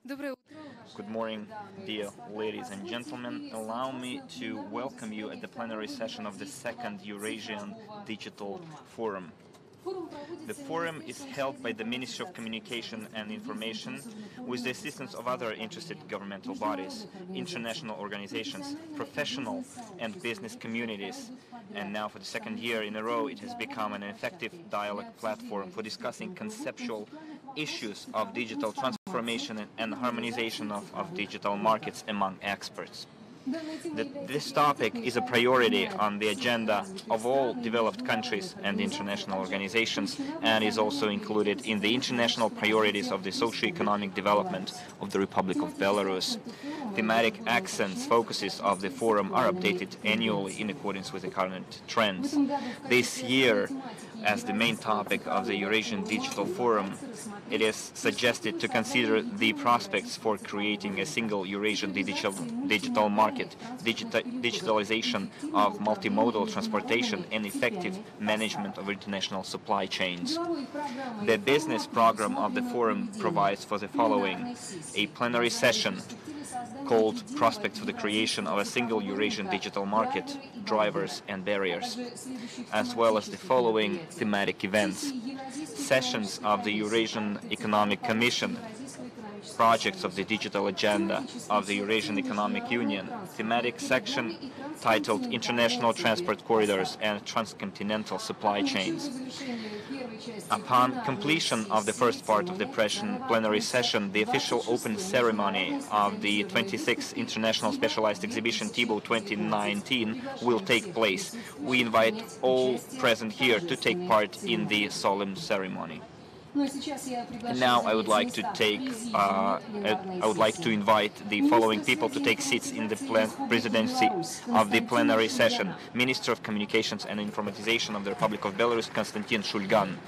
Good morning, dear ladies and gentlemen. Allow me to welcome you at the plenary session of the second Eurasian Digital Forum. The forum is held by the Ministry of Communication and Information with the assistance of other interested governmental bodies, international organizations, professional and business communities. And now for the second year in a row, it has become an effective dialogue platform for discussing conceptual issues of digital transformation and harmonization of digital markets among experts. This topic is a priority on the agenda of all developed countries and international organizations, and is also included in the international priorities of the socio-economic development of the Republic of Belarus. Thematic accents, focuses of the forum are updated annually in accordance with the current trends. This year, as the main topic of the Eurasian Digital Forum, it is suggested to consider the prospects for creating a single Eurasian digital market, digitalization of multimodal transportation, and effective management of international supply chains. The business program of the forum provides for the following: a plenary session called Prospects for the Creation of a Single Eurasian Digital Market, Drivers and Barriers, as well as the following thematic events: sessions of the Eurasian Economic Commission, projects of the digital agenda of the Eurasian Economic Union, thematic section titled International Transport Corridors and Transcontinental Supply Chains. Upon completion of the first part of the plenary session, the official open ceremony of the 26th International Specialized Exhibition TIBO 2019 will take place. We invite all present here to take part in the solemn ceremony. And now I would like to invite the following people to take seats in the presidency of the plenary session: Minister of Communications and Informatization of the Republic of Belarus, Konstantin Shulgan;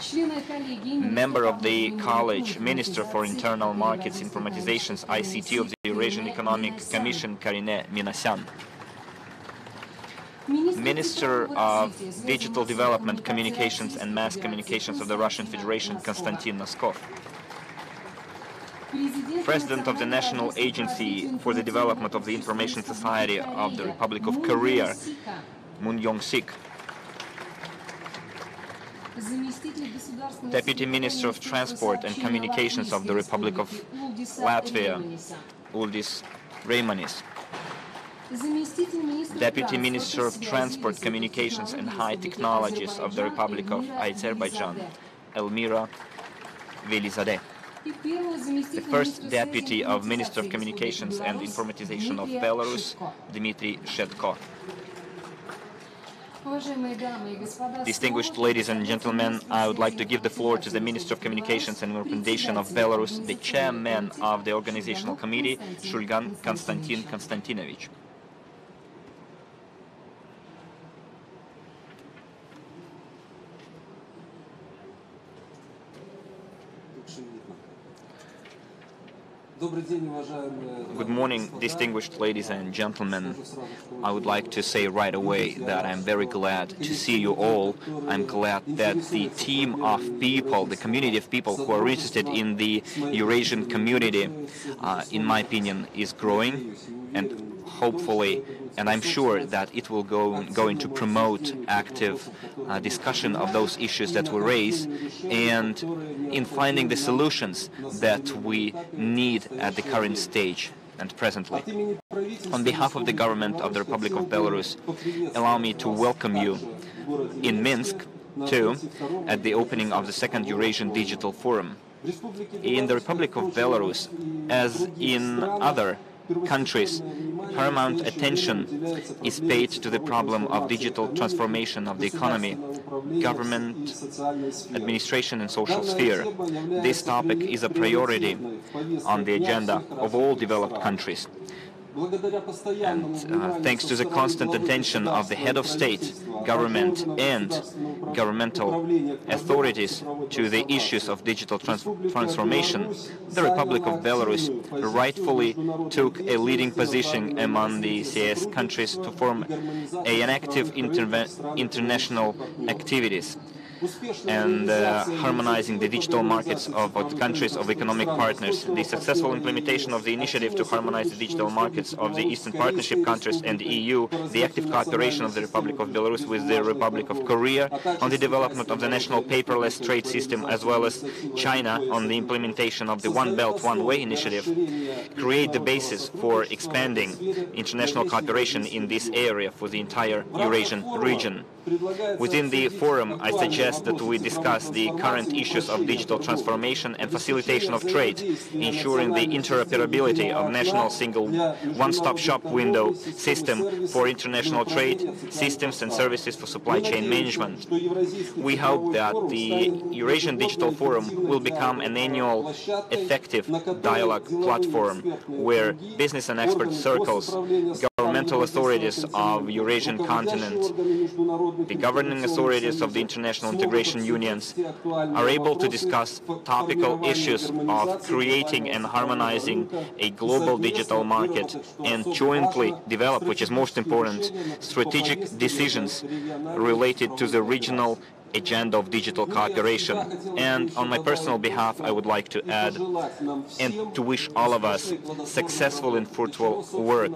Member of the College, Minister for Internal Markets, Informatizations, ICT of the Eurasian Economic Commission, Karine Minasyan; Minister of Digital Development, Communications and Mass Communications of the Russian Federation, Konstantin Noskov; President of the National Agency for the Development of the Information Society of the Republic of Korea, Moon Yong-sik; Deputy Minister of Transport and Communications of the Republic of Latvia, Uldis Reimanis; Deputy Minister of Transport, Communications and High Technologies of the Republic of Azerbaijan, Elmira Velizadeh; the First Deputy of Minister of Communications and Informatization of Belarus, Dmitry Shedko. Distinguished ladies and gentlemen, I would like to give the floor to the Minister of Communications and Information of Belarus, the Chairman of the Organizational Committee, Shulgan Konstantin Konstantinovich. Good morning, distinguished ladies and gentlemen. I would like to say right away that I'm very glad to see you all. I'm glad that the team of people, the community of people who are interested in the Eurasian community, in my opinion, is growing, and hopefully, and I'm sure that it will going to promote active discussion of those issues that we raise, and in finding the solutions that we need at the current stage and presently. On behalf of the government of the Republic of Belarus, allow me to welcome you in Minsk, too, at the opening of the second Eurasian Digital Forum. In the Republic of Belarus, as in other countries, paramount attention is paid to the problem of digital transformation of the economy, government, administration and social sphere. This topic is a priority on the agenda of all developed countries. And thanks to the constant attention of the head of state, government and governmental authorities to the issues of digital transformation, the Republic of Belarus rightfully took a leading position among the CIS countries to form an active international activities. and harmonizing the digital markets of the countries of economic partners. The successful implementation of the initiative to harmonize the digital markets of the Eastern Partnership countries and the EU, the active cooperation of the Republic of Belarus with the Republic of Korea on the development of the national paperless trade system, as well as China on the implementation of the One Belt, One Way initiative, create the basis for expanding international cooperation in this area for the entire Eurasian region. Within the forum, I suggest that we discuss the current issues of digital transformation and facilitation of trade, ensuring the interoperability of national single one-stop shop window system for international trade, systems and services for supply chain management. We hope that the Eurasian Digital Forum will become an annual effective dialogue platform where business and expert circles, governmental authorities of Eurasian continent, the governing authorities of the international integration unions are able to discuss topical issues of creating and harmonizing a global digital market and jointly develop, which is most important, strategic decisions related to the regional agenda of digital cooperation. And on my personal behalf, I would like to add and to wish all of us successful and fruitful work,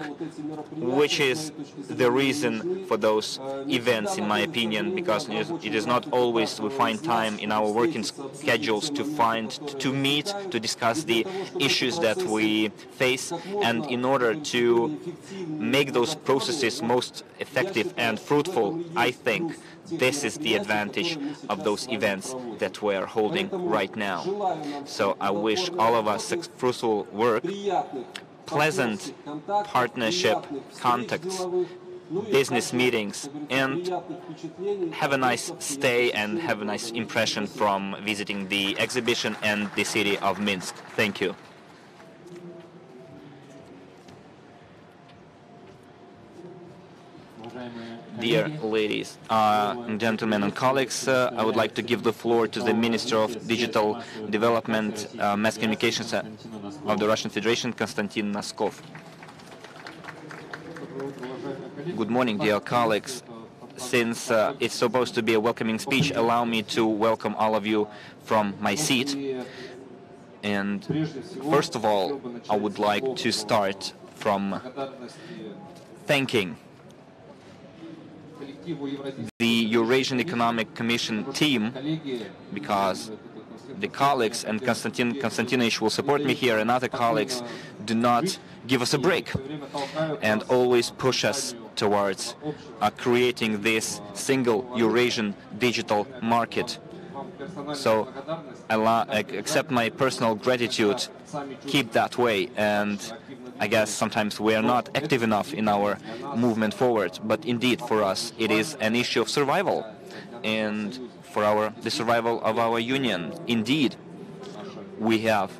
which is the reason for those events, in my opinion, because it is not always we find time in our working schedules to meet, to discuss the issues that we face, and in order to make those processes most effective and fruitful, I think this is the advantage of those events that we are holding right now. So I wish all of us fruitful work, pleasant partnership, contacts, business meetings, and have a nice stay and have a nice impression from visiting the exhibition and the city of Minsk. Thank you. Dear ladies and gentlemen and colleagues, I would like to give the floor to the Minister of Digital Development, Mass Communications of the Russian Federation, Konstantin Noskov. Good morning, dear colleagues. Since it's supposed to be a welcoming speech, allow me to welcome all of you from my seat. And first of all, I would like to start from thanking the Eurasian Economic Commission team, because the colleagues, and Konstantin Konstantinovich will support me here, and other colleagues do not give us a break and always push us towards creating this single Eurasian digital market. So accept my personal gratitude, keep that way, and I guess sometimes we are not active enough in our movement forward, but indeed for us it is an issue of survival, and for the survival of our union. Indeed, we have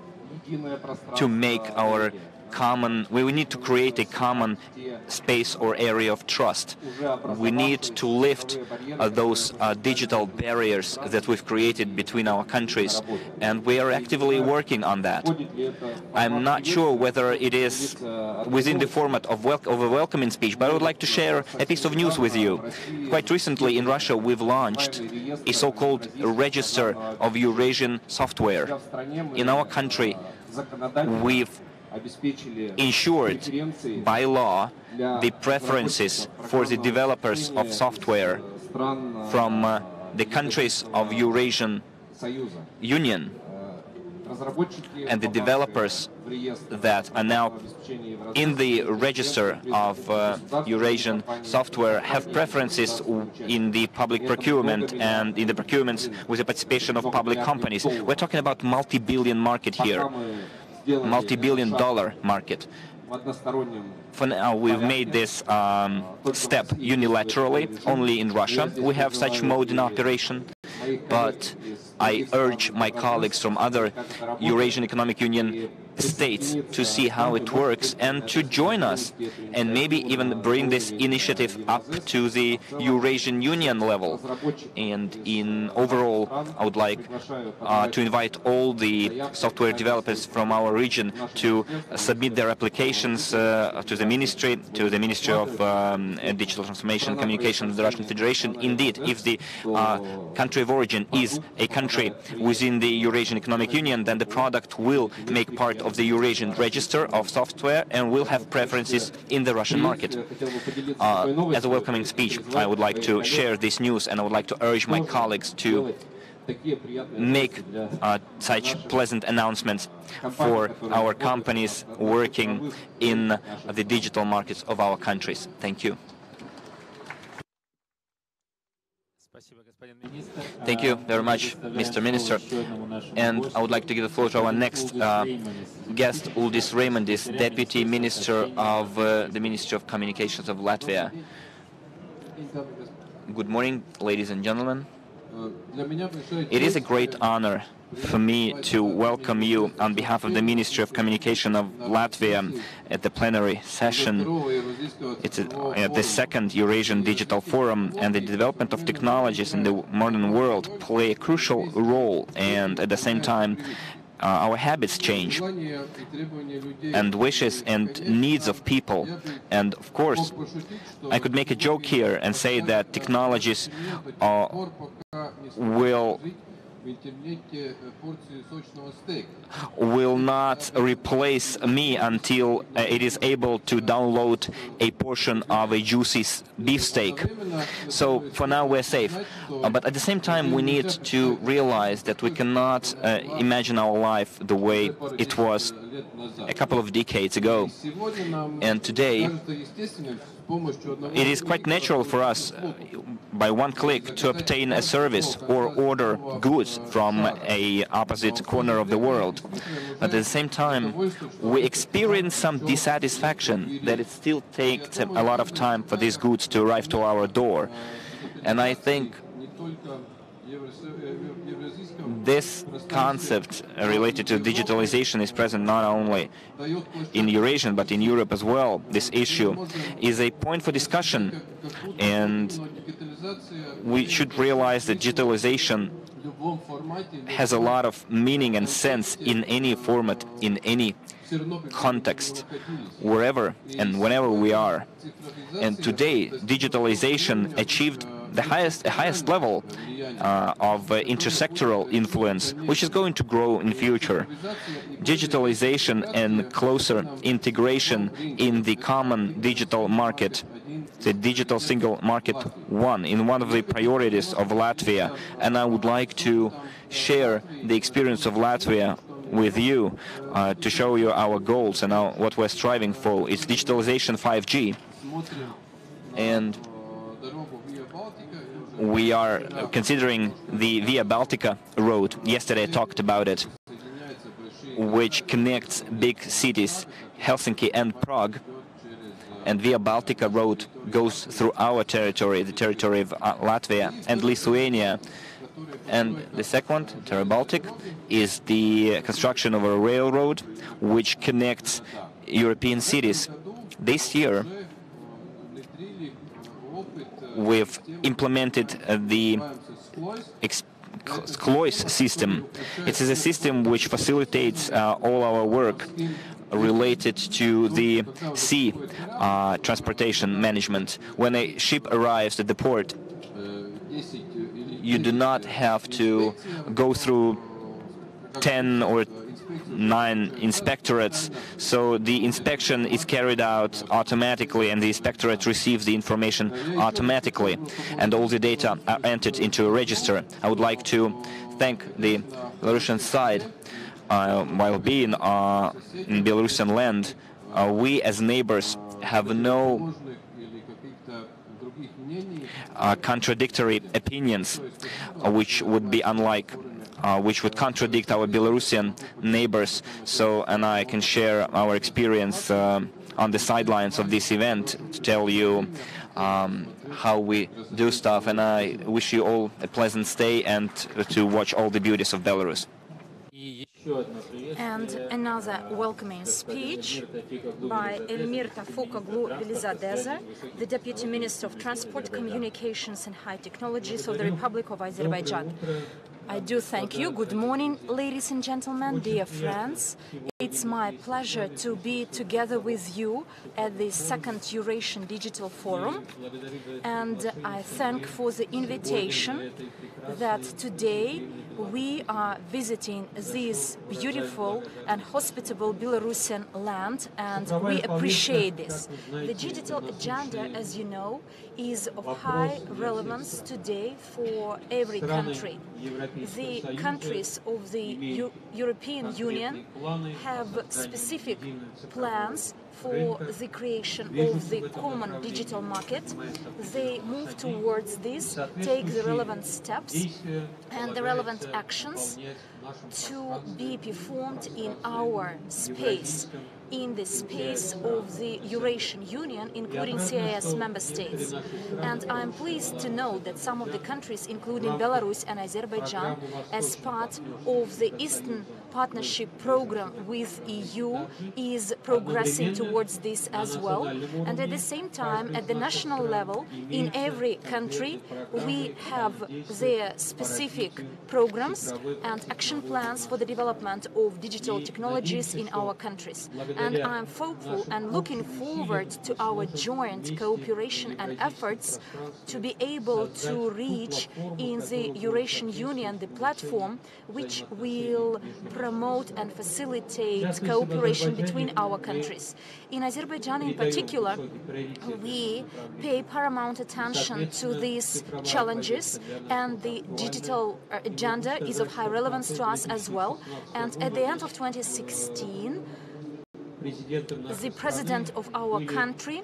to make our we need to create a common space or area of trust. We need to lift those digital barriers that we've created between our countries, and we are actively working on that. I'm not sure whether it is within the format of a welcoming speech, but I would like to share a piece of news with you. Quite recently in Russia, we've launched a so-called register of Eurasian software. In our country, we've ensured by law the preferences for the developers of software from the countries of Eurasian Union, and the developers that are now in the register of Eurasian software have preferences in the public procurement and in the procurements with the participation of public companies. We're talking about multi-billion market here. Multi-billion-dollar market. For now, we've made this step unilaterally, only in Russia. We have such mode in operation, but I urge my colleagues from other Eurasian Economic Union states to see how it works and to join us, and maybe even bring this initiative up to the Eurasian Union level. And in overall, I would like to invite all the software developers from our region to submit their applications to the Ministry of Digital Transformation and Communication of the Russian Federation. Indeed, if the country of origin is a country within the Eurasian Economic Union, then the product will make part of the Eurasian Register of Software and will have preferences in the Russian market. As a welcoming speech, I would like to share this news, and I would like to urge my colleagues to make such pleasant announcements for our companies working in the digital markets of our countries. Thank you. Thank you very much, Mr. Minister. And I would like to give the floor to our next guest, Uldis Raimondis, Deputy Minister of the Ministry of Communications of Latvia. Good morning, ladies and gentlemen. It is a great honor for me to welcome you on behalf of the Ministry of Communication of Latvia at the plenary session. It's the second Eurasian Digital Forum, and the development of technologies in the modern world play a crucial role, and at the same time our habits change, and wishes and needs of people. And of course, I could make a joke here and say that technologies will not replace me until it is able to download a portion of a juicy beefsteak. So for now we're safe. But at the same time we need to realize that we cannot imagine our life the way it was a couple of decades ago. And today it is quite natural for us by one click to obtain a service or order goods from a opposite corner of the world. But at the same time, we experience some dissatisfaction that it still takes a lot of time for these goods to arrive to our door. And I think this concept related to digitalization is present not only in Eurasia but in Europe as well. This issue is a point for discussion, and we should realize that digitalization has a lot of meaning and sense in any format, in any context, wherever and whenever we are. And today, digitalization achieved the highest level of intersectoral influence, which is going to grow in future. Digitalization and closer integration in the common digital market, the digital single market in one of the priorities of Latvia. And I would like to share the experience of Latvia with you to show you our goals and what we're striving for. It's digitalization 5G. And we are considering the Via Baltica road. Yesterday I talked about it, which connects big cities, Helsinki and Prague. And Via Baltica road goes through our territory, the territory of Latvia and Lithuania. And the second, Terra Baltic, is the construction of a railroad which connects European cities. This year, we've implemented the Sklois system. It is a system which facilitates all our work related to the sea transportation management. When a ship arrives at the port, you do not have to go through 10 or 9 inspectorates, so the inspection is carried out automatically and the inspectorate receives the information automatically, and all the data are entered into a register. I would like to thank the Belarusian side. While being in Belarusian land, we as neighbors have no contradictory opinions, which would be unlike which would contradict our Belarusian neighbors. So, and I can share our experience on the sidelines of this event to tell you how we do stuff. And I wish you all a pleasant stay and to watch all the beauties of Belarus. And another welcoming speech by Elmir Tafukoglu Velizadeze, the Deputy Minister of Transport, Communications and High Technologies of the Republic of Azerbaijan. I do thank you. Good morning, ladies and gentlemen, dear friends. It's my pleasure to be together with you at the second Eurasian Digital Forum, and I thank for the invitation that today we are visiting this beautiful and hospitable Belarusian land, and we appreciate this. The digital agenda, as you know, is of high relevance today for every country. The countries of the European Union have specific plans for the creation of the common digital market. They move towards this, take the relevant steps and the relevant actions to be performed in our space, in the space of the Eurasian Union, including CIS member states. And I'm pleased to know that some of the countries, including Belarus and Azerbaijan, as part of the Eastern Partnership Program with EU, is progressing towards this as well. And at the same time, at the national level, in every country, we have their specific programs and action plans for the development of digital technologies in our countries. And I'm hopeful and looking forward to our joint cooperation and efforts to be able to reach in the Eurasian Union the platform which will promote and facilitate cooperation between our countries. In Azerbaijan in particular, we pay paramount attention to these challenges, and the digital agenda is of high relevance to us as well. And at the end of 2016, the president of our country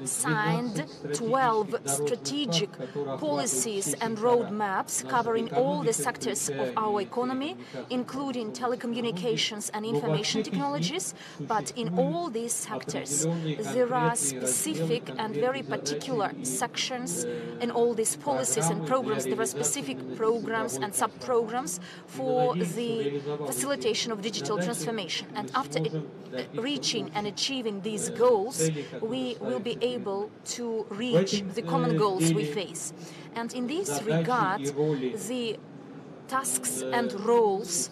signed 12 strategic policies and roadmaps covering all the sectors of our economy, including telecommunications and information technologies. But in all these sectors, there are specific and very particular sections in all these policies and programs. There are specific programs and sub-programs for the facilitation of digital transformation. And after reaching and achieving these goals, we will be able to reach the common goals we face. And in this regard, the tasks and roles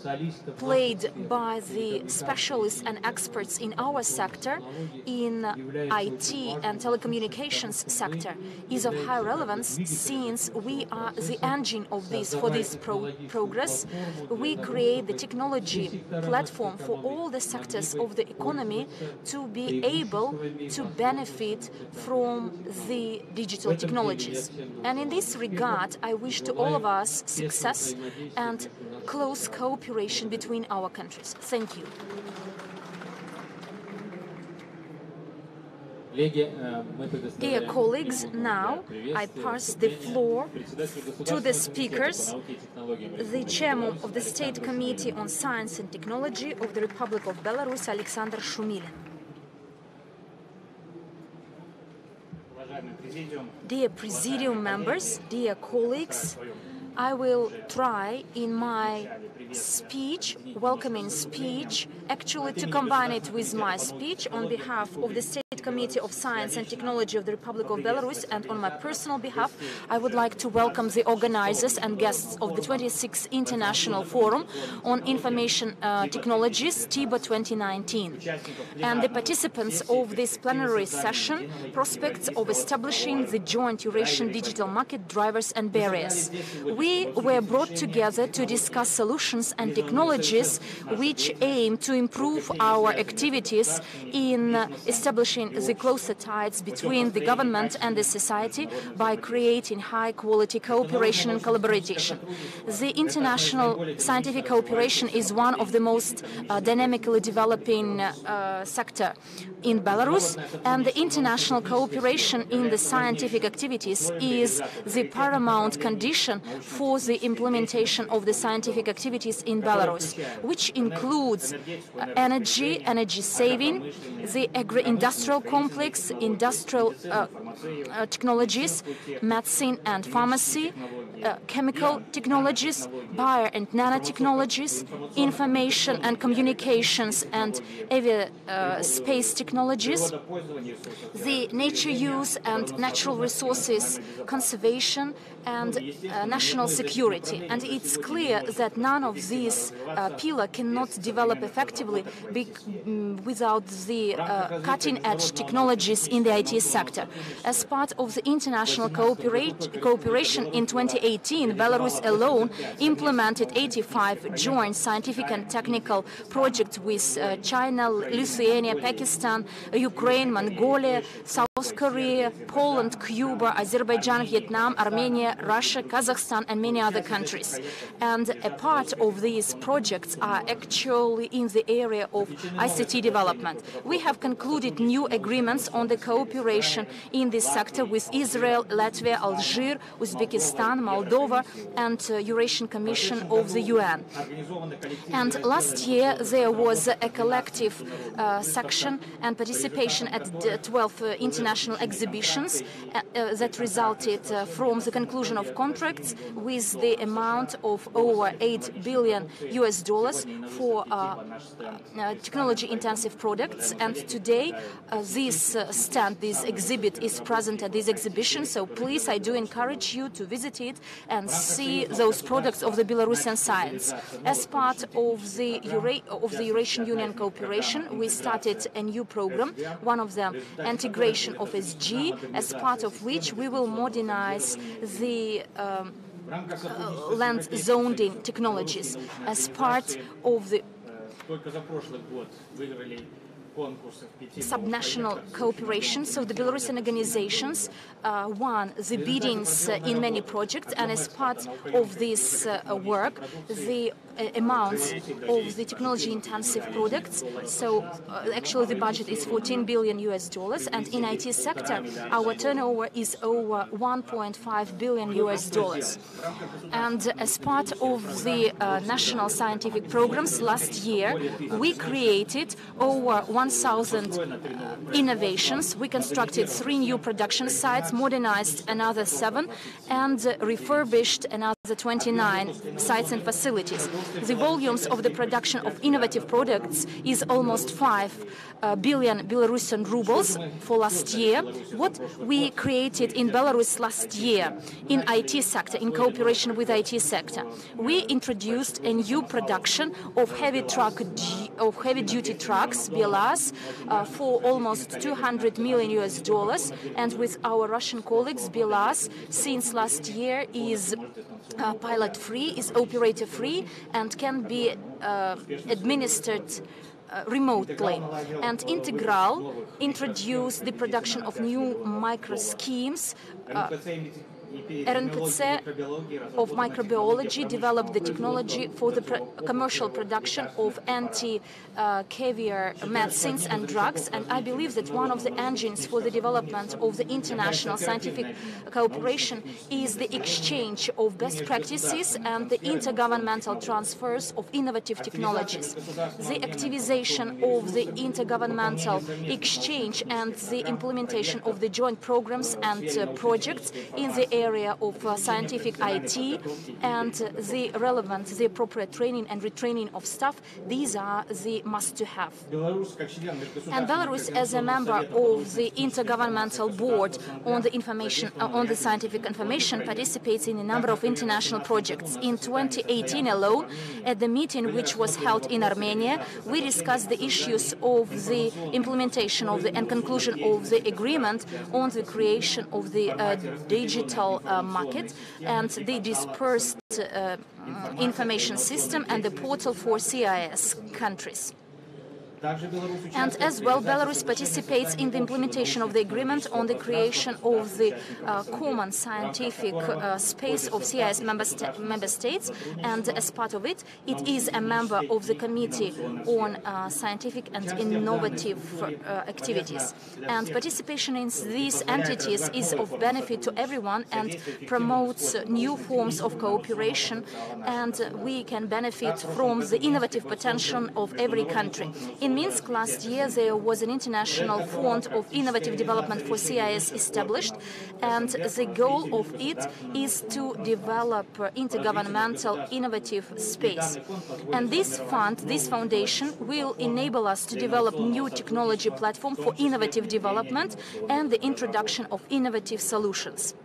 played by the specialists and experts in our sector, in IT and telecommunications sector, is of high relevance, since we are the engine of this progress. We create the technology platform for all the sectors of the economy to be able to benefit from the digital technologies. And in this regard, I wish to all of us success and close cooperation between our countries. Thank you. Dear colleagues, now I pass the floor to the speakers, the chairman of the State Committee on Science and Technology of the Republic of Belarus, Alexander Shumilin. Dear Presidium members, dear colleagues, I will try in my speech, welcoming speech, actually to combine it with my speech on behalf of the State Committee of Science and Technology of the Republic of Belarus, and on my personal behalf, I would like to welcome the organizers and guests of the 26th International Forum on Information Technologies, TIBA 2019, and the participants of this plenary session, prospects of establishing the joint Eurasian digital market, drivers and barriers. We were brought together to discuss solutions and technologies which aim to improve our activities in establishing the closer ties between the government and the society by creating high-quality cooperation and collaboration. The international scientific cooperation is one of the most dynamically developing sector in Belarus, and the international cooperation in the scientific activities is the paramount condition for the implementation of the scientific activities in Belarus, which includes energy saving, the agri-industrial complex, industrial technologies, medicine and pharmacy, chemical technologies, bio and nanotechnologies, information and communications and space technologies, the nature use and natural resources conservation, and national security. And it's clear that none of these pillars cannot develop effectively without the cutting-edge technologies in the IT sector. As part of the international cooperation in 2018, Belarus alone implemented 85 joint scientific and technical projects with China, Lithuania, Pakistan, Ukraine, Mongolia, South Korea, Poland, Cuba, Azerbaijan, Vietnam, Armenia, Russia, Kazakhstan, and many other countries. And a part of these projects are actually in the area of ICT development. We have concluded new agreements on the cooperation in this sector with Israel, Latvia, Algeria, Uzbekistan, Moldova, and Eurasian Commission of the UN. And last year there was a collective section and participation at 12 international exhibitions that resulted from the conclusion of contracts with the amount of over $8 billion for technology-intensive products. And today this exhibit is present at this exhibition, so please, I do encourage you to visit it and see those products of the Belarusian science. As part of the Eurasian Union cooperation, we started a new program, one of them integration of SG, as part of which we will modernize the land zoning technologies as part of the subnational cooperation. So the Belarusian organizations won the biddings in many projects, and as part of this work, the amounts of the technology-intensive products. So actually the budget is $14 billion, and in IT sector our turnover is over $1.5 billion. And as part of the national scientific programs last year, we created over 1,000 innovations. We constructed 3 new production sites, modernized another 7, and refurbished another 29 sites and facilities. The volumes of the production of innovative products is almost 5 billion Belarusian rubles for last year. What we created in Belarus last year in IT sector, in cooperation with IT sector, we introduced a new production of heavy-duty trucks, BLAs, for almost $200 million, and with our Russian colleagues, BLAs since last year is pilot-free, is operator-free, and can be administered remotely. And Integral introduced the production of new micro-schemes. RNPC of microbiology developed the technology for the commercial production of anti-caviar medicines and drugs, and I believe that one of the engines for the development of the international scientific cooperation is the exchange of best practices and the intergovernmental transfers of innovative technologies. The activization of the intergovernmental exchange and the implementation of the joint programs and projects in the area of scientific IT and the relevant, the appropriate training and retraining of staff, these are the must-to-have. And Belarus, as a member of the Intergovernmental Board on the information, on the scientific information, participates in a number of international projects. In 2018 alone, at the meeting which was held in Armenia, we discussed the issues of the implementation of the and conclusion of the agreement on the creation of the digital market and the dispersed information system and the portal for CIS countries. And as well, Belarus participates in the implementation of the agreement on the creation of the common scientific space of CIS member states, and as part of it, it is a member of the Committee on Scientific and Innovative Activities. And participation in these entities is of benefit to everyone and promotes new forms of cooperation, and we can benefit from the innovative potential of every country. In In Minsk last year, there was an international fund of innovative development for CIS established, and the goal of it is to develop intergovernmental innovative space. And this fund, this foundation, will enable us to develop new technology platform for innovative development and the introduction of innovative solutions.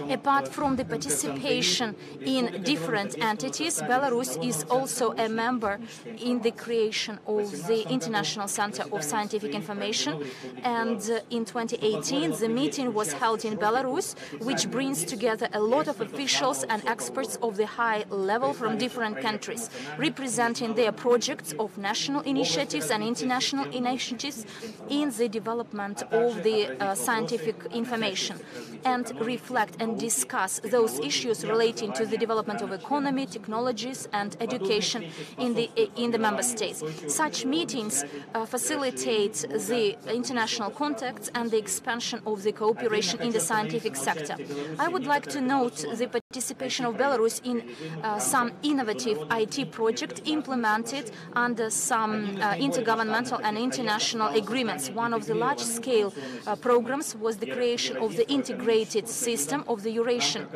Apart from the participation in different entities, Belarus is also a member in the creation of the International Center of Scientific Information, and in 2018 the meeting was held in Belarus, which brings together a lot of officials and experts of the high level from different countries, representing their projects of national initiatives and international initiatives in the development of the scientific information, and reflect and discuss those issues relating to the development of economy, technologies, and education in the member states. Such meetings facilitate the international contacts and the expansion of the cooperation in the scientific sector. I would like to note the participation of Belarus in some innovative IT project implemented under some intergovernmental and international agreements. One of the large-scale programs was the creation of the integrated system of the Eurasian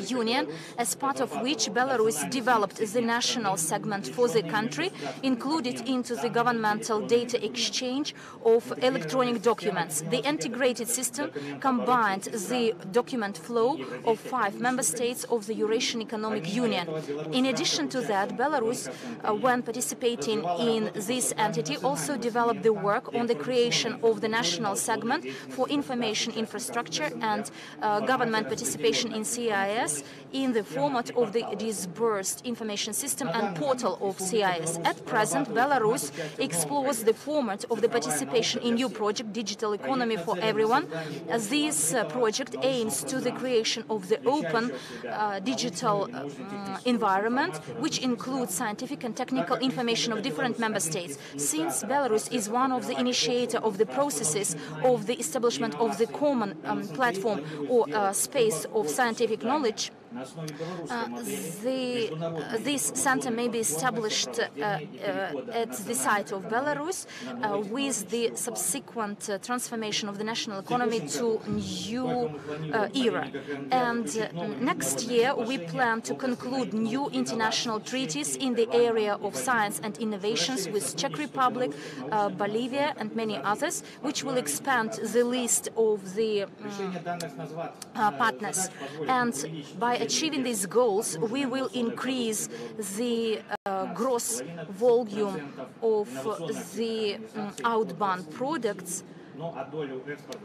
Union, as part of which Belarus developed the national segment for the country, included into the governmental data exchange of electronic documents. The integrated system combined the document flow of 5 member states of the Eurasian Economic Union. In addition to that, Belarus, when participating in this entity, also developed the work on the creation of the national segment for information infrastructure and government participation in CIS in the format of the disbursed information system and portal of CIS. At present, Belarus explores the format of the participation in new project, Digital Economy for Everyone. This project aims to the creation of the open digital environment, which includes scientific and technical information of different member states. Since Belarus is one of the initiators of the processes of the establishment of the common platform or space of scientific knowledge, this center may be established at the site of Belarus with the subsequent transformation of the national economy to new era. And next year we plan to conclude new international treaties in the area of science and innovations with Czech Republic, Bolivia and many others, which will expand the list of the partners. And by achieving these goals, we will increase the gross volume of the outbound products,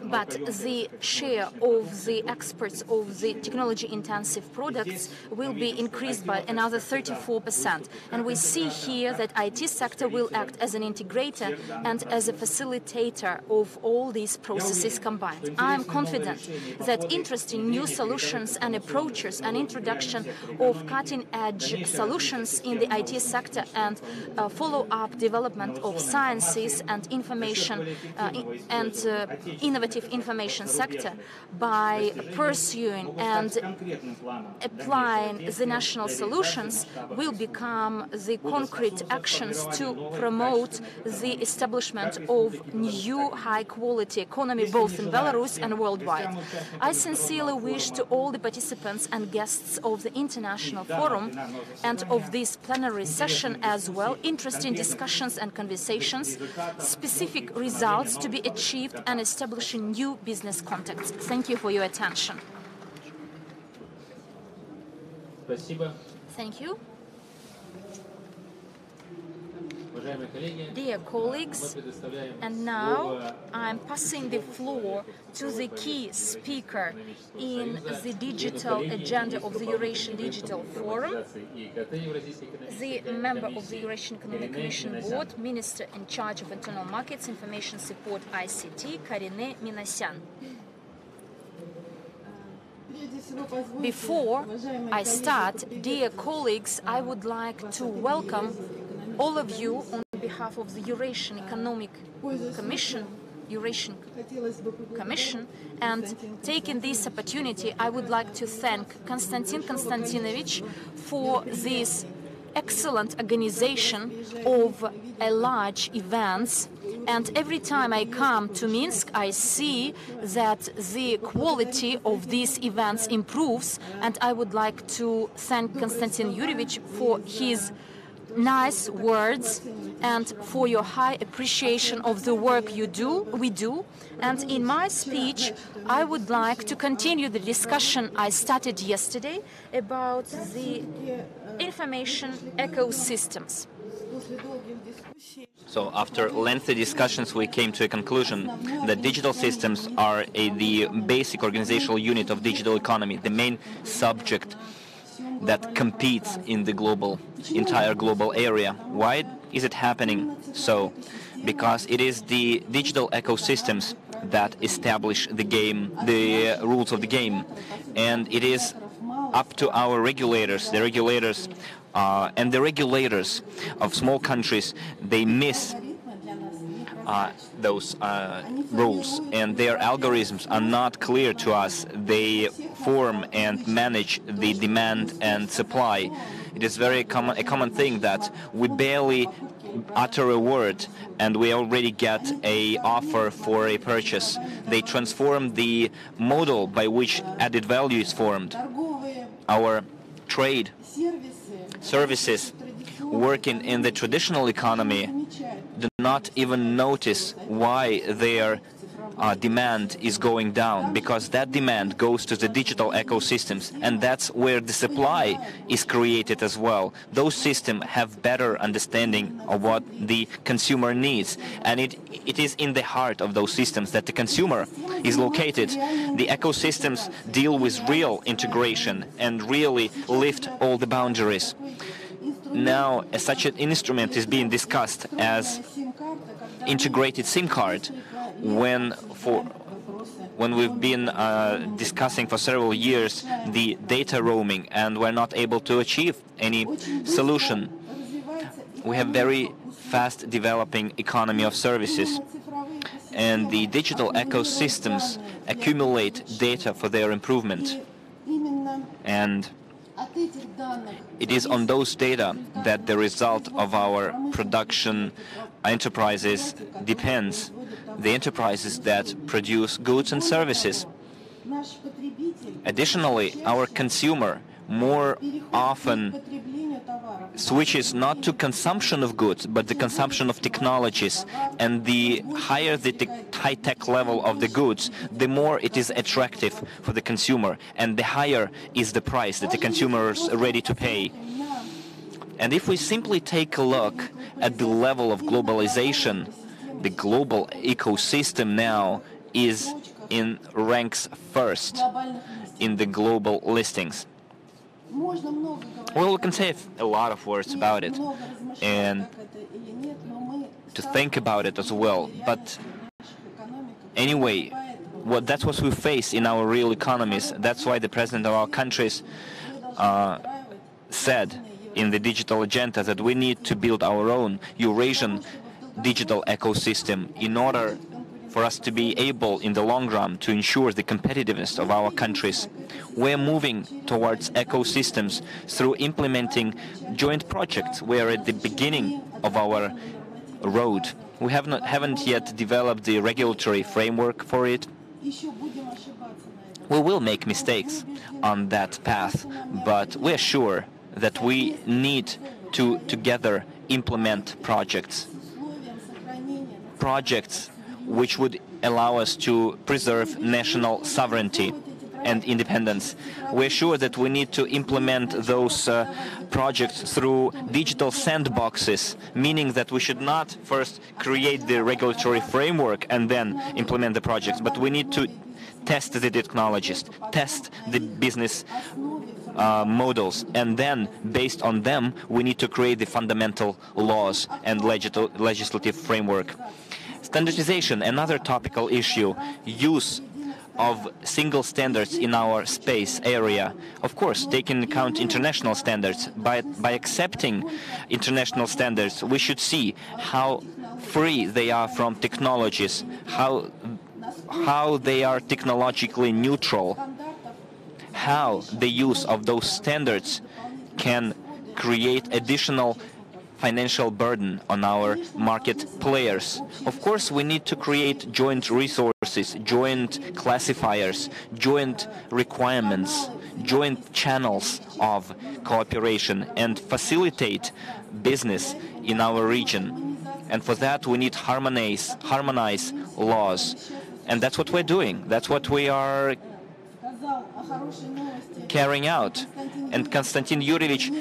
but the share of the exports of the technology-intensive products will be increased by another 34%. And we see here that IT sector will act as an integrator and as a facilitator of all these processes combined. I am confident that interesting new solutions and approaches and introduction of cutting-edge solutions in the IT sector and follow-up development of sciences and information and innovative information sector by pursuing and applying the national solutions will become the concrete actions to promote the establishment of new high-quality economy both in Belarus and worldwide. I sincerely wish to all the participants and guests of the International Forum and of this plenary session as well interesting discussions and conversations, specific results to be achieved and establishing new business contacts. Thank you for your attention. Thank you. Dear colleagues, and now I'm passing the floor to the key speaker in the digital agenda of the Eurasian Digital Forum, the member of the Eurasian Economic Commission Board, Minister in charge of Internal Markets, Information Support, ICT, Karine Minasyan. Before I start, dear colleagues, I would like to welcome all of you on behalf of the Eurasian Economic Commission, and taking this opportunity, I would like to thank Konstantin Konstantinovich for this excellent organization of large events. And every time I come to Minsk, I see that the quality of these events improves. And I would like to thank Konstantin Yurievich for his nice words and for your high appreciation of the work we do. And in my speech, I would like to continue the discussion I started yesterday about the information ecosystems. So after lengthy discussions, we came to a conclusion that digital systems are the basic organizational unit of digital economy, the main subject that competes in the entire global area. Why is it happening so? Because it is the digital ecosystems that establish the rules of the game, and it is up to our regulators, the regulators of small countries. They miss those rules, and their algorithms are not clear to us. They form and manage the demand and supply. It is a common thing that we barely utter a word and we already get an offer for a purchase. They transform the model by which added value is formed. Our trade services working in the traditional economy do not even notice why their demand is going down, because that demand goes to the digital ecosystems, and that's where the supply is created as well. Those systems have better understanding of what the consumer needs, and it is in the heart of those systems that the consumer is located. The ecosystems deal with real integration and really lift all the boundaries. Now, such an instrument is being discussed as integrated SIM card. When we've been discussing for several years the data roaming and we're not able to achieve any solution. We have very fast developing economy of services, and the digital ecosystems accumulate data for their improvement, and it is on those data that the result of our production enterprises depends. The enterprises that produce goods and services. Additionally, our consumer more often switches not to consumption of goods, but the consumption of technologies. And the higher the high-tech level of the goods, the more it is attractive for the consumer, and the higher is the price that the consumer is ready to pay. And if we simply take a look at the level of globalization, the global ecosystem now is ranks first in the global listings. Well, we can say a lot of words about it and to think about it as well. But anyway, that's what we face in our real economies. That's why the president of our countries said in the digital agenda that we need to build our own Eurasian digital ecosystem in order for us to be able in the long run to ensure the competitiveness of our countries. We're moving towards ecosystems through implementing joint projects. We're at the beginning of our road. We haven't yet developed the regulatory framework for it. We will make mistakes on that path, but we're sure that we need to together implement projects which would allow us to preserve national sovereignty and independence. We're sure that we need to implement those projects through digital sandboxes, meaning that we should not first create the regulatory framework and then implement the projects, but we need to test the technologies, test the business models, and then based on them we need to create the fundamental laws and legislative framework. Standardization, another topical issue, use of single standards in our space area. Of course, taking into account international standards. By accepting international standards, we should see how free they are from technologies, how they are technologically neutral, how the use of those standards can create additional financial burden on our market players. Of course, we need to create joint resources, joint classifiers, joint requirements, joint channels of cooperation, and facilitate business in our region. And for that, we need harmonize laws. And that's what we're doing. That's what we are carrying out. And Konstantin Yurievich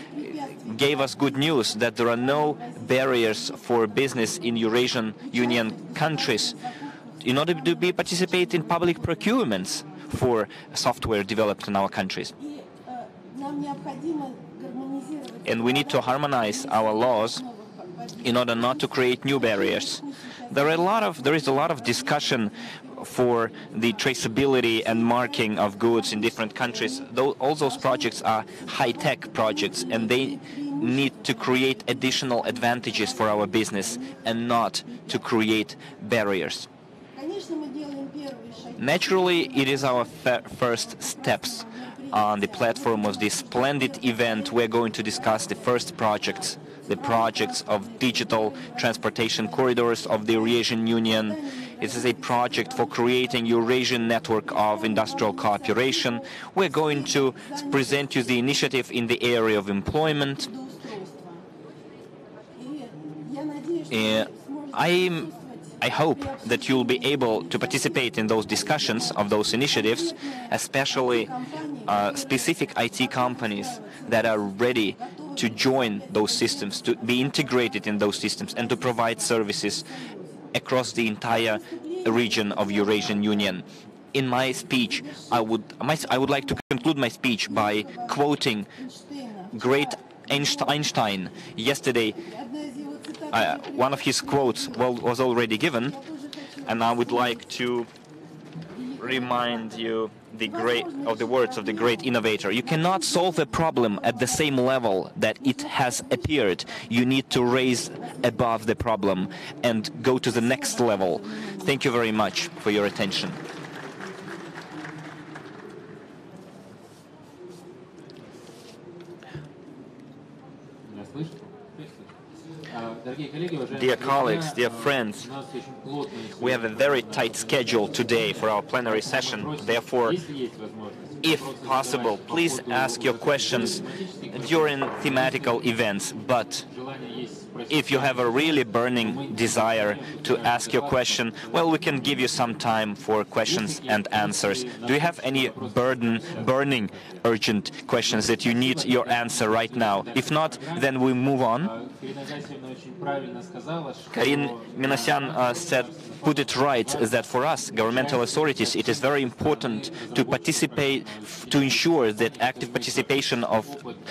gave us good news that there are no barriers for business in Eurasian Union countries in order to participate in public procurements for software developed in our countries. And we need to harmonize our laws in order not to create new barriers. There is a lot of discussion for the traceability and marking of goods in different countries. All those projects are high-tech projects, and they need to create additional advantages for our business and not to create barriers. Naturally, it is our first steps on the platform of this splendid event. We're going to discuss the first projects, the projects of digital transportation corridors of the Eurasian Union. It is a project for creating Eurasian network of industrial cooperation. We're going to present you the initiative in the area of employment. I hope that you'll be able to participate in those discussions of those initiatives, especially specific IT companies that are ready to join those systems, to be integrated in those systems, and to provide services across the entire region of Eurasian Union. In my speech, I would like to conclude my speech by quoting great Einstein. Yesterday, one of his quotes was already given, and I would like to remind you of the words of the great innovator. You cannot solve a problem at the same level that it has appeared. You need to raise above the problem and go to the next level. Thank you very much for your attention. Dear colleagues, dear friends, we have a very tight schedule today for our plenary session. Therefore, if possible, please ask your questions during thematical events. But if you have a really burning desire to ask your question, well, we can give you some time for questions and answers. Do you have any burning, urgent questions that you need your answer right now? If not, then we move on. Karin Minasyan put it right, that for us, governmental authorities, it is very important to participate, to ensure that active participation of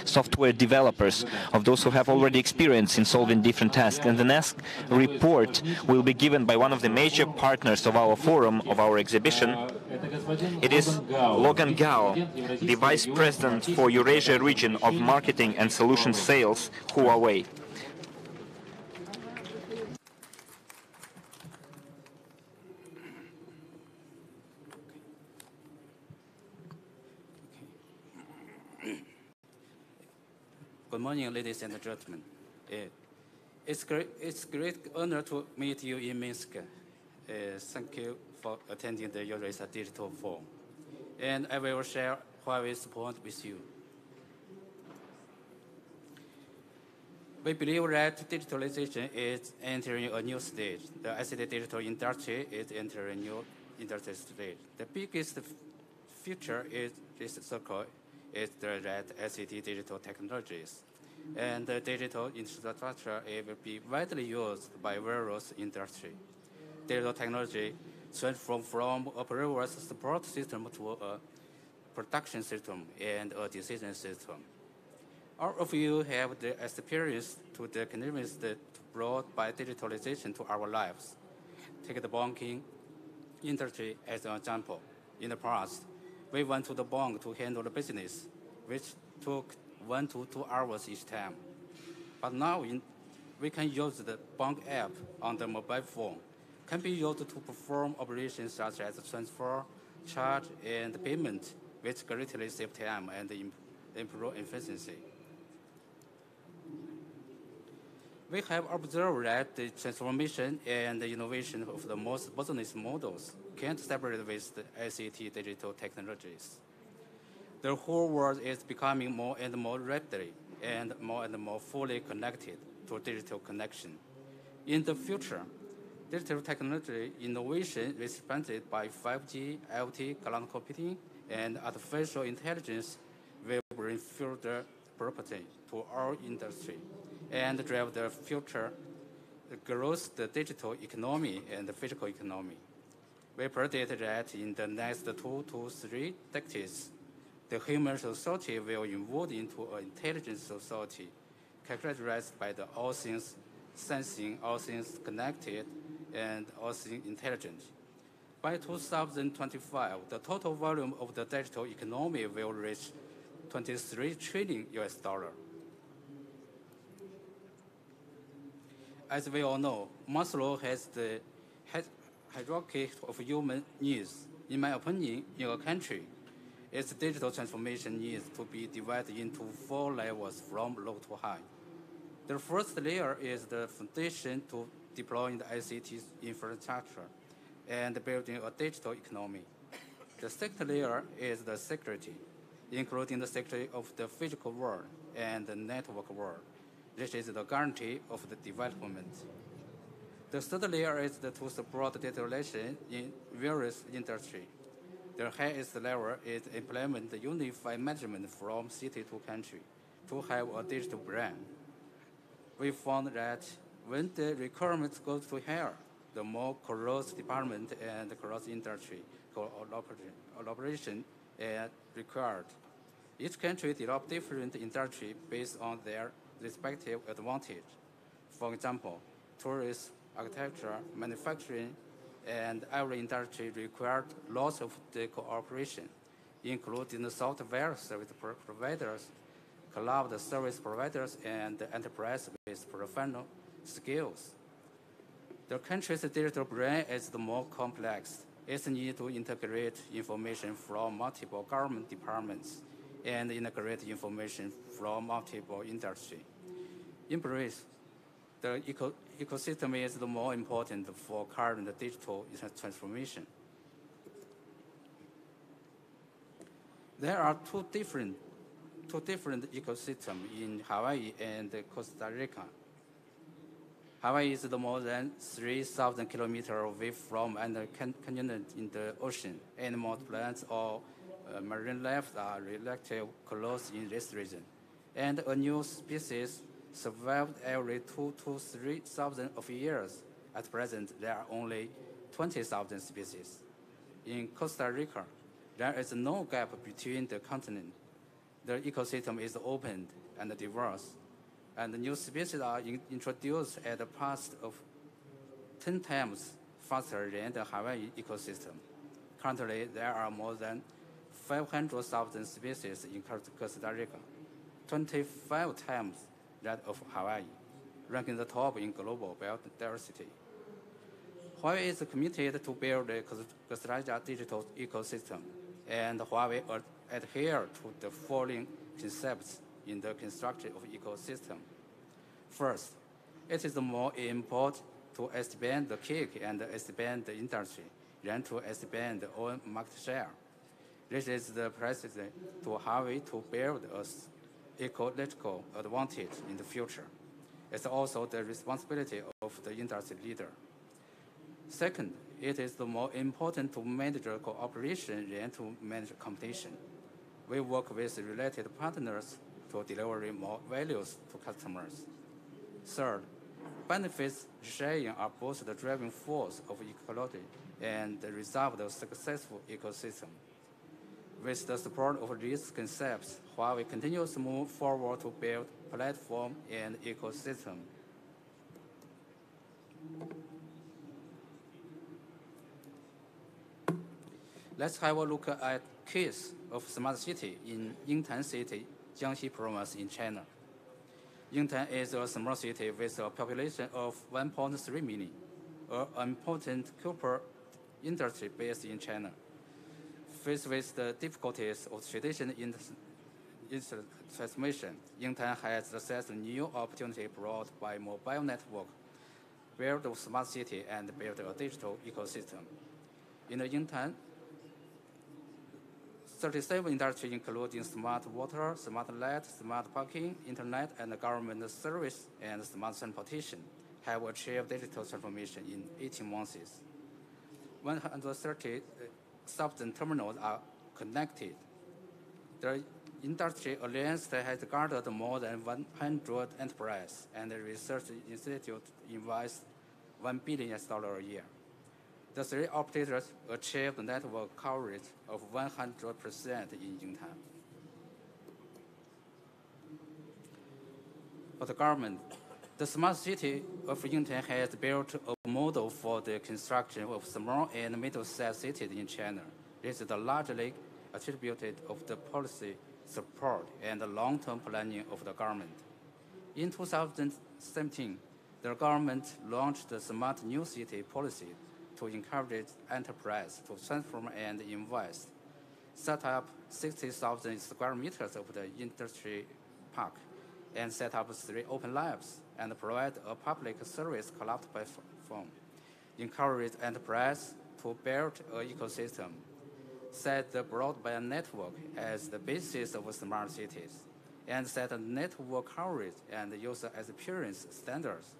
software developers, of those who have already experience in solving different tasks. And the next report will be given by one of the major partners of our forum, of our exhibition. It is Logan Gao, the Vice President for Eurasia region of Marketing and Solution Sales, Huawei. Good morning, ladies and gentlemen. It's great honor to meet you in Minsk. Thank you for attending the Eurasia Digital Forum. And I will share Huawei's point with you. We believe that digitalization is entering a new stage. The ICT digital industry is entering a new industry stage. The biggest future is this circle is the ICT digital technologies. And the digital infrastructure will be widely used by various industries. Digital technology transforms from a previous support system to a production system and a decision system. All of you have the experience to the convenience brought by digitalization to our lives. Take the banking industry as an example. In the past, we went to the bank to handle the business, which took 1 to 2 hours each time. But now we can use the bank app on the mobile phone. Can be used to perform operations such as transfer, charge, and payment, which greatly save time and improve efficiency. We have observed that the transformation and the innovation of the most business models can't separate with the ICT digital technologies. The whole world is becoming more and more rapidly and more fully connected to digital connection. In the future, digital technology innovation represented by 5G, IoT, cloud computing, and artificial intelligence will bring further property to our industry and drive the future growth, the digital economy and the physical economy. We predict that in the next 2 to 3 decades, the human society will evolve into an intelligent society characterized by the all things sensing, all things connected, and all things intelligent. By 2025, the total volume of the digital economy will reach $23 trillion. As we all know, Maslow has the hierarchy of human needs. In my opinion, in a country, its digital transformation needs to be divided into 4 levels from low to high. The first layer is the foundation to deploying the ICT infrastructure and building a digital economy. The second layer is the security, including the security of the physical world and the network world. This is the guarantee of the development. The third layer is to support digitalization in various industries. The highest level is implement the unified management from city to country to have a digital brand. We found that when the requirements go to higher, the more cross department and cross industry collaboration are required. Each country develop different industry based on their respective advantage. For example, tourism, architecture, manufacturing, and every industry required lots of the cooperation, including the software service providers, cloud service providers, and the enterprise with professional skills. The country's digital brand is the more complex. It needs to integrate information from multiple government departments and integrate information from multiple industries. In brief, the ecosystem is the more important for current digital transformation. There are two different ecosystems in Hawaii and Costa Rica. Hawaii is more than 3,000 kilometers away from another continent in the ocean. Animal, plants, or marine life are relatively close in this region, and a new species survived every 2,000 to 3,000 of years. At present, there are only 20,000 species. In Costa Rica, there is no gap between the continents. The ecosystem is open and diverse, and new species are introduced at a pace of 10 times faster than the Hawaii ecosystem. Currently, there are more than 500,000 species in Costa Rica, 25 times that of Hawaii, ranking the top in global biodiversity. Huawei is committed to build the Costa Rica digital ecosystem, and Huawei adhere to the following concepts in the construction of ecosystem. First, it is more important to expand the cake and expand the industry than to expand the own market share. This is the precedent to Huawei to build an ecological advantage in the future. It's also the responsibility of the industry leader. Second, it is the more important to manage cooperation than to manage competition. We work with related partners to deliver more values to customers. Third, benefits sharing are both the driving force of ecology and the result of successful ecosystem. With the support of these concepts, Huawei continues to move forward to build platform and ecosystem. Let's have a look at case of smart city in Yingtan City, Jiangxi Province in China. Yingtan is a small city with a population of 1.3 million, an important copper industry based in China. Faced with the difficulties of traditional transformation, Yingtan has accessed new opportunity brought by mobile network, build a smart city, and build a digital ecosystem. In the Yingtan, 37 industries, including smart water, smart light, smart parking, internet, and government service, and smart transportation, have achieved digital transformation in 18 months. 130,000 terminals are connected. The industry alliance has gathered more than 100 enterprises, and the research institute invests $1 billion a year. The three operators achieved network coverage of 100% in Yingtan. For the government, the smart city of Yingtan has built a model for the construction of small and middle-sized cities in China. This is largely attributed of the policy support and the long-term planning of the government. In 2017, the government launched the Smart New City policy to encourage enterprise to transform and invest, set up 60,000 square meters of the industry park, and set up 3 open labs, and provide a public service cloud platform, encourage enterprise to build an ecosystem, set the broadband network as the basis of smart cities, and set a network coverage and user experience standards.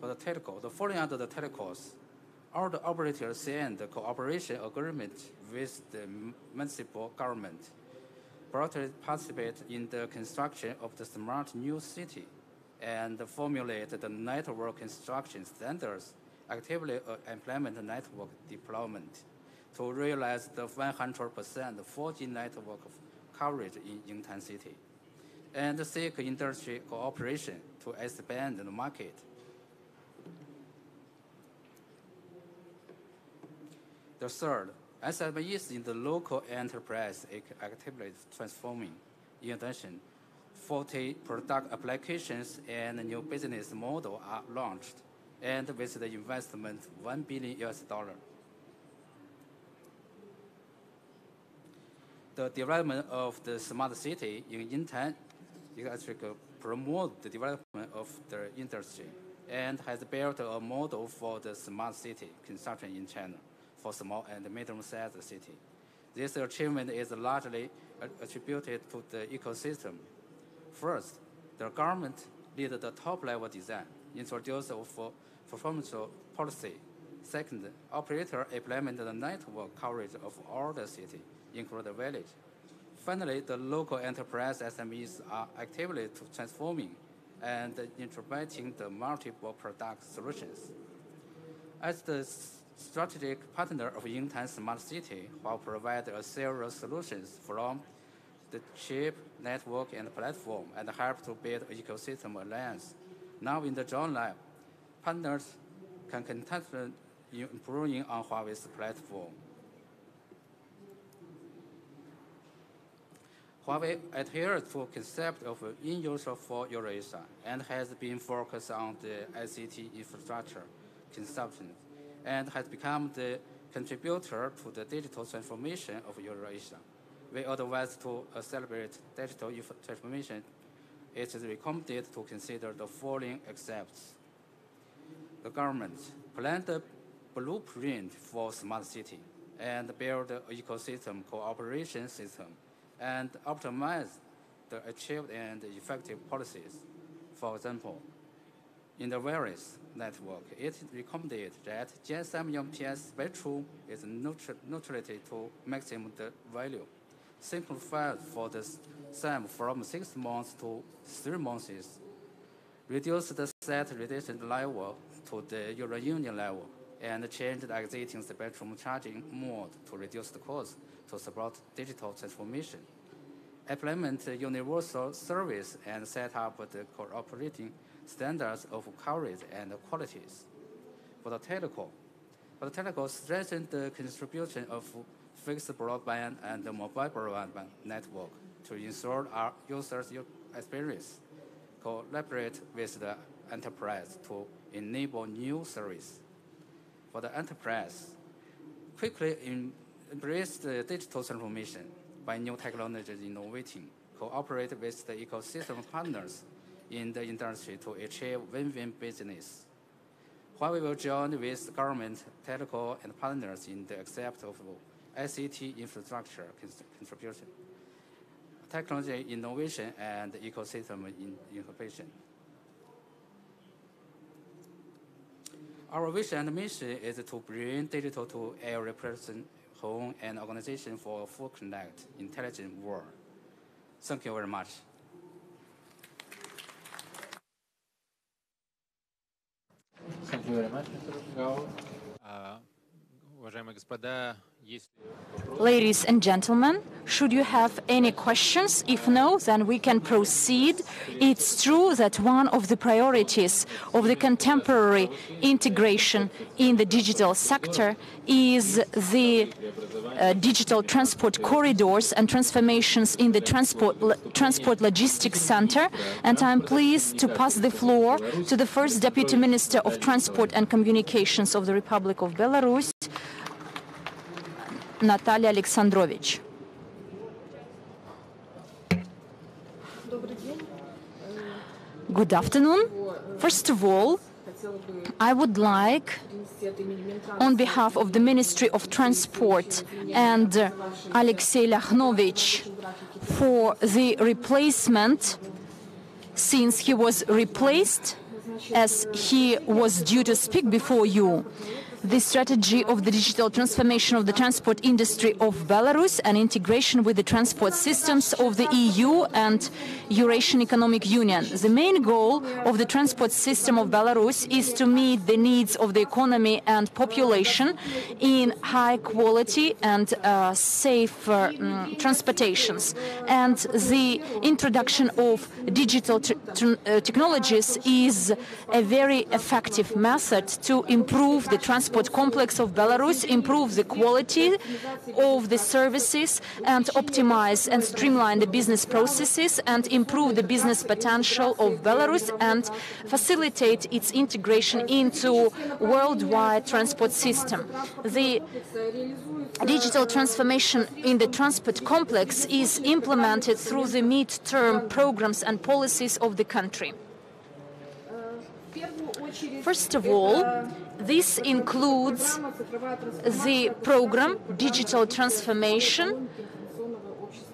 For the telco, the following under the telcos, all the operators signed the cooperation agreement with the municipal government, participate in the construction of the smart new city, and formulate the network construction standards, actively implement network deployment to realize the 100% 4G network coverage in Yingtan City, and seek industry cooperation to expand the market. The third, SMEs in the local enterprise actively transforming. In addition, 40 product applications and new business model are launched, and with the investment $1 billion. The development of the smart city in Yingtan actually promote the development of the industry and has built a model for the smart city construction in China for small and medium-sized city. This achievement is largely attributed to the ecosystem. First, the government led the top-level design, introduced for performance policy. Second, operator implemented the network coverage of all the city, including the village. Finally, the local enterprise SMEs are actively transforming and integrating the multiple product solutions. As the strategic partner of Yingtan Smart City, will provide a series of solutions from the chip, network, and platform, and help to build an ecosystem alliance. Now in the joint lab, partners can continue improving on Huawei's platform. Huawei adheres to the concept of in-user for Eurasia and has been focused on the ICT infrastructure consumption, and has become the contributor to the digital transformation of Eurasia. We advise to accelerate digital transformation. It is recommended to consider the following concepts. The government plan the blueprint for smart city and build an ecosystem cooperation system and optimize the achieved and effective policies. For example, in the various network, it is recommended that GSM UMTS spectrum is neutrality to maximum the value, simplified for the SAM from 6 months to 3 months, reduce the set radiation level to the Euro Union level, and change the existing spectrum charging mode to reduce the cost to support digital transformation. Implement universal service and set up the cooperating standards of coverage and qualities. For the telco, strengthen the contribution of fixed broadband and mobile broadband network to ensure our users' experience. Collaborate with the enterprise to enable new service. For the enterprise, quickly embrace the digital transformation by new technologies innovating, cooperate with the ecosystem partners in the industry to achieve win-win business. While we will join with government, telco, and partners in the accept of ICT infrastructure contribution, technology innovation, and ecosystem innovation. Our vision and mission is to bring digital to every person, home, and organization for a full connect, intelligent world. Thank you very much. Thank you very much, Mr. Gao. Уважаемые господа, Ladies and gentlemen, should you have any questions? If no, then we can proceed. It's true that one of the priorities of the contemporary integration in the digital sector is the digital transport corridors and transformations in the transport logistics center. And I'm pleased to pass the floor to the first Deputy Minister of Transport and Communications of the Republic of Belarus, Natalia Alexandrovich. Good afternoon. First of all, I would like, on behalf of the Ministry of Transport and Alexei Lyakhovich, for the replacement, since he was replaced as he was due to speak before you, the strategy of the digital transformation of the transport industry of Belarus and integration with the transport systems of the EU and Eurasian Economic Union. The main goal of the transport system of Belarus is to meet the needs of the economy and population in high quality and safe transportations. And the introduction of digital technologies is a very effective method to improve the transport complex of Belarus, improve the quality of the services, and optimize and streamline the business processes, and improve the business potential of Belarus, and facilitate its integration into worldwide transport system. The digital transformation in the transport complex is implemented through the mid-term programs and policies of the country. First of all, this includes the program Digital Transformation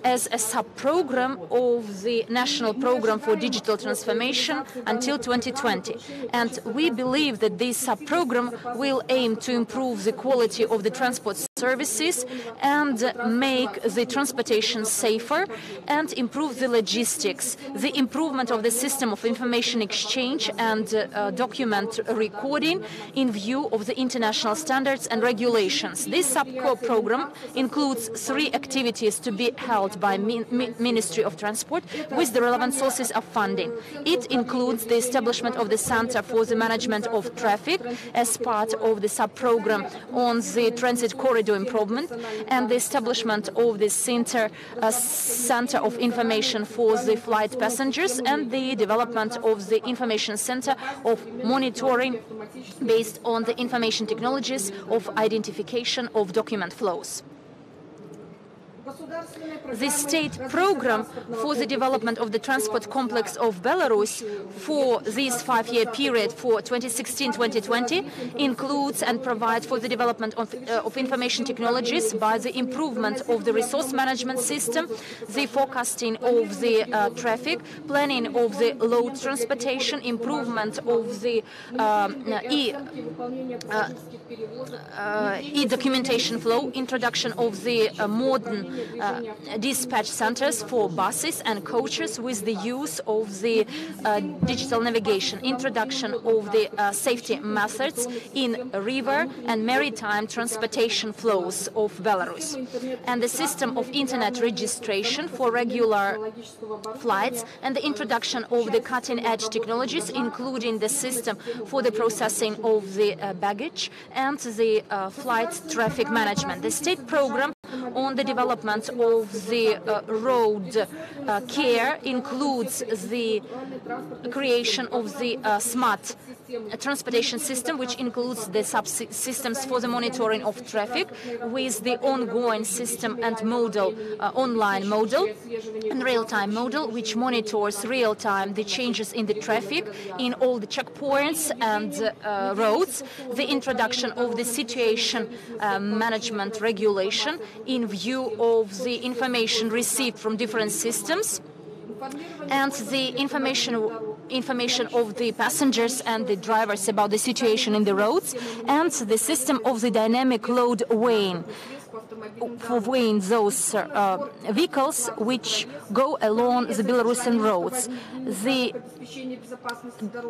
as a sub-program of the National Program for Digital Transformation until 2020. And we believe that this sub-program will aim to improve the quality of the transport services and make the transportation safer and improve the logistics, the improvement of the system of information exchange and document recording in view of the international standards and regulations. This sub-program includes 3 activities to be held by Ministry of Transport with the relevant sources of funding. It includes the establishment of the Center for the Management of Traffic as part of the sub-program on the transit corridor improvement, and the establishment of the Center of Information for the flight passengers, and the development of the Information Center of Monitoring based on the information technologies of identification of document flows. The state program for the development of the transport complex of Belarus for this 5-year period for 2016-2020 includes and provides for the development of information technologies by the improvement of the resource management system, the forecasting of the traffic, planning of the load transportation, improvement of the e-documentation flow, introduction of the modern dispatch centers for buses and coaches with the use of the digital navigation, introduction of the safety methods in river and maritime transportation flows of Belarus, and the system of internet registration for regular flights, and the introduction of the cutting-edge technologies, including the system for the processing of the baggage and the flight traffic management. The state program on the development of the road care includes the creation of the smart transportation system, which includes the subsystems for the monitoring of traffic with the ongoing system and model, online model and real-time model, which monitors real-time the changes in the traffic in all the checkpoints and roads, the introduction of the situation management regulation in view of the information received from different systems, and the information of the passengers and the drivers about the situation in the roads, and the system of the dynamic load weighing for weighing those vehicles which go along the Belarusian roads. The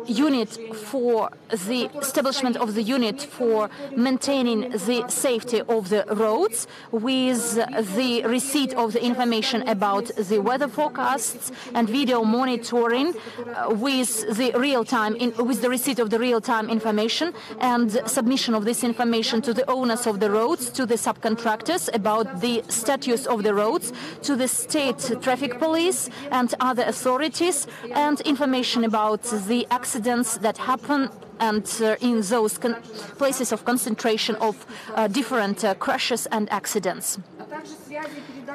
unit for the establishment of the unit for maintaining the safety of the roads with the receipt of the information about the weather forecasts and video monitoring with the receipt of the real-time information and submission of this information to the owners of the roads, to the subcontractors about the status of the roads, to the state traffic police and other authorities, and information about the accidents that happen and in those places of concentration of different crashes and accidents.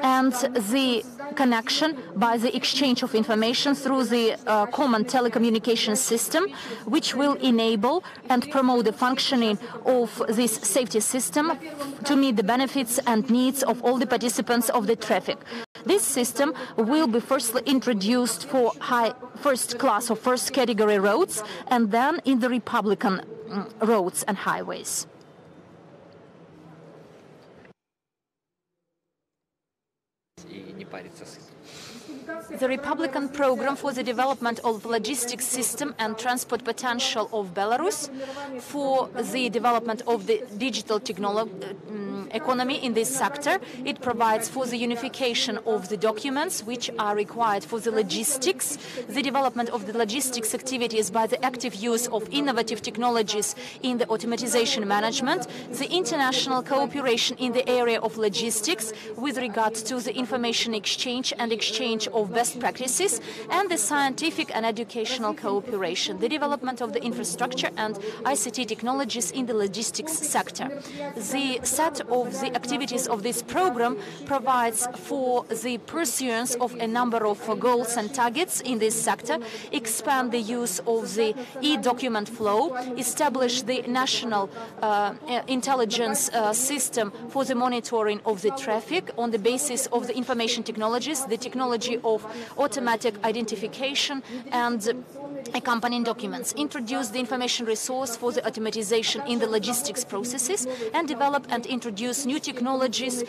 And the connection by the exchange of information through the common telecommunication system, which will enable and promote the functioning of this safety system to meet the benefits and needs of all the participants of the traffic. This system will be firstly introduced for first class or first category roads, and then in the Republican roads and highways. The Republican program for the development of logistics system and transport potential of Belarus, for the development of the digital economy in this sector. It provides for the unification of the documents which are required for the logistics, the development of the logistics activities by the active use of innovative technologies in the automatization management, the international cooperation in the area of logistics with regard to the information exchange and exchange of best practices, and the scientific and educational cooperation, the development of the infrastructure and ICT technologies in the logistics sector. The set of the activities of this program provides for the pursuance of a number of goals and targets in this sector, expand the use of the e-document flow, establish the national intelligence system for the monitoring of the traffic on the basis of the information technologies, the technology of automatic identification and accompanying documents, introduce the information resource for the automatization in the logistics processes, and develop and introduce new technologies,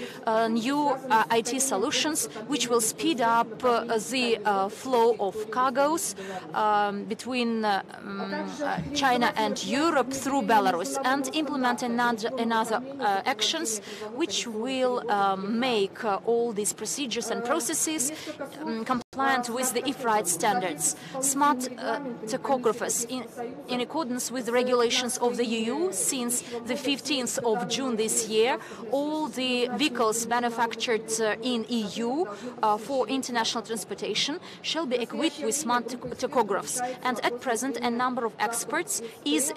new IT solutions, which will speed up the flow of cargoes between China and Europe through Belarus, and implement another actions which will make all these procedures and processes compliant with the IFRIGHT standards. Smart tachographers, in accordance with the regulations of the EU, since the 15th of June this year, all the vehicles manufactured in EU for international transportation shall be equipped with smart tachographs. And at present, a number of experts is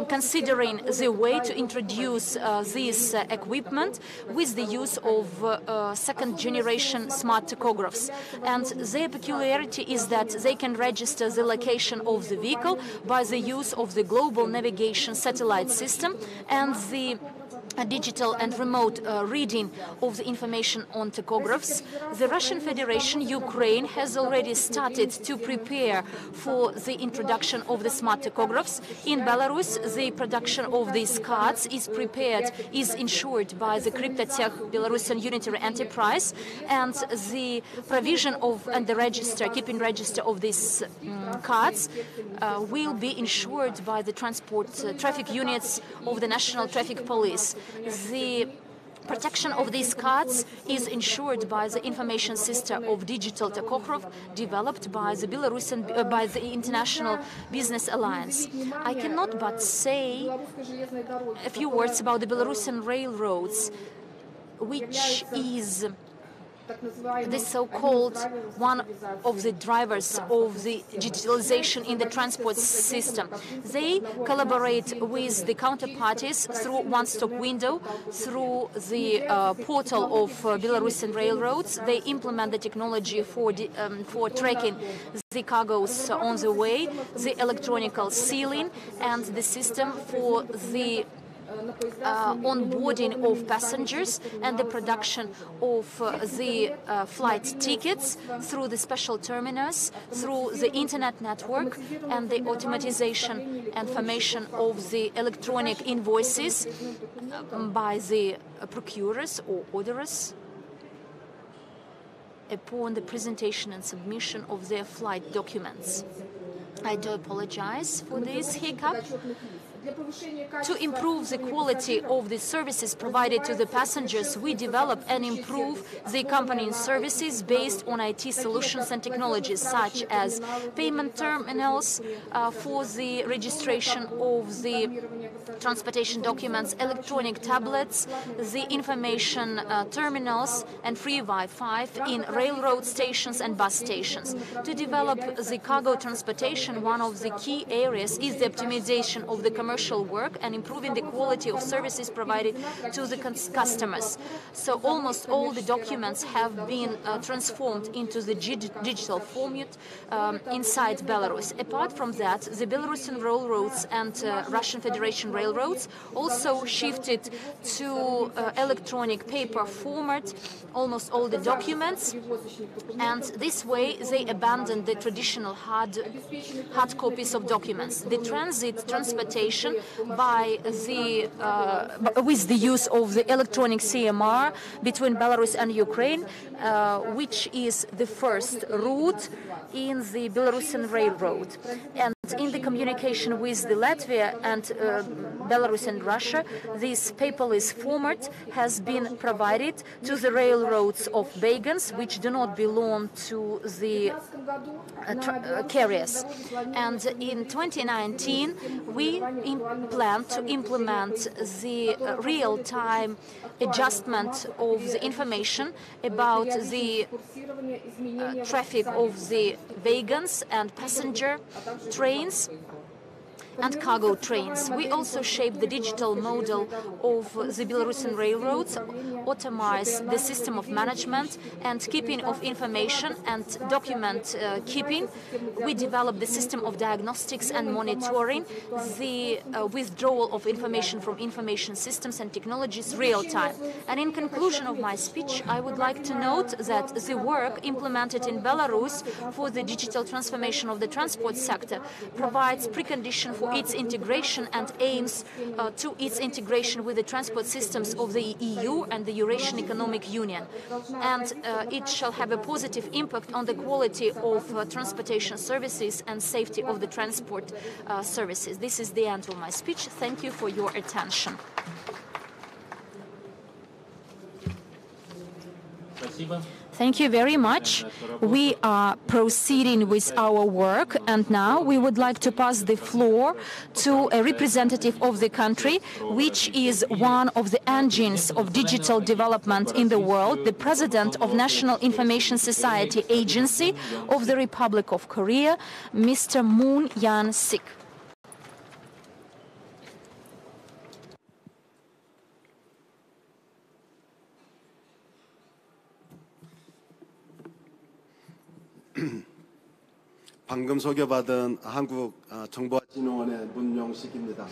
considering the way to introduce this equipment with the use of second-generation smart tachographs. And their peculiarity is that they can register the location of the vehicle by the use of the global navigation satellite system and the digital and remote reading of the information on tachographs. The Russian Federation, Ukraine, has already started to prepare for the introduction of the smart tachographs. In Belarus, the production of these cards is ensured by the Cryptotech Belarusian Unitary Enterprise, and the provision of and the keeping register of these cards will be ensured by the traffic units of the National Traffic Police. The protection of these cards is ensured by the information system of digital tachograph developed by the by the International Business Alliance. I cannot but say a few words about the Belarusian railroads. which is the so-called one of the drivers of the digitalization in the transport system. They collaborate with the counterparties through one-stop window, through the portal of Belarusian railroads. They implement the technology for tracking the cargoes on the way, the electronic sealing, and the system for the onboarding of passengers and the production of the flight tickets through the special terminals, through the internet network, and the automatization and formation of the electronic invoices by the procurers or orderers upon the presentation and submission of their flight documents. I do apologize for this hiccup. To improve the quality of the services provided to the passengers, we develop and improve the accompanying services based on IT solutions and technologies such as payment terminals for the registration of the transportation documents, electronic tablets, the information terminals, and free Wi-Fi in railroad stations and bus stations. To develop the cargo transportation, one of the key areas is the optimization of the commercial work and improving the quality of services provided to the customers. So almost all the documents have been transformed into the digital format inside Belarus. Apart from that, the Belarusian railroads and Russian Federation railroads also shifted to electronic paper format almost all the documents, and this way they abandoned the traditional hard copies of documents. The transportation by the with the use of the electronic CMR between Belarus and Ukraine, which is the first route in the Belarusian railroad. And in the communication with the Latvia and Belarus and Russia, this paperless format has been provided to the railroads of wagons, which do not belong to the carriers. And in 2019, we plan to implement the real-time adjustment of the information about the traffic of the wagons and passenger trains and cargo trains. We also shape the digital model of the Belarusian railroads, optimize the system of management and keeping of information and document keeping. We develop the system of diagnostics and monitoring, the withdrawal of information from information systems and technologies real time. And in conclusion of my speech, I would like to note that the work implemented in Belarus for the digital transformation of the transport sector provides precondition for its integration and aims to its integration with the transport systems of the EU and the Eurasian Economic Union. And it shall have a positive impact on the quality of transportation services and safety of the transport services. This is the end of my speech. Thank you for your attention. Thank you very much. We are proceeding with our work, and now we would like to pass the floor to a representative of the country, which is one of the engines of digital development in the world, the President of National Information Society Agency of the Republic of Korea, Mr. Moon Yan-sik. 방금 소개받은 한국 정보진흥원의 문용식입니다.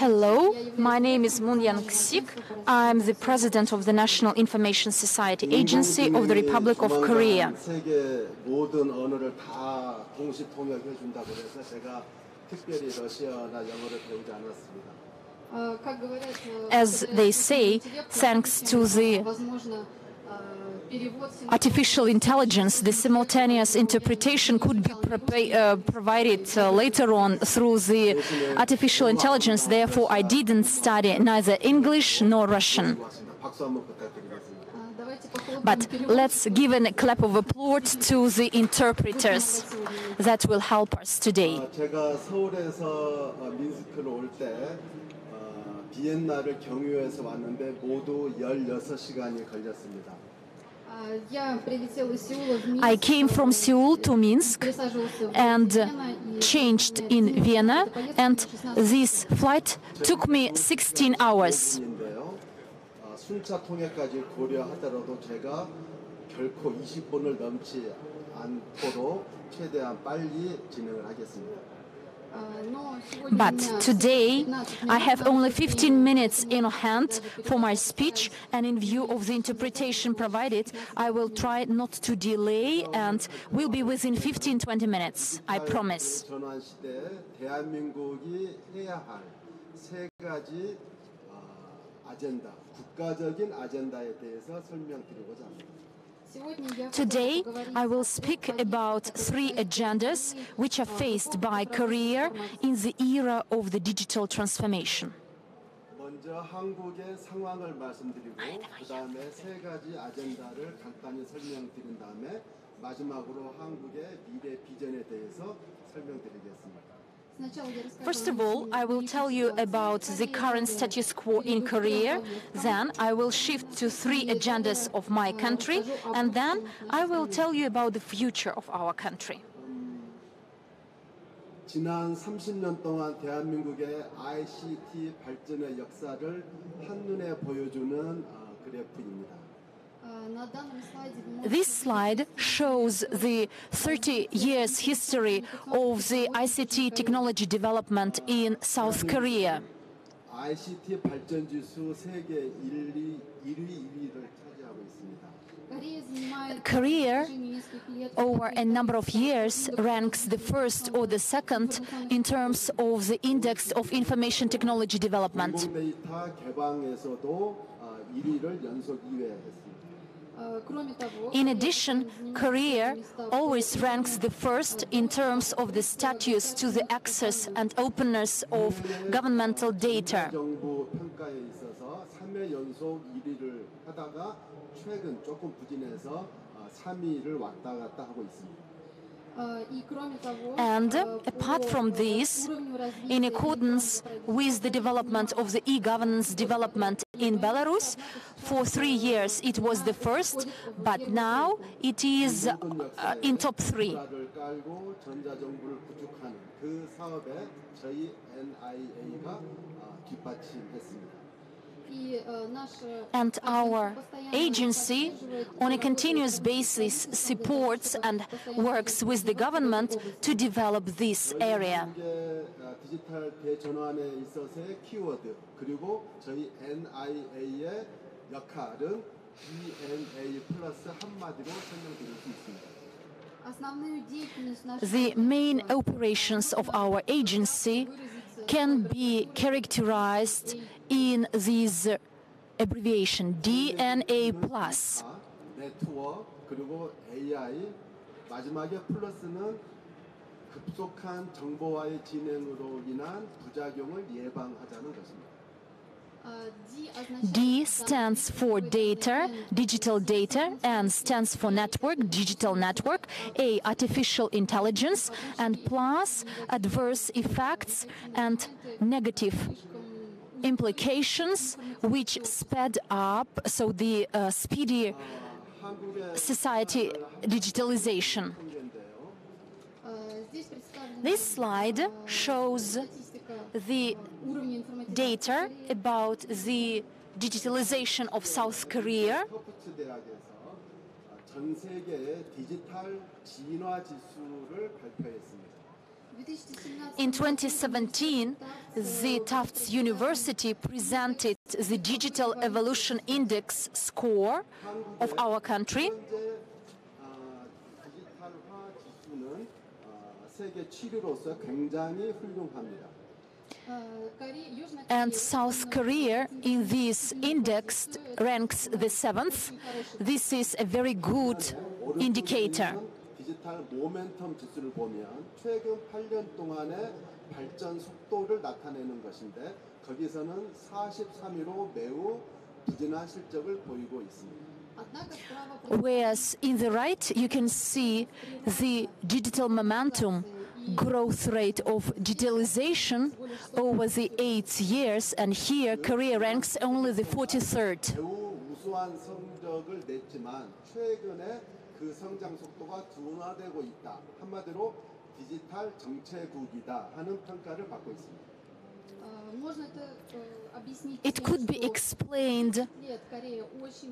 Hello, my name is Moon Yan-sik. I'm the president of the National Information Society Agency of the Republic of Korea. 세계 모든 언어를 다 동시 통역해 준다고 해서 제가 특별히 러시아나 영어를 배우지 않았습니다. As they say, thanks to the artificial intelligence, the simultaneous interpretation could be provided later on through the artificial intelligence. Therefore, I didn't study neither English nor Russian. But let's give a clap of applause to the interpreters that will help us today. 제가 서울에서 민스크로 올 때 비엔나를 경유해서 왔는데 모두 16시간이 걸렸습니다. I came from Seoul to Minsk and changed in Vienna, and this flight took me 16 hours. 순차 통역까지 고려하더라도 제가 결코 20분을 넘지 않도록 최대한 빨리 진행을 하겠습니다. But today, I have only 15 minutes in hand for my speech, and in view of the interpretation provided, I will try not to delay and will be within 15-20 minutes, I promise. 전환 시대에 대한민국이 해야 할 세 가지 아젠다, 국가적인 아젠다에 대해서 설명드리고자 합니다. Today, I will speak about 3 agendas which are faced by Korea in the era of the digital transformation. 먼저 한국의 상황을 말씀드리고 그 다음에 세 가지 아젠다를 간단히 설명드린 다음에 마지막으로 한국의 미래 비전에 대해서 설명드리겠습니다. First of all, I will tell you about the current status quo in Korea, then I will shift to 3 agendas of my country, and then I will tell you about the future of our country. 지난 30년 동안 대한민국의 ICT 발전의 역사를 한눈에 보여주는 그래프입니다. This slide shows the 30 years history of the ICT technology development in South Korea. ICT 발전 지수 세계 1위를 차지하고 있습니다. Korea, over a number of years, ranks the first or the second in terms of the index of information technology development. 공공데이터 개방에서도 1위를 연속 2회했습니다. In addition, Korea always ranks the first in terms of the status to the access and openness of governmental data. 정부 평가에 있어서 3회 연속 1위를 하다가 최근 조금 부진해서 3위를 왔다 갔다 하고 있습니다. And apart from this, in accordance with the development of the e-governance development in Belarus, for 3 years it was the first, but now it is in top 3. 전자정부를 구축하는 그 사업에 저희 NIA가 뒷받침했습니다. And our agency, on a continuous basis, supports and works with the government to develop this area. 디지털 대전환에 있어서의 키워드 그리고 저희 NIA의 역할은 ENA 플러스 한마디로 설명드릴 수 있습니다. The main operations of our agency can be characterized in this abbreviation DNA+. 네트워크 그리고 AI 마지막에 플러스는 급속한 정보화의 진행으로 인한 부작용을 예방하자는 것입니다. D stands for data, digital data, and stands for network, digital network, A, artificial intelligence, and plus adverse effects and negative implications which sped up, so the speedy society digitalization. This slide shows the data about the digitalization of South Korea. 전 세계의 디지털 진화 지수를 발표했습니다. In 2017, the Tufts University presented the Digital Evolution Index score of our country. 디지털화 지수는 세계 7위로서 굉장히 훌륭합니다. And South Korea in this index ranks the 7th. This is a very good indicator. 디지털 모멘텀 지수를 보면 최근 8년 동안의 발전 속도를 나타내는 것인데 거기서는 43위로 매우 부진한 실적을 보이고 있습니다. Whereas in the right you can see the digital momentum growth rate of digitalization over the 8 years, and here Korea ranks only the 43rd. 매우 우수한 성적을 냈지만 최근에 그 성장 속도가 둔화되고 있다. 한마디로 디지털 정체국이다 하는 평가를 받고 있습니다. It could be explained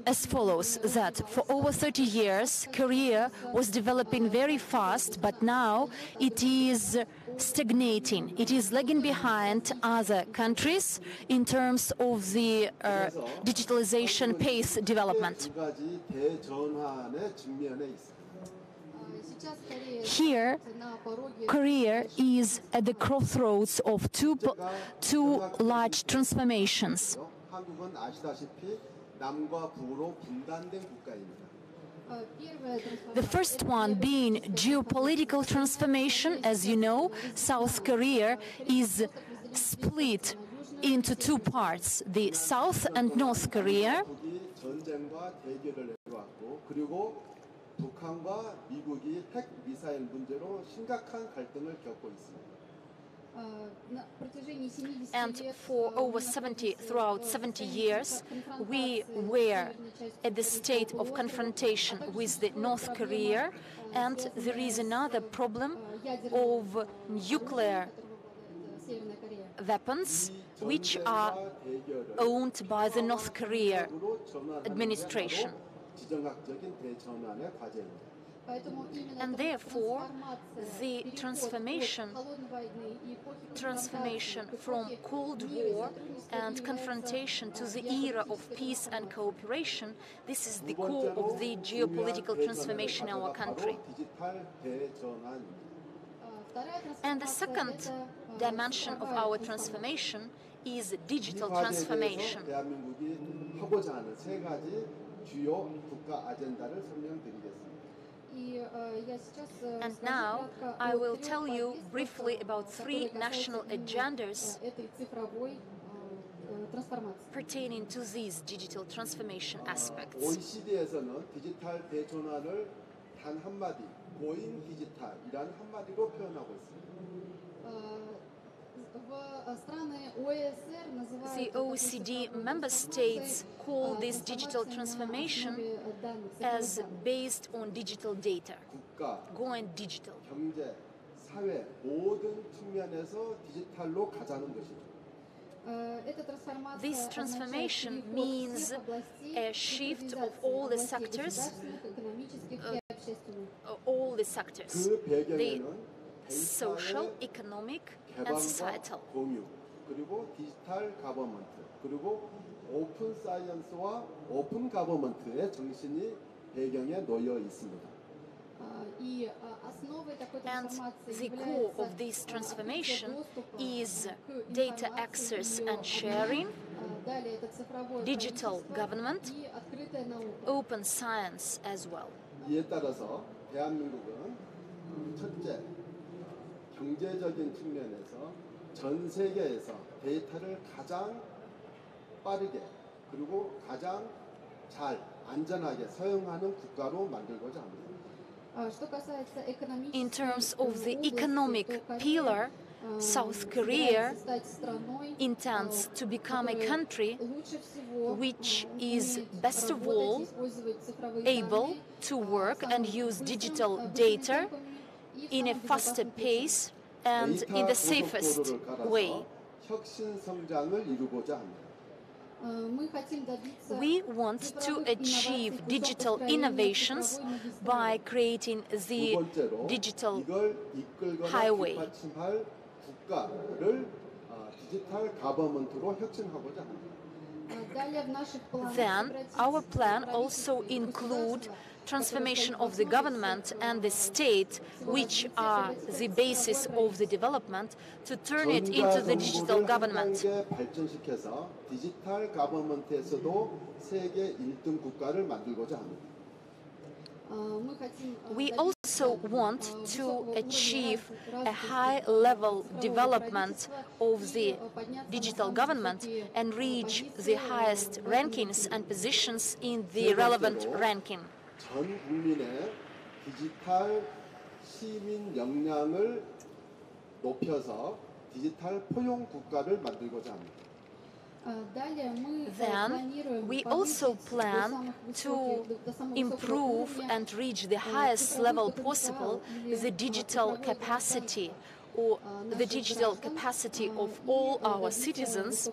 as follows, that for over 30 years, Korea was developing very fast, but now it is stagnating. It is lagging behind other countries in terms of the digitalization pace development. 두 가지 대전환의 직면에 있습니다. Here, Korea is at the crossroads of two large transformations. 한국은 아시다시피 남과 북으로 분단된 국가입니다. The first one being geopolitical transformation. As you know, South Korea is split into two parts, the South and North Korea. 북이 전쟁과 대결을 해왔고 그리고 북한과 미국이 핵 미사일 문제로 심각한 갈등을 겪고 있습니다. And throughout 70 years, we were at the state of confrontation with the North Korea, and there is another problem of nuclear weapons which are owned by the North Korea administration. 지정학적인 대전환의 과제입니다. And therefore, the transformation from Cold War and confrontation to the era of peace and cooperation, this is the core of the geopolitical transformation in our country. And the second dimension of our transformation is digital transformation. 대한민국이 하고자 하는 세 가지 주요 국가 아젠다를 설명드리겠습니다. And now I will tell you briefly about three national agendas pertaining to these digital transformation aspects. OECD에서는 디지털 대전환을 단 한마디, 고잉 디지털이라는 한마디로 표현하고 있습니다. The OECD member states call this digital transformation as based on digital data, going digital. 경제, 사회 모든 측면에서 디지털로 가자는 것이죠. This transformation means a shift of all the sectors, the social, economic, and societal. 공유, 그리고 디지털 가버먼트, 그리고 오픈 사이언스와 오픈 가버먼트의 정신이 배경에 놓여 있습니다. And the core of this transformation is data access and sharing, digital government, open science as well. 이에 따라서 대한민국은 첫째, 경제적인 측면에서 전 세계에서 데이터를 가장 빠르게 그리고 가장 잘 안전하게 사용하는 국가로 만들고자 합니다. In terms of the economic pillar, South Korea intends to become a country which is best of all able to work and use digital data in a faster pace and in the safest way. We want to achieve digital innovations by creating the digital highway. Then our plan also includes transformation of the government and the state, which are the basis of the development, to turn it into the digital government. We also want to achieve a high-level development of the digital government and reach the highest rankings and positions in the relevant ranking. 전 국민의 디지털 시민 역량을 높여서 디지털 포용 국가를 만들고자 합니다. Then we also plan to improve and reach the highest level possible the digital capacity or the digital capacity of all our citizens,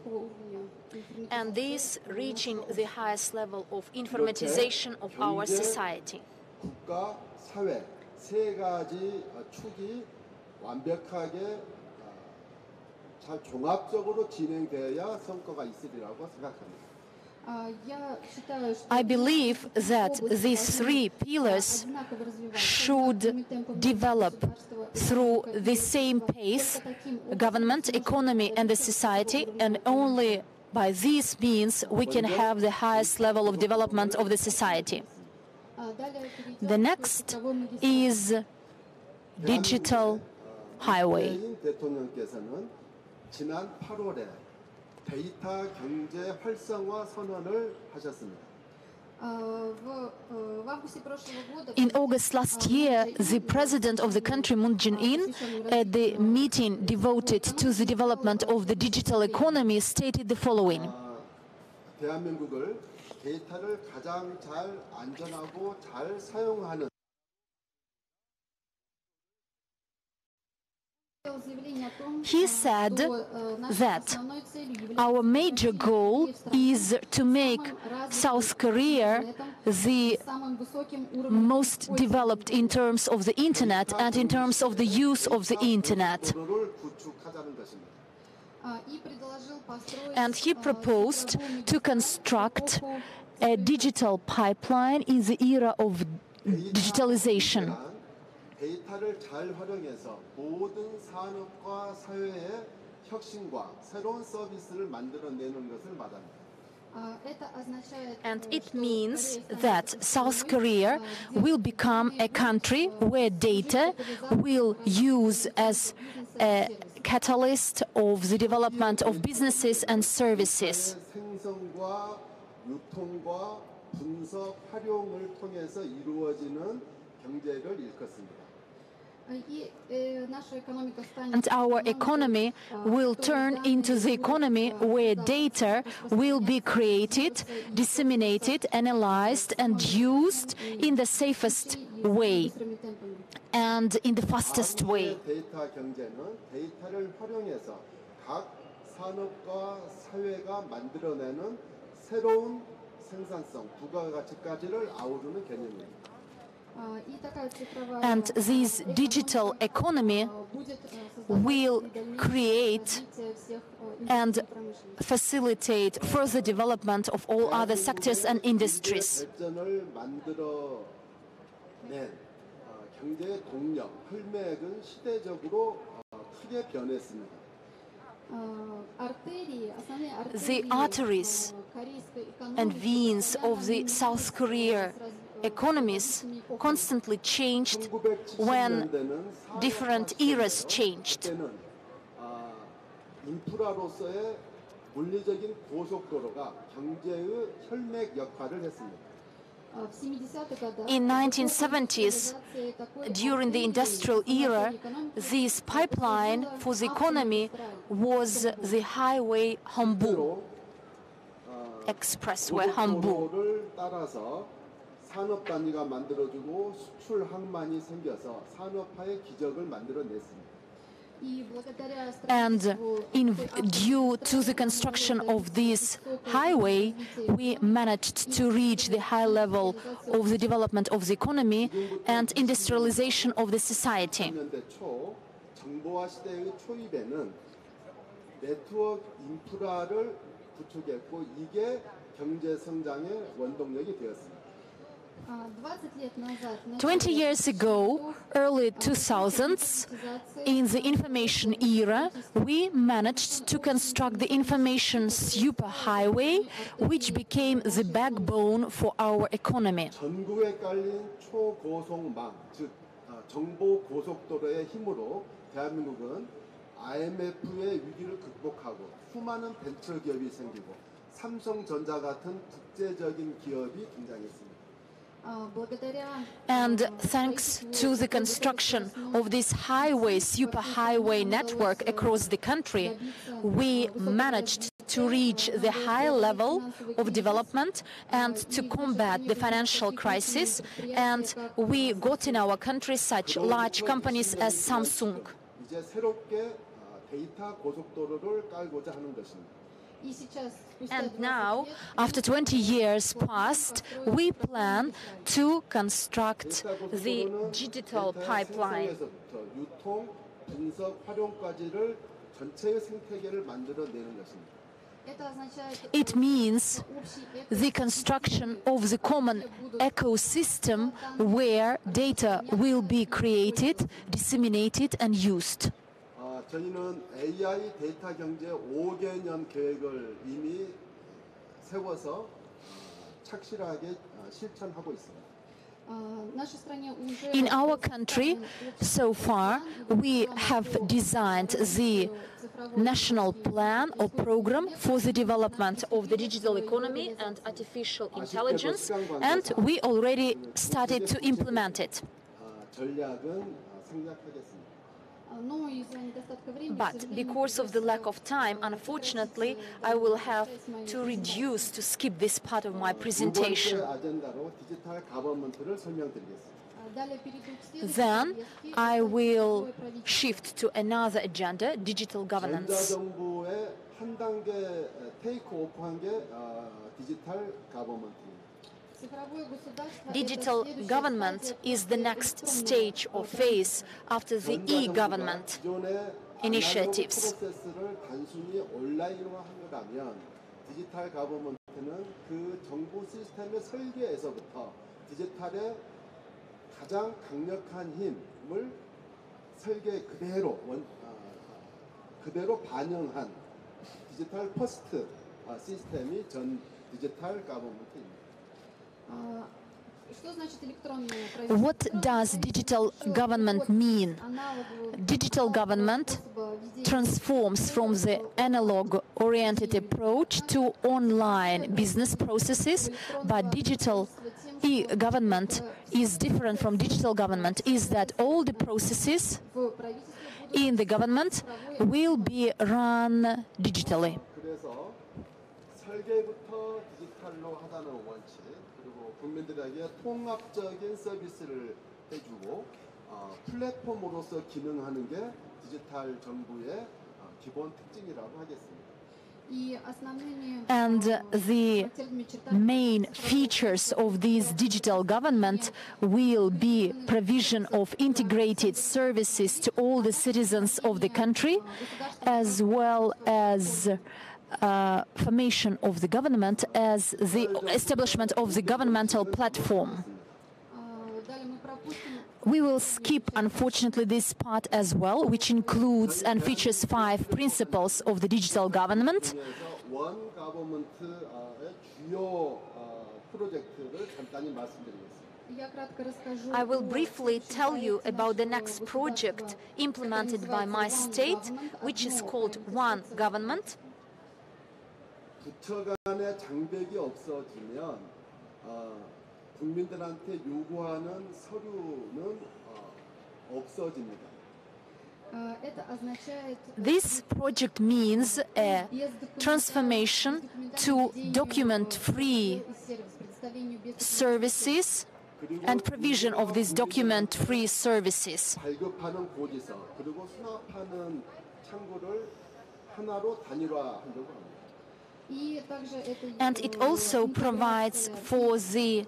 and this reaching the highest level of informatization of our society. 국가, 사회 세 가지 축이 완벽하게 잘 종합적으로 진행되어야 성과가 있으리라고 생각합니다. I believe that these three pillars should develop through the same pace: government, economy, and the society, and only by these means we can have the highest level of development of the society. The next is digital highway. 대통령께서는 지난 8월에 데이터 경제 활성화 선언을 하셨습니다. In August last year, the president of the country, Moon Jae-in, at the meeting devoted to the development of the digital economy, stated the following. 대한민국을 데이터를 가장 잘 안전하고 잘 사용하는 He said that our major goal is to make South Korea the most developed in terms of the internet and in terms of the use of the internet. And he proposed to construct a digital pipeline in the era of digitalization. 데이터를 잘 활용해서 모든 산업과 사회의 혁신과 새로운 서비스를 만들어내는 것을 말합니다. And it means that South Korea will become a country where data will use as a catalyst of the development of businesses and services. 생성과 유통과 분석, 활용을 통해서 이루어지는 경제를 일컫습니다. And our economy will turn into the economy where data will be created, disseminated, analyzed, and used in the safest way and in the fastest way. 데이터 경제는 데이터를 활용해서 각 산업과 사회가 만들어내는 새로운 생산성, 부가가치까지를 아우르는 개념입니다. And this digital economy will create and facilitate further development of all other sectors and industries. 경제의 동력, 혈맥은 시대적으로 크게 변했습니다. The arteries and veins of the South Korea economies constantly changed when different eras changed. 인프라로서의 물리적인 고속도로가 경제의 혈맥 역할을 했습니다. In 1970s, during the industrial era, this pipeline for the economy was the highway Hambu, expressway Hambu. 산업 단위가 만들어지고 수출 항만이 생겨서 산업화의 기적을 만들어냈습니다. And due to the construction of this highway, we managed to reach the high level of the development of the economy and industrialization of the society. 정보화 시대의 초입에는 네트워크 인프라를 구축했고 이게 경제 성장의 원동력이 되었습니다. 20 years ago, early 2000s, in the information era, we managed to construct the information superhighway, which became the backbone for our economy. 전국에 깔린 초고속망, 즉 정보 고속도로의 힘으로 대한민국은 IMF의 위기를 극복하고 수많은 벤처 기업이 생기고 삼성전자 같은 국제적인 기업이 등장했습니다. And thanks to the construction of this highway, superhighway network across the country, we managed to reach the high level of development and to combat the financial crisis. And we got in our country such large companies as Samsung. 이제 새롭게 데이터 고속도로를 깔고자 하는 것입니다. And now, after 20 years passed, we plan to construct the digital pipeline. 유통, 분석, 활용까지를 전체의 생태계를 만들어내는 것입니다. It means the construction of the common ecosystem where data will be created, disseminated and used. 저희는 AI 데이터 경제 5개년 계획을 이미 세워서 착실하게 실천하고 있습니다. In our country, so far, we have designed the national plan or program for the development of the digital economy and artificial intelligence, and we already started to implement it. 전략은 생략하겠습니다. But because of the lack of time, unfortunately, I will have to reduce, to skip this part of my presentation. Then I will shift to another agenda, digital governance. Digital government is the next stage or phase after the e-government initiatives. 디지털 가버먼트는 그 정부 시스템의 설계에서부터 디지털의 가장 강력한 힘을 설계 그대로 반영한 디지털 퍼스트 시스템이 전 디지털 가버먼트입니다. What does digital government mean? Digital government transforms from the analog-oriented approach to online business processes, but digital e-government is different from digital government, is that all the processes in the government will be run digitally. 그래서 설계부터 디지털로 하자는 원칙, 그리고 국민들에게 통합적인 서비스를 해주고 플랫폼으로서 기능하는 게 디지털 정부의 기본 특징이라고 하겠습니다. And the main features of this digital government will be provision of integrated services to all the citizens of the country, as well as formation of the government as the establishment of the governmental platform. We will skip, unfortunately, this part as well, which includes and features 5 principles of the digital government. I will briefly tell you about the next project implemented by my state, which is called One Government. 부처 간의 장벽이 없어지면 국민들한테 요구하는 서류는 없어집니다. This project means a transformation to document-free services and provision of these document-free services. 발급하는 고지서 그리고 수납하는 창구를 하나로 단일화하려고 합니다. And it also provides for the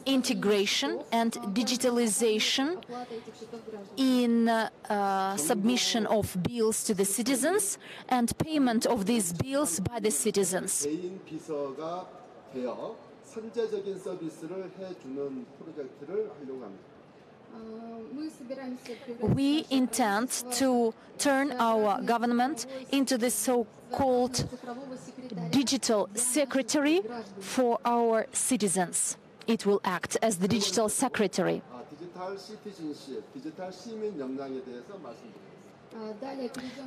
integration and digitalization in submission of bills to the citizens and payment of these bills by the citizens. 개인 비서가 되어 선제적인 서비스를 해주는 프로젝트를 하려고 합니다. We intend to turn our government into the so-called digital secretary for our citizens. It will act as the digital secretary. 디지털 시티즌십, 디지털 시민 역량에 대해서 말씀드리겠습니다.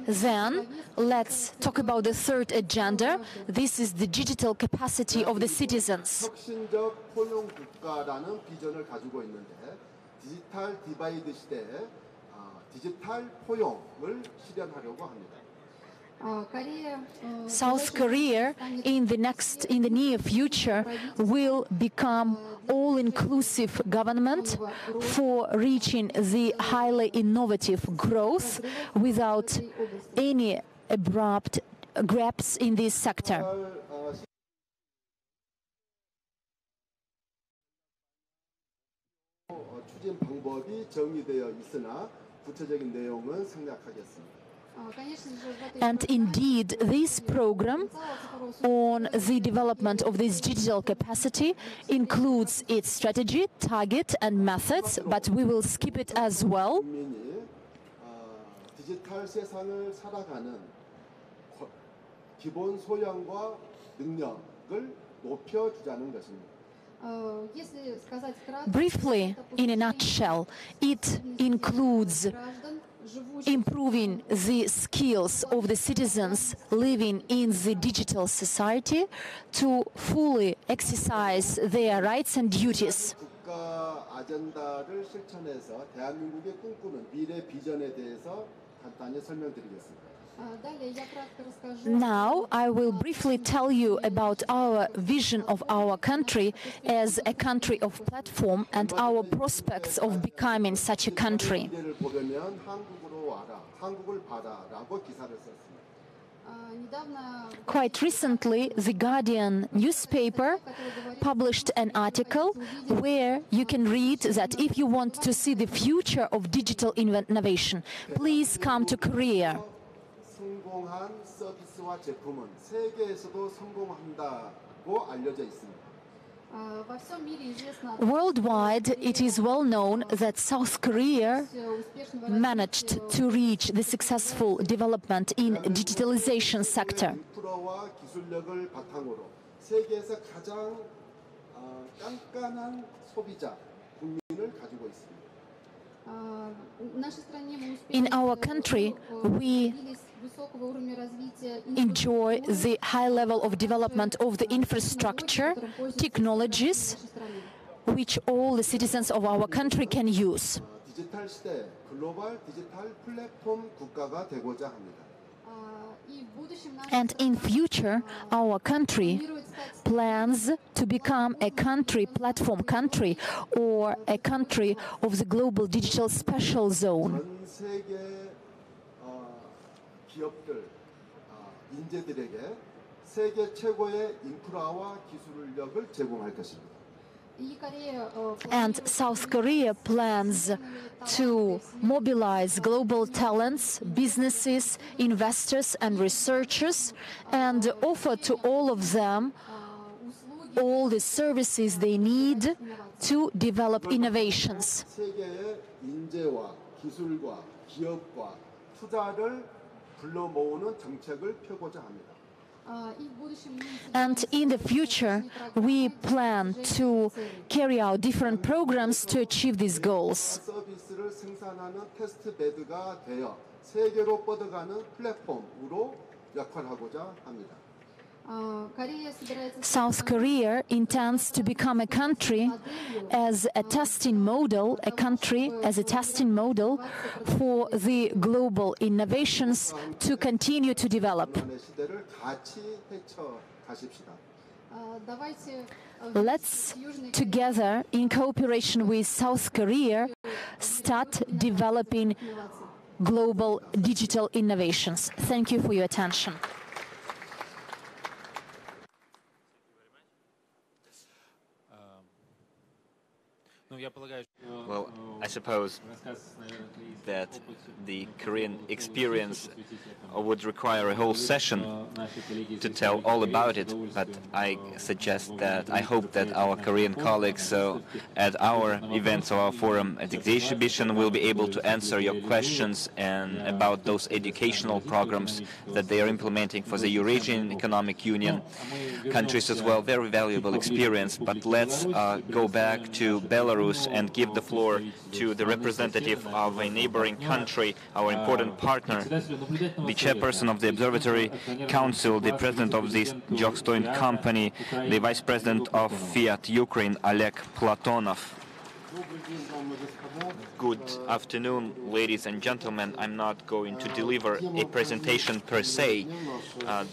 Then let's talk about the third agenda. This is the digital capacity of the citizens. 혁신적 포용 국가라는 비전을 가지고 있는데 디지털 디바이드 시대에 디지털 포용을 실현하려고 합니다. South Korea in the near future will become all-inclusive government for reaching the highly innovative growth without any abrupt gaps in this sector. 추진 방법이 정의되어 있으나 구체적인 내용은 생략하겠습니다. And indeed, this program on the development of this digital capacity includes its strategy, target, and methods, but we will skip it as well. 국민이 디지털 세상을 살아가는 기본 소양과 능력을 높여주자는 것입니다. Briefly, in a nutshell, it includes improving the skills of the citizens living in the digital society to fully exercise their rights and duties. 국가 아젠다를 실천해서 대한민국이 꿈꾸는 미래 비전에 대해서 간단히 설명드리겠습니다. Now, I will briefly tell you about our vision of our country as a country of platform and our prospects of becoming such a country. 미래를 보려면 한국으로 와라, 한국을 봐라라고 기사를 썼습니다. Quite recently, The Guardian newspaper published an article where you can read that if you want to see the future of digital innovation, please come to Korea. 성공한 서비스와 제품은 세계에서도 성공한다고 알려져 있습니다. Worldwide, it is well known that South Korea managed to reach the successful development in digitalization sector. 인프라와 기술력을 바탕으로 세계에서 가장 깐깐한 소비자 국민을 가지고 있습니다. In our country, we enjoy the high level of development of the infrastructure, technologies, which all the citizens of our country can use. 디지털 시대 글로벌 디지털 플랫폼 국가가 되고자 합니다. And in future, our country plans to become a country, platform country, or a country of the global digital special zone. 전 세계 기업들, 인재들에게 세계 최고의 인프라와 기술력을 제공할 것입니다. And South Korea plans to mobilize global talents, businesses, investors and researchers and offer to all of them all the services they need to develop innovations. 세계의 인재와 기술과 기업과 투자를 불러 모으는 정책을 펴고자 합니다. And in the future, we plan to carry out different programs to achieve these goals. 서비스를 생산하는 테스트 베드가 되어 세계로 뻗어가는 플랫폼으로 역할하고자 합니다. South Korea intends to become a country as a testing model, for the global innovations to continue to develop. 시대를 같이 헤쳐가십시다. Let's together, in cooperation with South Korea, start developing global digital innovations. Thank you for your attention. Well, I suppose that the Korean experience would require a whole session to tell all about it, but I suggest that I hope that our Korean colleagues at our events of our forum at the exhibition will be able to answer your questions and about those educational programs that they are implementing for the Eurasian Economic Union countries as well. Very valuable experience, but let's go back to Belarus and give the floor to the representative of a neighboring country, our important partner, the chairperson of the Observatory Council, the president of the joint company, the vice president of Fiat Ukraine, Oleg Platonov. Good afternoon, ladies and gentlemen. I'm not going to deliver a presentation per se.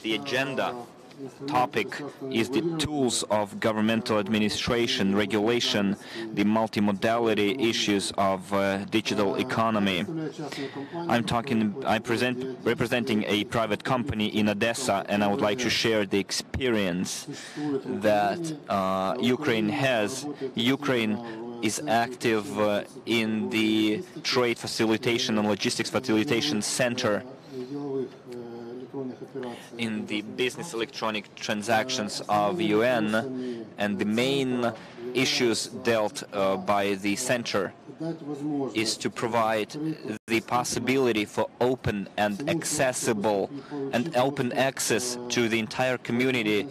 The agenda topic is the tools of governmental administration, regulation, the multimodality issues of digital economy. I'm representing a private company in Odessa, and I would like to share the experience that Ukraine has. Ukraine is active in the Trade Facilitation and Logistics Facilitation Center in the business electronic transactions of UN, and the main issues dealt by the center is to provide the possibility for open and accessible and open access to the entire community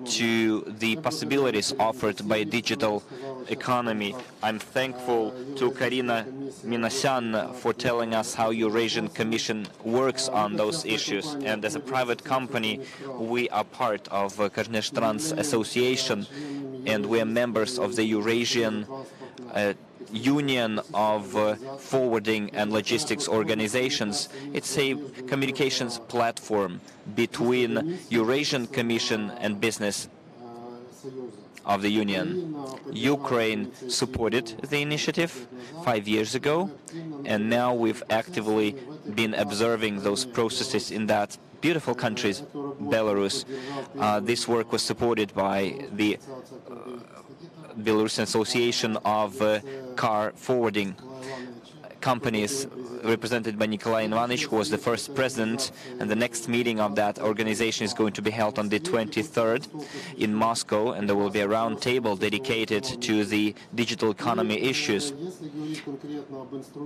to the possibilities offered by digital economy. I'm thankful to Karina Minasyan for telling us how Eurasian Commission works on those issues. And as a private company, we are part of Kazhneshtrans Association, and we are members of the Eurasian Union of Forwarding and Logistics Organizations. It's a communications platform between Eurasian Commission and business of the Union. Ukraine supported the initiative 5 years ago, and now we've actively been observing those processes in that beautiful country, Belarus. This work was supported by the Belarusian Association of Car Forwarding Companies, represented by Nikolai Ivanovich, who was the first president, and the next meeting of that organization is going to be held on the 23rd in Moscow, and there will be a round table dedicated to the digital economy issues.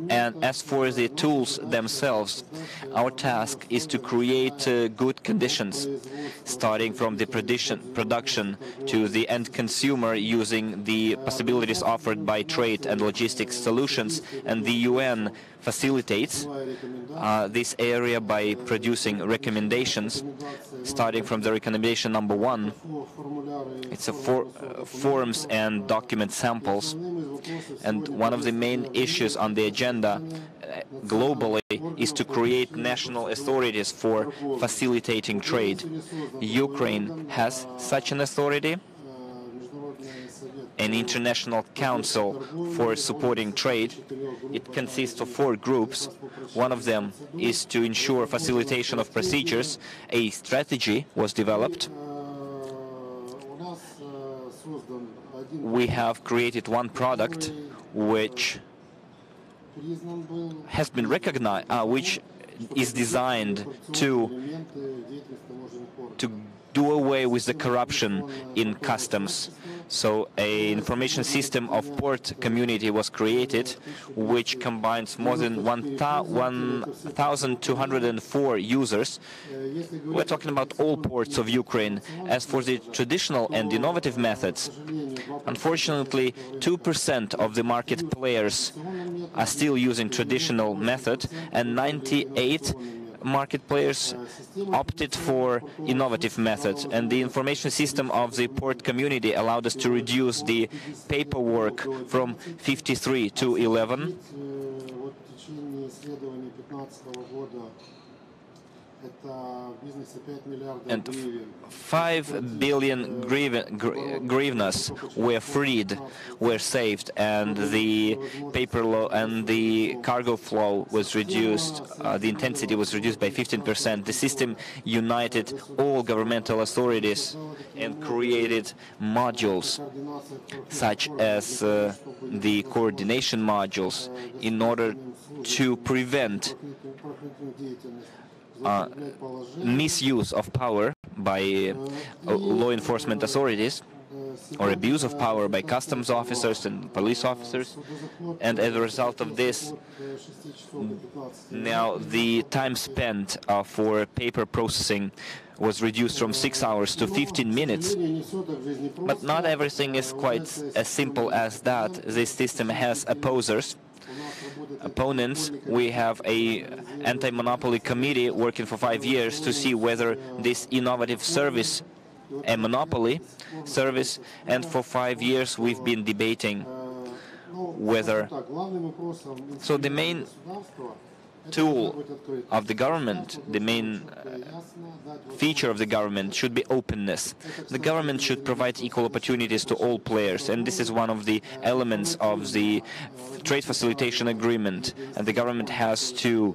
And as for the tools themselves, our task is to create good conditions, starting from the production to the end consumer, using the possibilities offered by trade and logistics solutions, and the UN facilitates this area by producing recommendations, starting from the recommendation number 1. It's a forms and document samples, and one of the main issues on the agenda globally is to create national authorities for facilitating trade. Ukraine has such an authority, an international council for supporting trade. It consists of 4 groups. One of them is to ensure facilitation of procedures. A strategy was developed. We have created one product which has been recognized, which is designed to do away with the corruption in customs. So an information system of port community was created, which combines more than 1,204 users. We're talking about all ports of Ukraine. As for the traditional and innovative methods, unfortunately, 2% of the market players are still using traditional method, and 98 market players opted for innovative methods, and the information system of the port community allowed us to reduce the paperwork from 53 to 11. And 5 billion hryvnias were freed, were saved, and the paper law and the cargo flow was reduced. The intensity was reduced by 15%. The system united all governmental authorities and created modules, such as the coordination modules, in order to prevent misuse of power by law enforcement authorities, or abuse of power by customs officers and police officers. And as a result of this, now the time spent for paper processing was reduced from 6 hours to 15 minutes. But not everything is quite as simple as that. This system has opponents. We have a anti-monopoly committee working for 5 years to see whether this innovative service, a monopoly service, and for 5 years we've been debating whether. So the main tool of the government, the main feature of the government should be openness. The government should provide equal opportunities to all players, and this is one of the elements of the trade facilitation agreement. And the government has to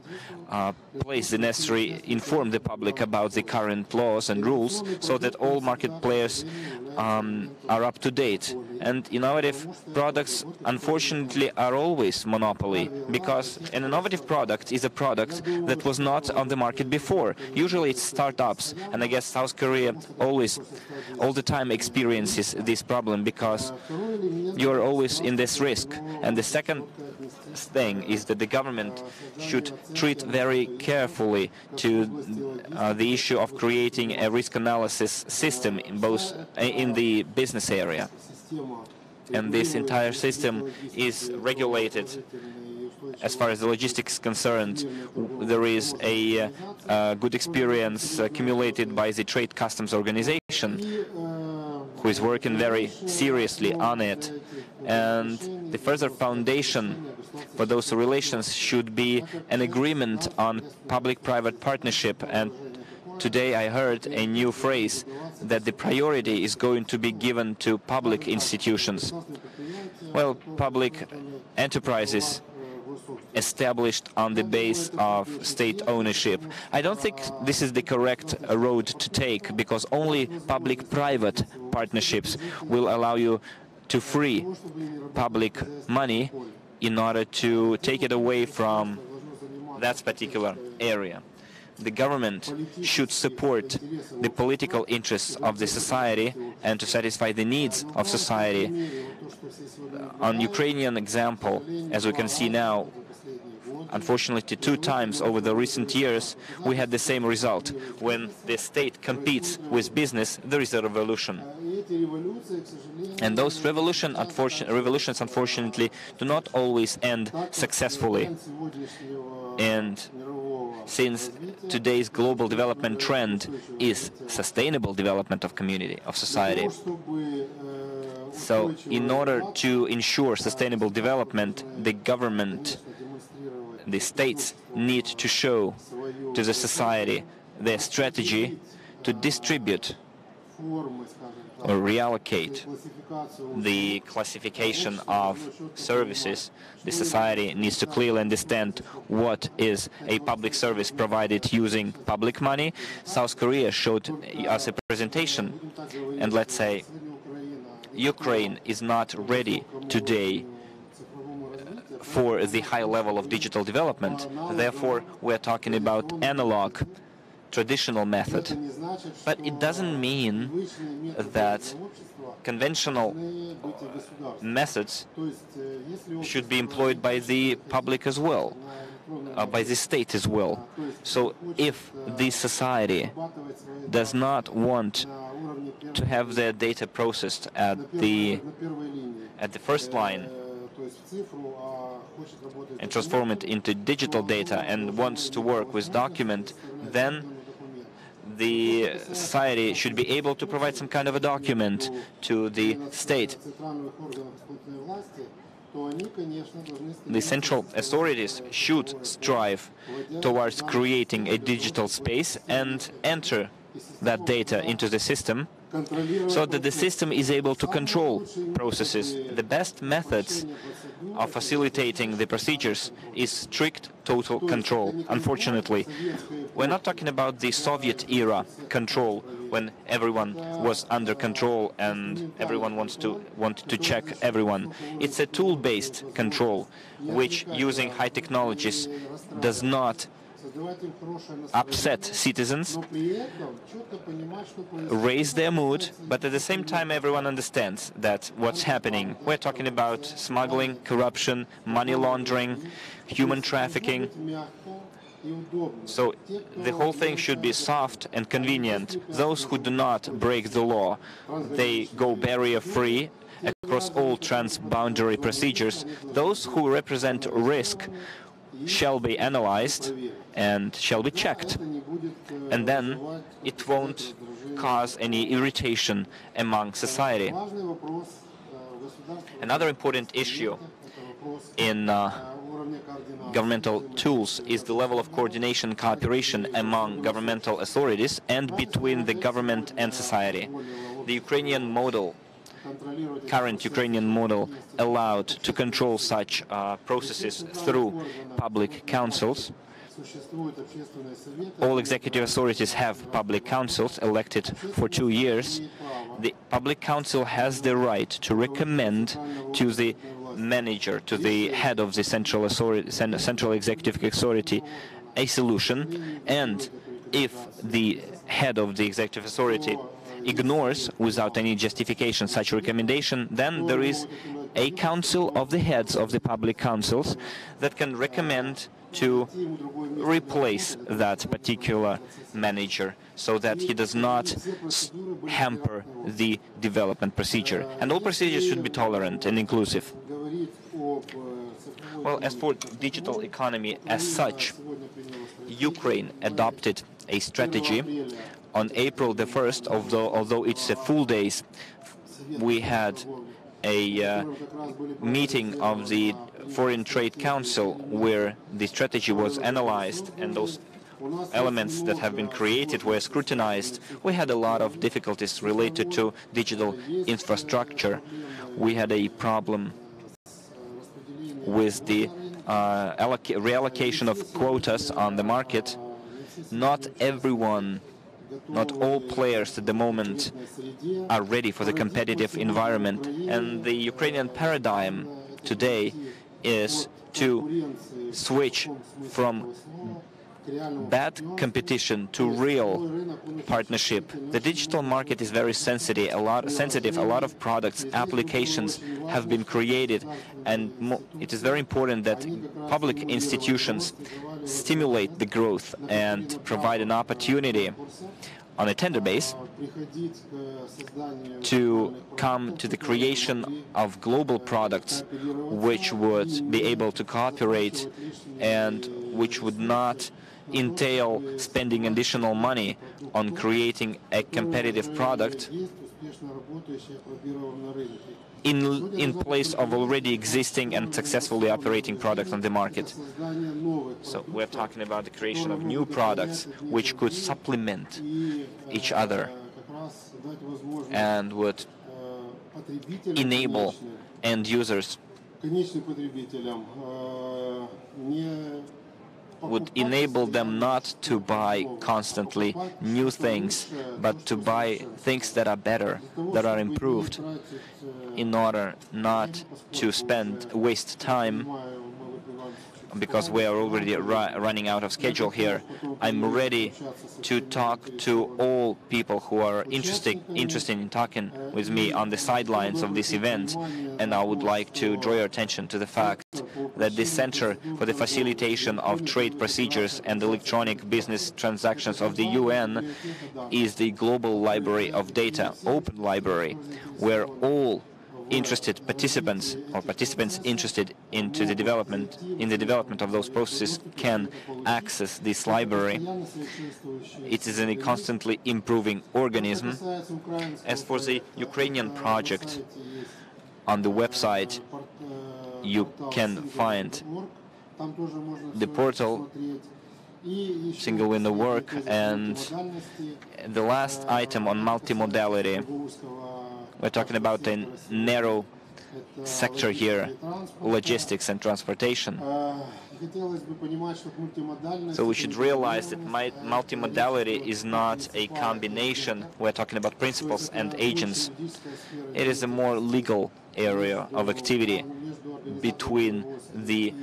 place the necessary, inform the public about the current laws and rules, so that all market players are up to date. And innovative products, unfortunately, are always monopoly, because an innovative product is a product that was not on the market before. Usually it's startups, and I guess South Korea all the time experiences this problem, because you're always in this risk. And the second thing is that the government should treat very carefully to the issue of creating a risk analysis system in the business area. And this entire system is regulated. As far as the logistics is concerned, there is a good experience accumulated by the Trade Customs Organization, who is working very seriously on it. And the further foundation for those relations should be an agreement on public-private partnership. And today I heard a new phrase that the priority is going to be given to public institutions. Well, public enterprises established on the base of state ownership. I don't think this is the correct road to take, because only public-private partnerships will allow you to free public money in order to take it away from that particular area. The government should support the political interests of the society and to satisfy the needs of society. On Ukrainian example, as we can see now, unfortunately 2 times over the recent years, we had the same result. When the state competes with business, there is a revolution. And those revolutions, unfortunately, do not always end successfully. And since today's global development trend is sustainable development of community, of society, so in order to ensure sustainable development, the government, the states need to show to the society their strategy to distribute or reallocate the classification of services. The society needs to clearly understand what is a public service provided using public money. South Korea showed us a presentation, and let's say Ukraine is not ready today for the high level of digital development. Therefore, we're talking about analog, traditional method. But it doesn't mean that conventional methods should be employed by the public as well, by the state as well. So if the society does not want to have their data processed at the first line and transform it into digital data and wants to work with document, then the society should be able to provide some kind of a document to the state. The central authorities should strive towards creating a digital space and enter that data into the system, so that the system is able to control processes. The best methods of facilitating the procedures is strict total control. Unfortunately, we're not talking about the Soviet era control, when everyone was under control and everyone wanted to check everyone. It's a tool-based control, which using high technologies does not upset citizens, raise their mood, but at the same time everyone understands that what's happening. We're talking about smuggling, corruption, money laundering, human trafficking. So the whole thing should be soft and convenient. Those who do not break the law, they go barrier-free across all transboundary procedures. Those who represent risk shall be analyzed and shall be checked. And then it won't cause any irritation among society. Another important issue in governmental tools is the level of coordination and cooperation among governmental authorities and between the government and society. The Ukrainian model, current Ukrainian model, allowed to control such processes through public councils. All executive authorities have public councils elected for 2 years. The public council has the right to recommend to the manager, to the head of the central executive authority, a solution, and if the head of the executive authority ignores without any justification such recommendation, then there is a council of the heads of the public councils that can recommend to replace that particular manager so that he does not hamper the development procedure. And all procedures should be tolerant and inclusive. Well, as for digital economy as such, Ukraine adopted a strategy on April the 1st, although it's a full days. We had a meeting of the Foreign Trade Council where the strategy was analyzed and those elements that have been created were scrutinized. We had a lot of difficulties related to digital infrastructure. We had a problem with the reallocation of quotas on the market. Not everyone, not all players at the moment are ready for the competitive environment, and the Ukrainian paradigm today is to switch from bad competition to real partnership. The digital market is very sensitive. A lot of products, applications have been created, and it is very important that public institutions stimulate the growth and provide an opportunity on a tender base to come to the creation of global products which would be able to cooperate and which would not entail spending additional money on creating a competitive product in place of already existing and successfully operating products on the market. So we're talking about the creation of new products which could supplement each other and would enable end users, would enable them not to buy constantly new things, but to buy things that are better, that are improved, in order not to waste time, because we are already running out of schedule here. I'm ready to talk to all people who are interested in talking with me on the sidelines of this event, and I would like to draw your attention to the fact that the Center for the Facilitation of Trade Procedures and Electronic Business Transactions of the UN is the global library of data, open library, where all interested participants or participants interested in the development of those processes can access this library. It is a constantly improving organism. As for the Ukrainian project, on the website you can find the portal single window work, and the last item on multimodality. We're talking about a narrow sector here, logistics and transportation. So we should realize that multimodality is not a combination. We're talking about principles and agents. It is a more legal area of activity between the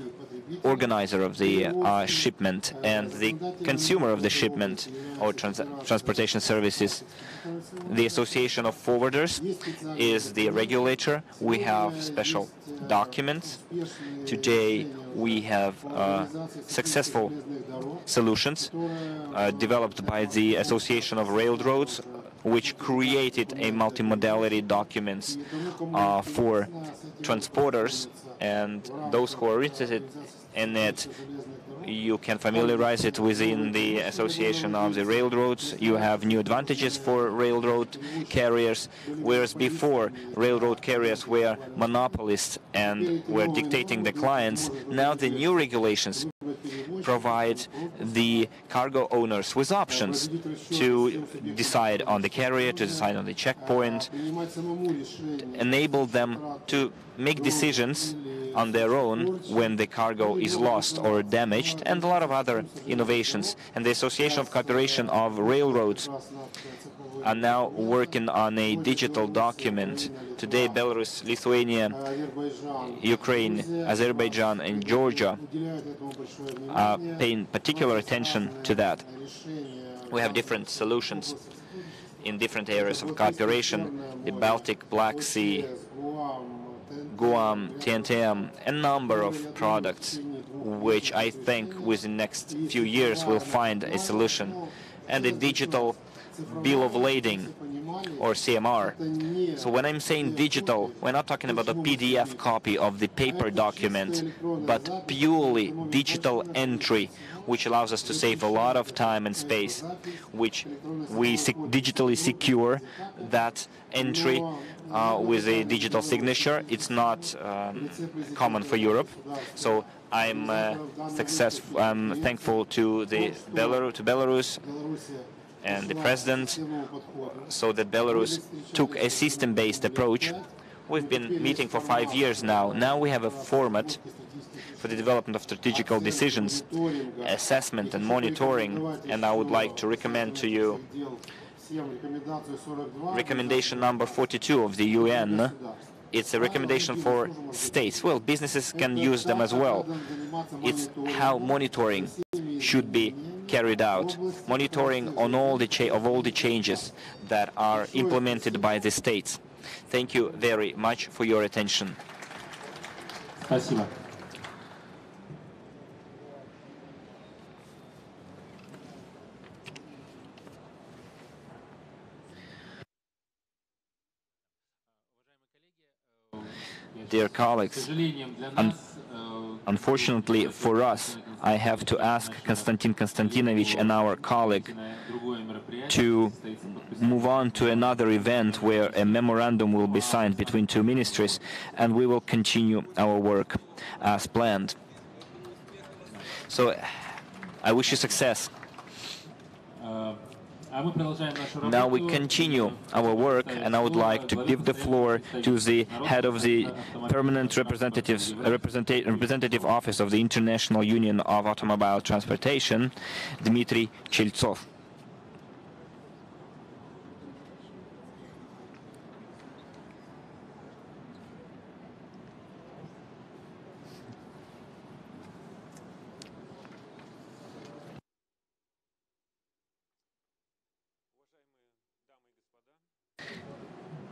organizer of the shipment and the consumer of the shipment or transportation services. The Association of Forwarders is the regulator. We have special documents. Today we have successful solutions developed by the Association of Railroads, which created a multimodality documents for transporters, and those who are interested in it, you can familiarize it within the Association of the Railroads. You have new advantages for railroad carriers, whereas before railroad carriers were monopolists and were dictating the clients. Now the new regulations provide the cargo owners with options to decide on the carrier, to decide on the checkpoint, enable them to make decisions on their own when the cargo is lost or damaged, and a lot of other innovations. And the Association of Cooperation of Railroads are now working on a digital document. Today Belarus, Lithuania, Ukraine, Azerbaijan and Georgia are paying particular attention to that. We have different solutions in different areas of cooperation: the Baltic, Black Sea, Guam, TNTM, a number of products which I think within the next few years will find a solution. And the digital bill of lading, or CMR. So when I'm saying digital, we're not talking about a PDF copy of the paper document, but purely digital entry, which allows us to save a lot of time and space, which we digitally secure that entry with a digital signature. It's not common for Europe. So I'm thankful to Belarus and the president, so that Belarus took a system-based approach. We've been meeting for 5 years now. Now we have a format for the development of strategical decisions, assessment and monitoring, and I would like to recommend to you recommendation number 42 of the UN. It's a recommendation for states. Well, businesses can use them as well. It's how monitoring should be carried out, monitoring on all the changes that are implemented by the states. Thank you very much for your attention. Спасибо. Dear colleagues, unfortunately for us, I have to ask Konstantin Konstantinovich and our colleague to move on to another event where a memorandum will be signed between two ministries, and we will continue our work as planned. So I wish you success. Now we continue our work, and I would like to give the floor to the head of the Permanent Representative Office of the International Union of Automobile Transportation, Dmitry Cheltsov.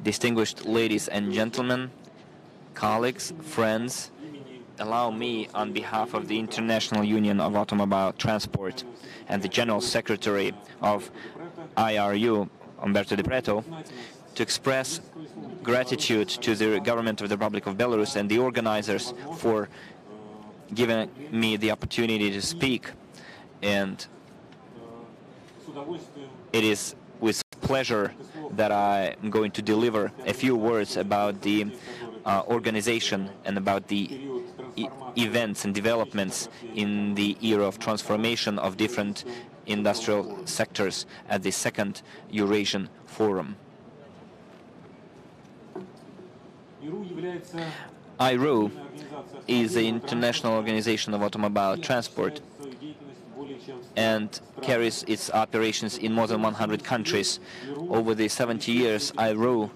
Distinguished ladies and gentlemen, colleagues, friends, allow me, on behalf of the International Union of Automobile Transport and the General Secretary of IRU, Umberto Di Preto, to express gratitude to the government of the Republic of Belarus and the organizers for giving me the opportunity to speak. And it is with pleasure that I am going to deliver a few words about the organization and about the events and developments in the era of transformation of different industrial sectors at the second Eurasian Forum. IRU is the International Organization of Automobile Transport and carries its operations in more than 100 countries. Over the 70 years, IRU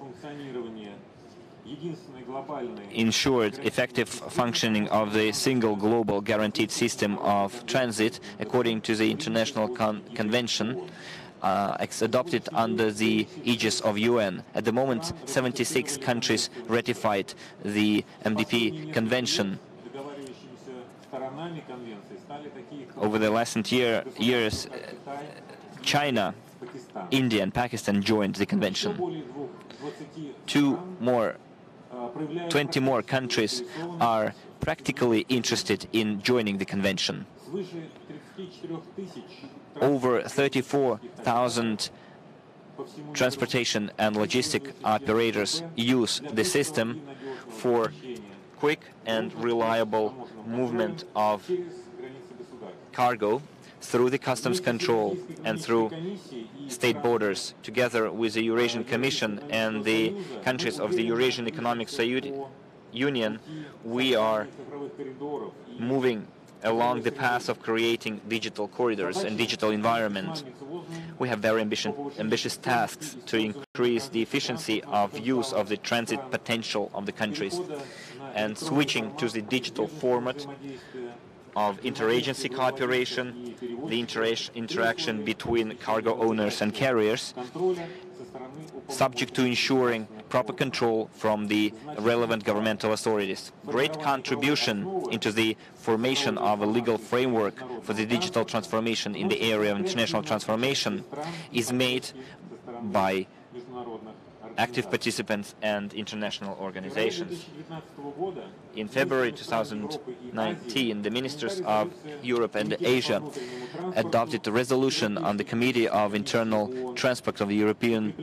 ensured effective functioning of the single global guaranteed system of transit according to the international convention adopted under the aegis of UN. At the moment, 76 countries ratified the MDP convention. Over the last years, China, India and Pakistan joined the convention. 20 more countries are practically interested in joining the convention. Over 34,000 transportation and logistic operators use the system for quick and reliable movement of cargo through the customs control and through state borders. Together with the Eurasian Commission and the countries of the Eurasian Economic Union, we are moving along the path of creating digital corridors and digital environment. We have very ambitious tasks to increase the efficiency of use of the transit potential of the countries, and switching to the digital format of interagency cooperation, the interaction between cargo owners and carriers, subject to ensuring proper control from the relevant governmental authorities. Great contribution into the formation of a legal framework for the digital transformation in the area of international transformation is made by active participants and international organizations. In February 2019, the ministers of Europe and Asia adopted a resolution on the Committee of Internal Transport of the European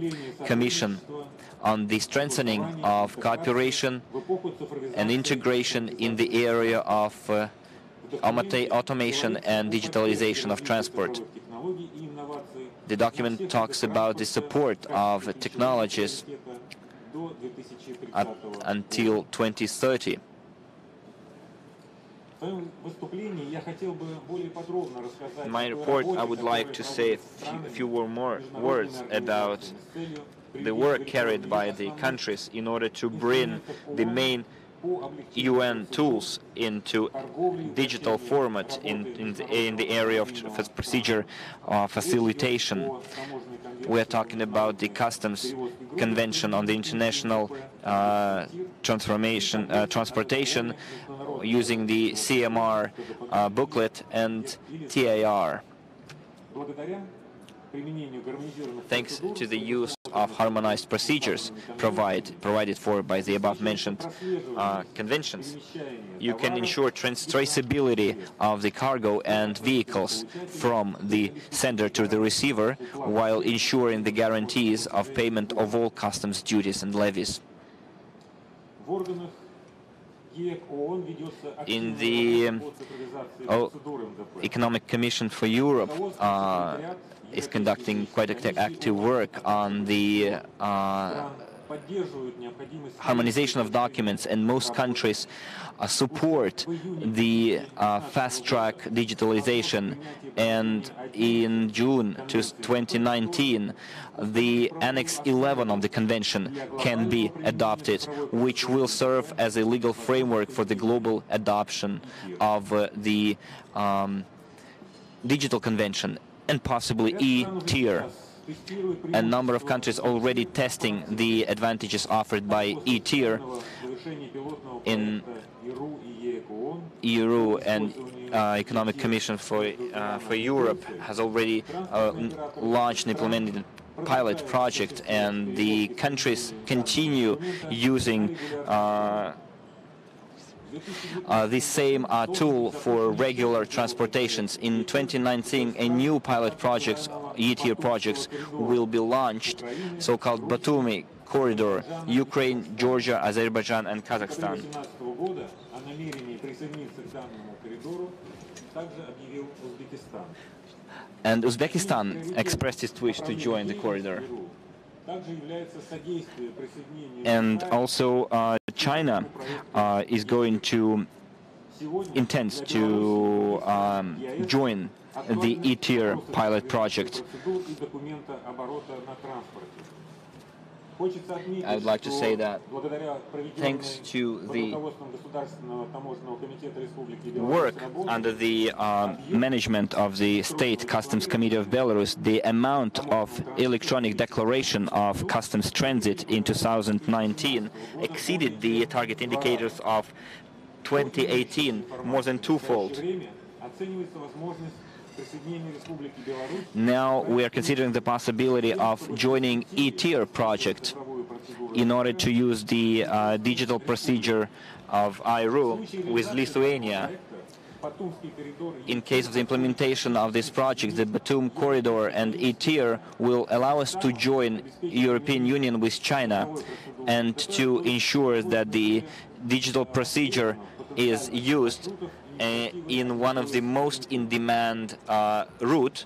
Commission on the strengthening of cooperation and integration in the area of automation and digitalization of transport. The document talks about the support of technologies up until 2030. In my report, I would like to say a few more words about the work carried by the countries in order to bring the main UN tools into digital format in the area of procedure facilitation. We are talking about the Customs Convention on the International Transportation using the CMR booklet and TAR. Thanks to the use of harmonized procedures provided for by the above-mentioned conventions, you can ensure traceability of the cargo and vehicles from the sender to the receiver, while ensuring the guarantees of payment of all customs duties and levies. In the Economic Commission for Europe is conducting quite active work on the harmonization of documents, and most countries support the fast-track digitalization. And in June 2019, the Annex 11 of the Convention can be adopted, which will serve as a legal framework for the global adoption of the Digital Convention and possibly E-tier. A number of countries already testing the advantages offered by E-tier. In EU and Economic Commission for Europe has already launched and implemented a pilot project, and the countries continue using the same tool for regular transportations. In 2019, a new pilot project, E-tier projects, will be launched, so-called Batumi corridor, Ukraine, Georgia, Azerbaijan and Kazakhstan. And Uzbekistan expressed its wish to join the corridor. And also China is going to intends to join the E-tier pilot project. I would like to say that thanks to the work under the management of the State Customs Committee of Belarus, the amount of electronic declaration of customs transit in 2019 exceeded the target indicators of 2018 more than twofold. Now we are considering the possibility of joining E-tier project in order to use the digital procedure of IRU with Lithuania. In case of the implementation of this project, the Batum corridor and E-tier will allow us to join European Union with China and to ensure that the digital procedure is used in one of the most in-demand route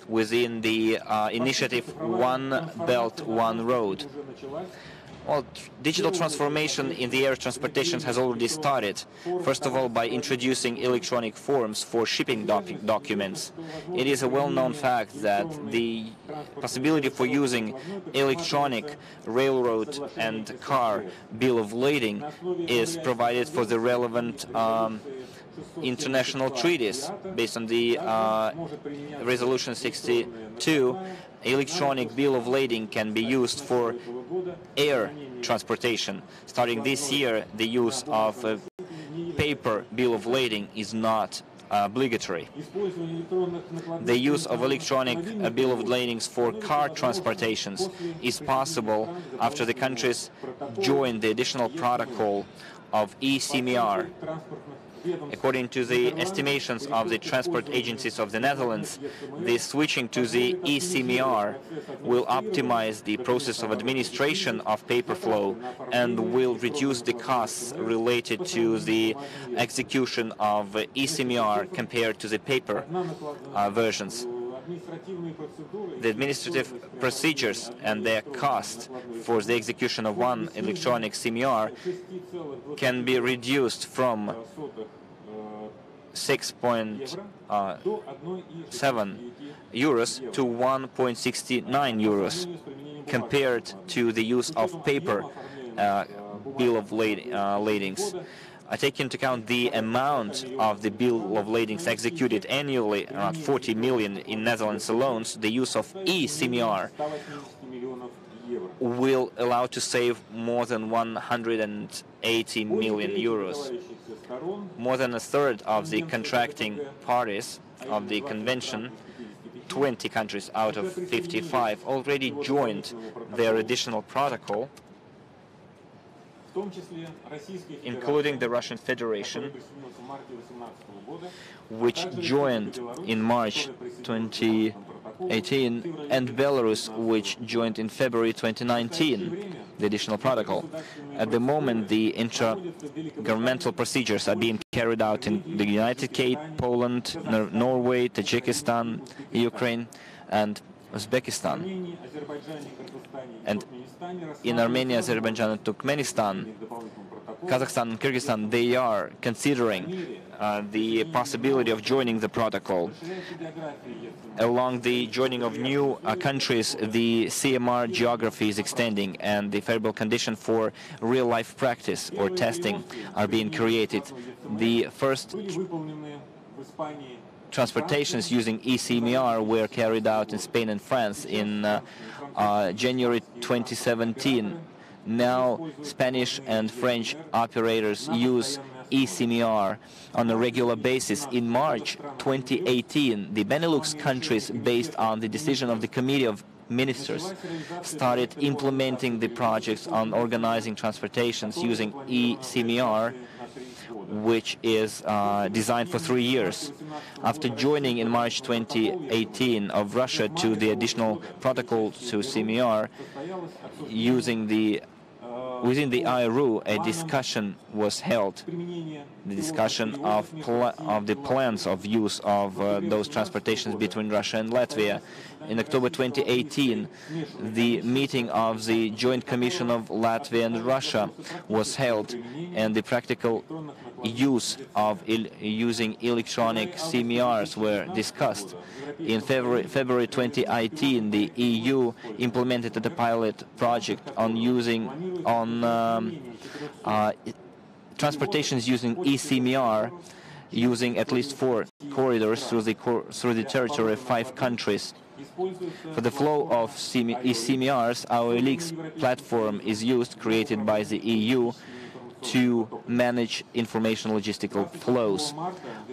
within the initiative One Belt, One Road. Well, digital transformation in the air transportation has already started, first of all by introducing electronic forms for shipping documents. It is a well-known fact that the possibility for using electronic railroad and car bill of lading is provided for the relevant international treaties. Based on the Resolution 62, electronic bill of lading can be used for air transportation. Starting this year, the use of paper bill of lading is not obligatory. The use of electronic bill of ladings for car transportations is possible after the countries join the additional protocol of ECMR. According to the estimations of the transport agencies of the Netherlands, the switching to the ECMR will optimize the process of administration of paper flow and will reduce the costs related to the execution of ECMR compared to the paper versions. The administrative procedures and their cost for the execution of one electronic CMR can be reduced from 6.7 euros to 1.69 euros compared to the use of paper bill of ladings. I take into account the amount of the bill of ladings executed annually, around 40 million in Netherlands alone. So the use of e-CMR will allow to save more than 180 million euros. More than a third of the contracting parties of the convention, 20 countries out of 55, already joined their additional protocol, including the Russian Federation, which joined in March 2018, and Belarus, which joined in February 2019, the additional protocol. At the moment, the intergovernmental procedures are being carried out in the United Kingdom, Poland, Norway, Tajikistan, Ukraine, and Uzbekistan. And in Armenia, Azerbaijan, and Turkmenistan, Kazakhstan and Kyrgyzstan, they are considering the possibility of joining the protocol. Along the joining of new countries, the CMR geography is extending and the favorable condition for real-life practice or testing are being created. The first transportations using eCMR were carried out in Spain and France in January 2017. Now Spanish and French operators use eCMR on a regular basis. In March 2018, the Benelux countries, based on the decision of the Committee of Ministers, started implementing the projects on organizing transportations using eCMR, which is designed for 3 years. After joining in March 2018 of Russia to the additional protocol to CMR, using the within the IRU, a discussion was held, the discussion of the plans of use of those transportations between Russia and Latvia. In October 2018, the meeting of the Joint Commission of Latvia and Russia was held, and the practical use of using electronic CMRs were discussed. In February 2018, the EU implemented a pilot project on using transportations using eCMR, using at least 4 corridors through the territory of 5 countries. For the flow of eCMRs, our ELIX platform is used, created by the EU, to manage information logistical flows.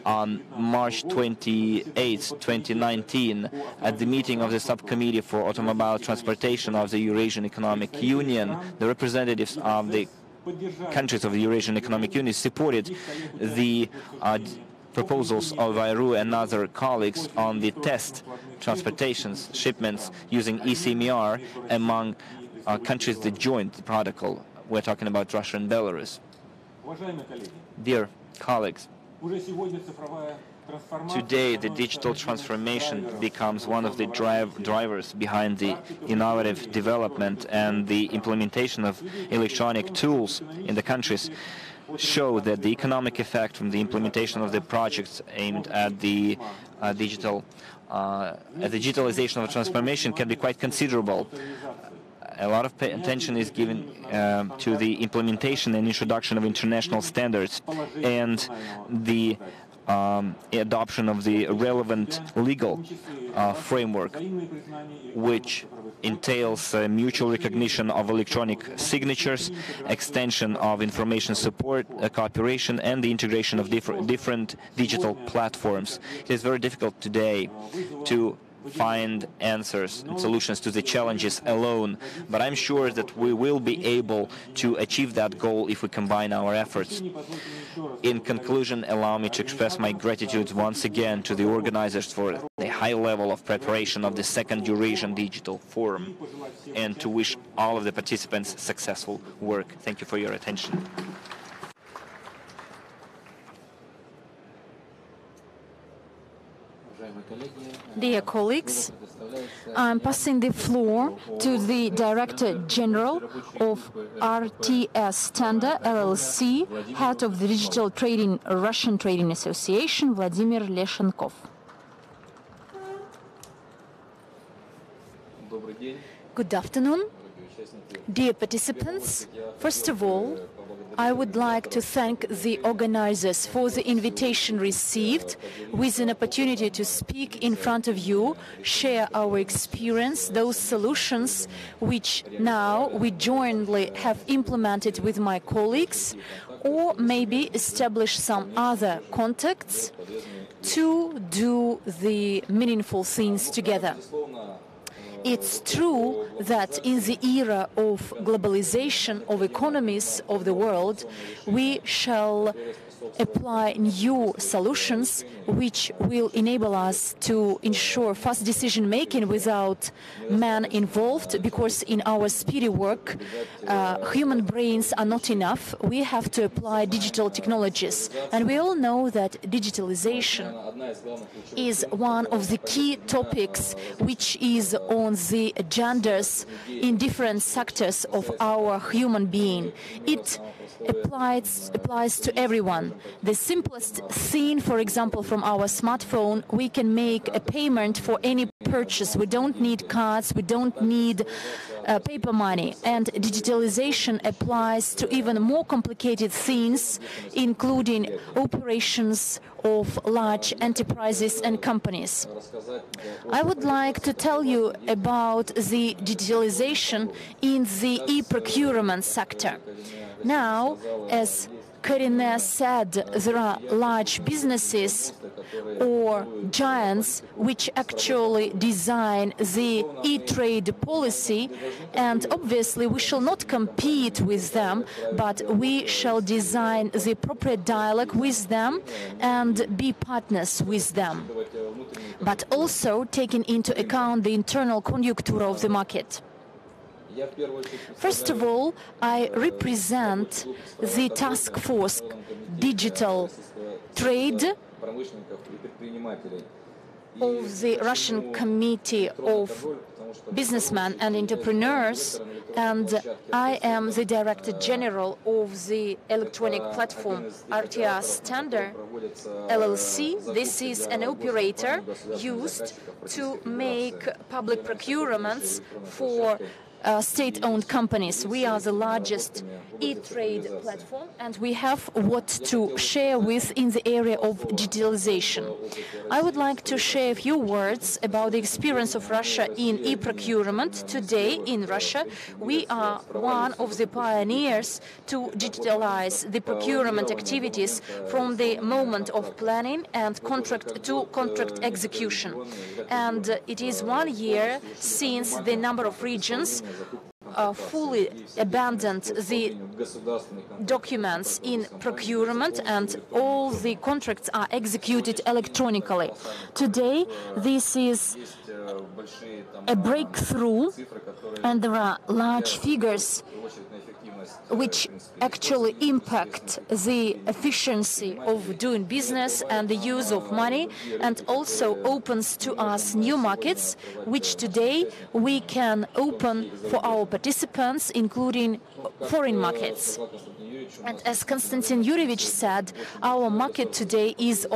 On March 28, 2019, at the meeting of the Subcommittee for Automobile Transportation of the Eurasian Economic Union, the representatives of the countries of the Eurasian Economic Union supported the proposals of IRU and other colleagues on the test transportations, shipments using eCMR among countries that joined the protocol. We're talking about Russia and Belarus. Dear colleagues, today the digital transformation becomes one of the drivers behind the innovative development, and the implementation of electronic tools in the countries show that the economic effect from the implementation of the projects aimed at the digitalization of transformation can be quite considerable. A lot of attention is given to the implementation and introduction of international standards and the adoption of the relevant legal framework, which entails mutual recognition of electronic signatures, extension of information support, cooperation, and the integration of different digital platforms. It is very difficult today to find answers and solutions to the challenges alone, but I'm sure that we will be able to achieve that goal if we combine our efforts. In conclusion, allow me to express my gratitude once again to the organizers for the high level of preparation of the second Eurasian Digital Forum, and to wish all of the participants successful work. Thank you for your attention. Dear colleagues, I'm passing the floor to the Director General of RTS Tender LLC, Head of the Digital Trading Russian Trading Association, Vladimir Leshenkov. Good afternoon, dear participants. First of all, I would like to thank the organizers for the invitation received, with an opportunity to speak in front of you, share our experience, those solutions which now we jointly have implemented with my colleagues, or maybe establish some other contacts to do the meaningful things together. It's true that in the era of globalization of economies of the world, we shall apply new solutions which will enable us to ensure fast decision-making without man involved, because in our speedy work, human brains are not enough. We have to apply digital technologies. And we all know that digitalization is one of the key topics which is on the agendas in different sectors of our human being. It applies to everyone. The simplest thing, for example, from our smartphone, we can make a payment for any purchase. We don't need cards, we don't need paper money. And digitalization applies to even more complicated things, including operations of large enterprises and companies. I would like to tell you about the digitalization in the e-procurement sector. Now, as Karine said, there are large businesses or giants which actually design the e-trade policy, and obviously we shall not compete with them, but we shall design the appropriate dialogue with them and be partners with them, but also taking into account the internal conjuncture of the market. First of all, I represent the task force Digital Trade of the Russian Committee of Businessmen and Entrepreneurs, and I am the Director General of the electronic platform RTR Standard LLC. This is an operator used to make public procurements for state-owned companies. We are the largest e-trade platform, and we have what to share with in the area of digitalization. I would like to share a few words about the experience of Russia in e-procurement. Today in Russia, we are one of the pioneers to digitalize the procurement activities from the moment of planning and contract to contract execution. And it is 1 year since the number of regions fully abandoned the documents in procurement, and all the contracts are executed electronically. Today, this is a breakthrough, and there are large figures which actually impact the efficiency of doing business and the use of money, and also opens to us new markets, which today we can open for our participants, including foreign markets. And as Konstantin Yurievich said, our market today is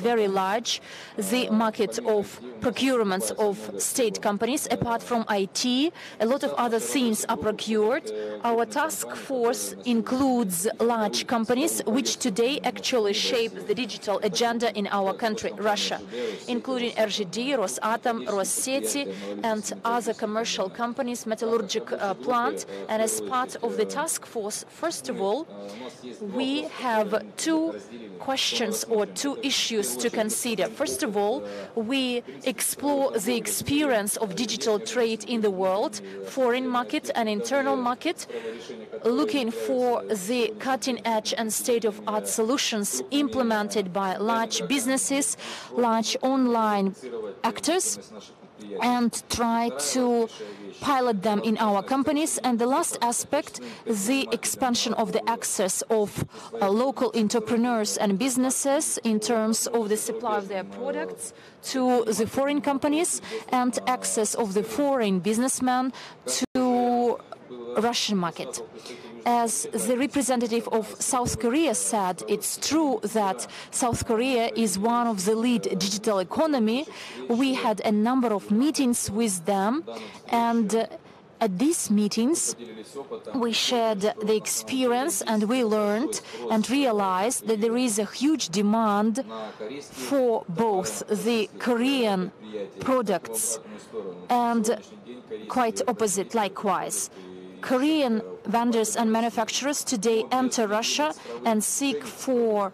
very large. The market of procurements of state companies, apart from IT, a lot of other things are procured. Our task force includes large companies which today actually shape the digital agenda in our country, Russia, including RGD, Rosatom, Rosseti, and other commercial companies, metallurgic plant. And as part of the task force, first of all, we have two questions or two issues to consider. First of all, we explore the experience of digital trade in the world, foreign market and internal market, looking for the cutting-edge and state-of-art solutions implemented by large businesses, large online actors, and try to pilot them in our companies. And the last aspect, the expansion of the access of local entrepreneurs and businesses in terms of the supply of their products to the foreign companies, and access of the foreign businessmen to Russian market. As the representative of South Korea said, it's true that South Korea is one of the lead digital economy. We had a number of meetings with them, and at these meetings we shared the experience, and we learned and realized that there is a huge demand for both the Korean products and quite opposite likewise. Korean vendors and manufacturers today enter Russia and seek for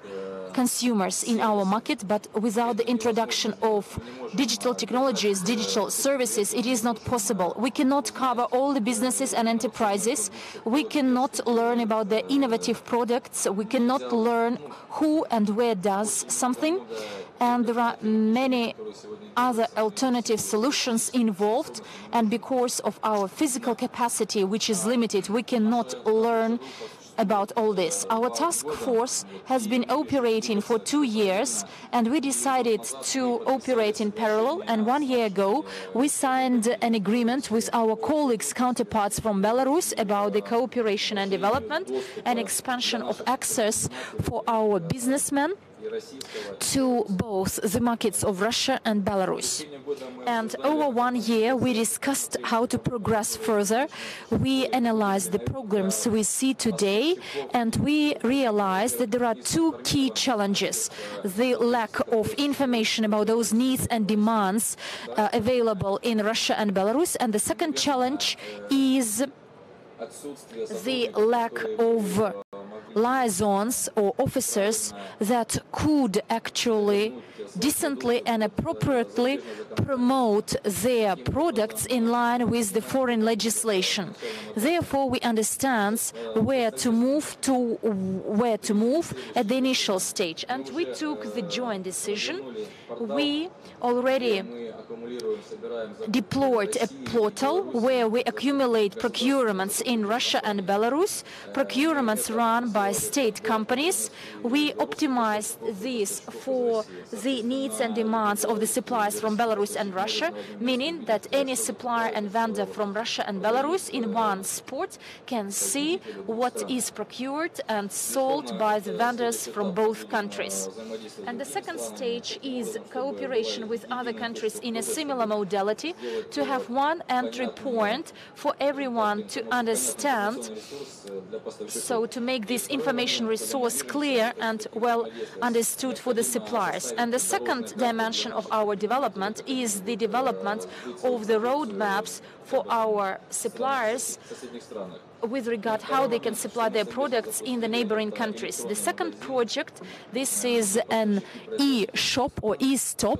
consumers in our market, but without the introduction of digital technologies, digital services, it is not possible. We cannot cover all the businesses and enterprises. We cannot learn about the innovative products. We cannot learn who and where does something. And there are many other alternative solutions involved, and because of our physical capacity, which is limited, we cannot learn about all this. Our task force has been operating for 2 years, and we decided to operate in parallel. And 1 year ago, we signed an agreement with our colleagues, counterparts from Belarus, about the cooperation and development and expansion of access for our businessmen to both the markets of Russia and Belarus. And over 1 year, we discussed how to progress further. We analyzed the problems we see today, and we realized that there are two key challenges: the lack of information about those needs and demands available in Russia and Belarus, and the second challenge is the lack of liaisons or officers that could actually decently and appropriately promote their products in line with the foreign legislation. Therefore, we understand where to move at the initial stage, and we took the joint decision. We already deployed a portal where we accumulate procurements in Russia and Belarus, procurements run by state companies. We optimized this for the needs and demands of the suppliers from Belarus and Russia, meaning that any supplier and vendor from Russia and Belarus in one spot can see what is procured and sold by the vendors from both countries. And the second stage is cooperation with other countries in a similar modality to have one entry point for everyone to understand, so to make this information resource clear and well understood for the suppliers. And the second dimension of our development is the development of the roadmaps for our suppliers with regard how they can supply their products in the neighboring countries. The second project, this is an e-shop or e-store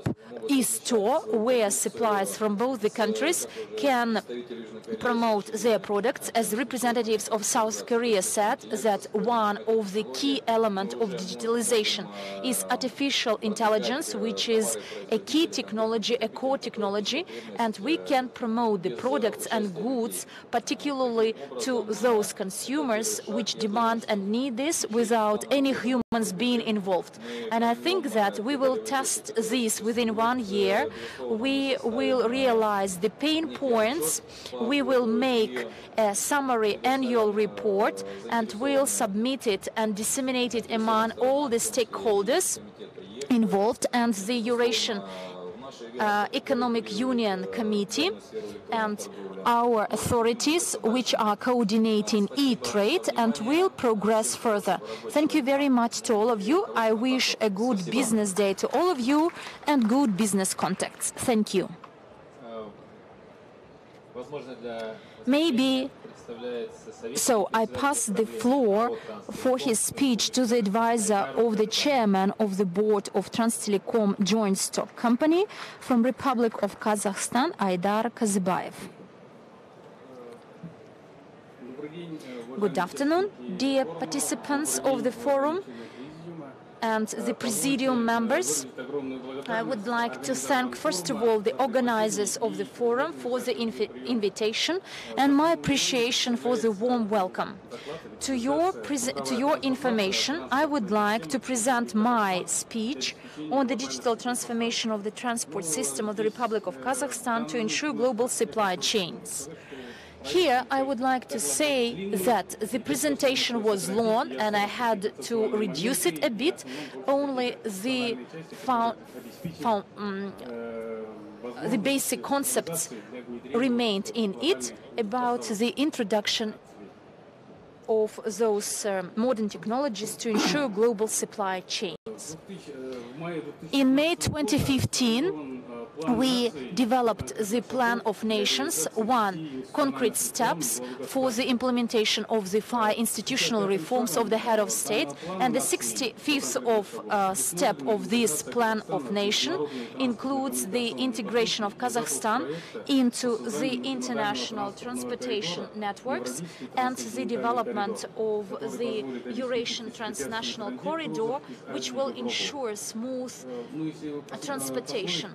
where suppliers from both the countries can promote their products. As representatives of South Korea said, that one of the key elements of digitalization is artificial intelligence, which is a key technology, a core technology, and we can promote the products and goods, particularly to those consumers which demand and need this without any humans being involved. And I think that we will test this within 1 year. We will realize the pain points. We will make a summary annual report and we'll submit it and disseminate it among all the stakeholders involved and the Eurasian Economic Union Committee and our authorities which are coordinating e-trade, and will progress further. Thank you very much to all of you. I wish a good business day to all of you and good business contacts. Thank you. Maybe so I pass the floor for his speech to the advisor of the chairman of the board of Transtelecom Joint Stock Company from Republic of Kazakhstan, Aydar Kazybayev. Good afternoon, dear participants of the forum and the presidium members. I would like to thank first of all the organizers of the forum for the invitation and my appreciation for the warm welcome. To your information, I would like to present my speech on the digital transformation of the transport system of the Republic of Kazakhstan to ensure global supply chains. Here, I would like to say that the presentation was long and I had to reduce it a bit. Only the basic concepts remained in it about the introduction of those modern technologies to ensure global supply chains. In May 2015, we developed the Plan of Nations, one concrete steps for the implementation of the 5 institutional reforms of the head of state, and the 65th step of this Plan of Nation includes the integration of Kazakhstan into the international transportation networks and the development of the Eurasian transnational corridor, which will ensure smooth transportation.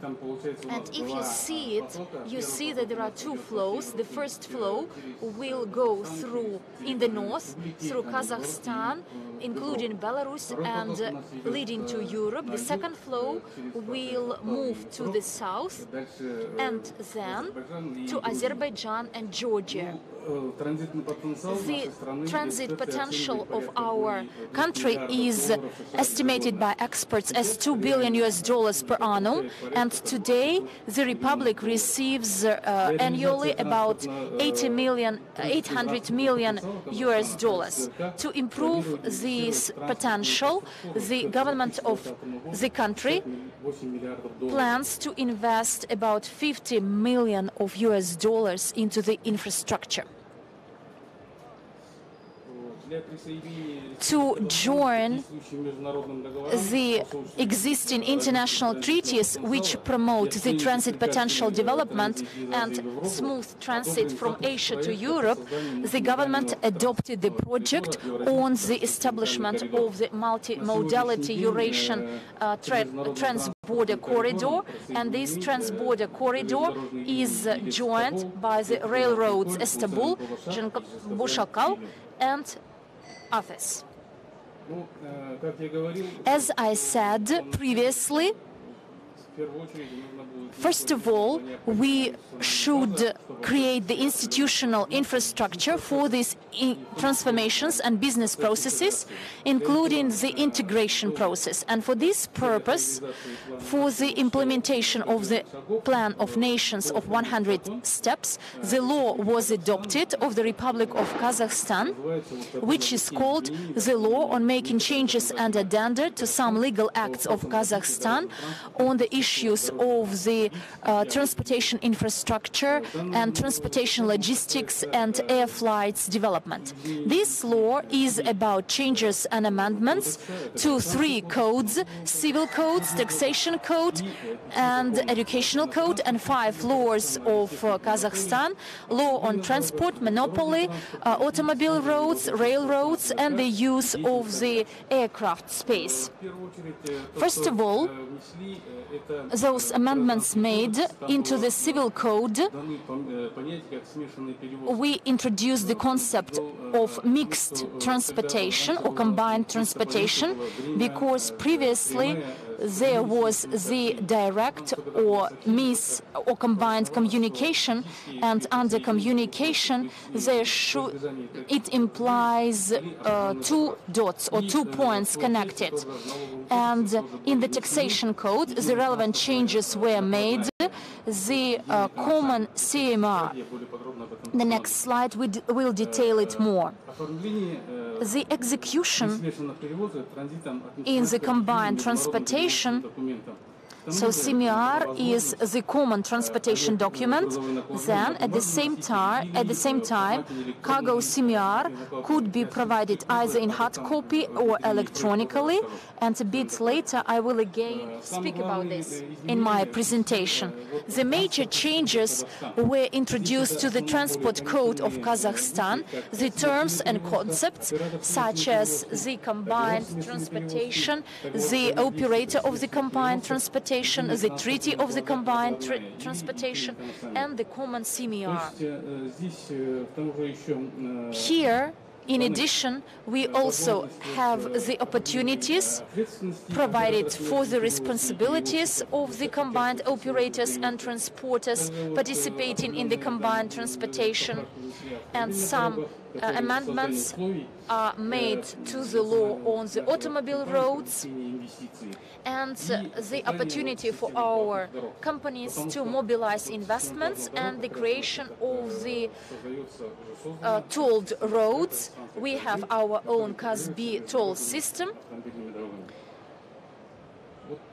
And if you see it, you see that there are 2 flows. The first flow will go through in the north, through Kazakhstan, including Belarus and leading to Europe. The second flow will move to the south and then to Azerbaijan and Georgia. The transit potential of our country is estimated by experts as $2 billion per annum, and today the Republic receives annually about $800 million. To improve this potential, the government of the country plans to invest about $50 million into the infrastructure. to join the existing international treaties which promote the transit potential development and smooth transit from Asia to Europe, the government adopted the project on the establishment of the multimodality Eurasian transborder corridor, and this transborder corridor is joined by the railroads Istanbul, Bushalkal, and others. As I said previously, first of all, we should create the institutional infrastructure for these transformations and business processes, including the integration process. And for this purpose, for the implementation of the Plan of Nations of 100 Steps, the law was adopted of the Republic of Kazakhstan, which is called the Law on Making Changes and Addenda to Some Legal Acts of Kazakhstan on the issues of the transportation infrastructure and transportation logistics and air flights development. This law is about changes and amendments to 3 codes: civil codes, taxation code, and educational code, and 5 laws of Kazakhstan: law on transport, monopoly, automobile roads, railroads, and the use of the aircraft space. First of all, those amendments made into the civil code, we introduced the concept of mixed transportation or combined transportation, because previously there was the direct or combined communication, and under communication it implies 2 dots or 2 points connected. And in the taxation code, the relevant changes were made. The common CMR. The next slide will detail it more. The execution in the combined transportation. So CMR is the common transportation document. Then at the same time, cargo CMR could be provided either in hard copy or electronically, and a bit later I will again speak about this in my presentation. The major changes were introduced to the transport code of Kazakhstan, the terms and concepts such as the combined transportation, the operator of the combined transportation, the treaty of the combined transportation, and the common CMR. Here, in addition, we also have the opportunities provided for the responsibilities of the combined operators and transporters participating in the combined transportation, and some amendments are made to the law on the automobile roads, and the opportunity for our companies to mobilize investments and the creation of the tolled roads. We have our own Kazbi toll system.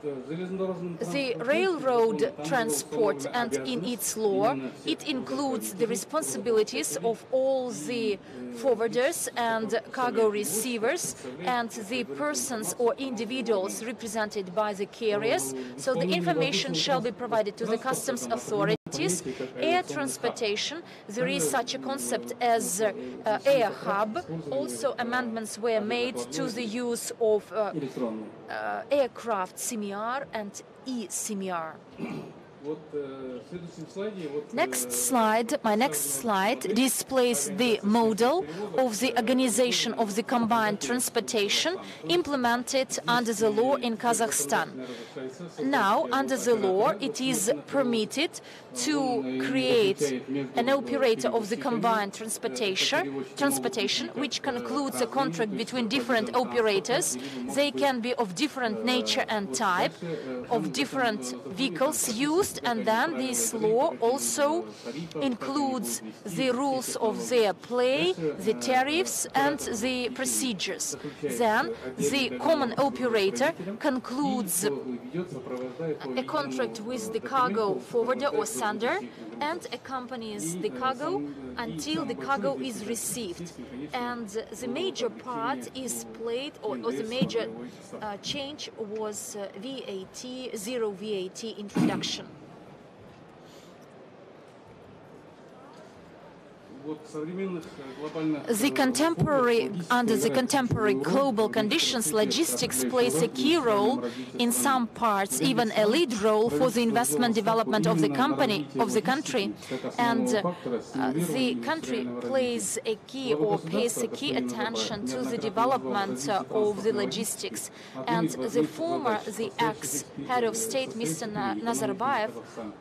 The railroad transport, and in its law, it includes the responsibilities of all the forwarders and cargo receivers and the persons or individuals represented by the carriers. So the information shall be provided to the customs authorities. Air transportation, there is such a concept as air hub. Also amendments were made to the use of aircraft CMR and e-CMR. My next slide displays the model of the organization of the combined transportation implemented under the law in Kazakhstan. Now, under the law, it is permitted to create an operator of the combined transportation, which concludes a contract between different operators. They can be of different nature and type, of different vehicles used, first, and then this law also includes the rules of their play, the tariffs, and the procedures. Then the common operator concludes a contract with the cargo forwarder or sender and accompanies the cargo until the cargo is received. And the major part is played, or the major change was VAT, zero VAT introduction. Under the contemporary global conditions, logistics plays a key role, in some parts even a lead role, for the investment development of the country. And the country plays a key, or pays a key attention to the development of the logistics. And the ex-head of state, Mr. Nazarbayev,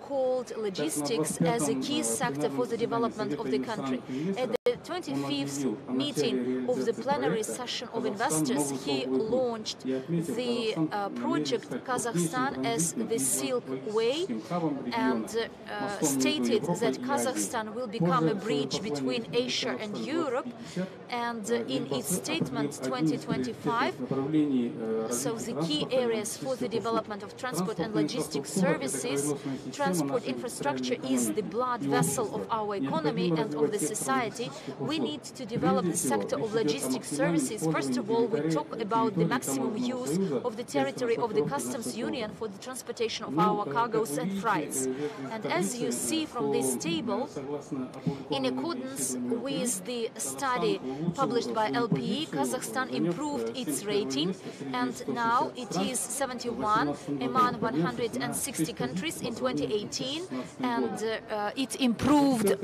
called logistics as a key sector for the development of the country. At the 25th meeting of the plenary session of investors, he launched the project Kazakhstan as the Silk Way and stated that Kazakhstan will become a bridge between Asia and Europe. And in its statement 2025, so the key areas for the development of transport and logistics services, transport infrastructure is the blood vessel of our economy and of the society. We need to develop the sector of logistics services. First of all, we talk about the maximum use of the territory of the customs union for the transportation of our cargoes and freights. And as you see from this table, in accordance with the study published by LPE, Kazakhstan improved its rating, and now it is 71 among 160 countries in 2018, and it improved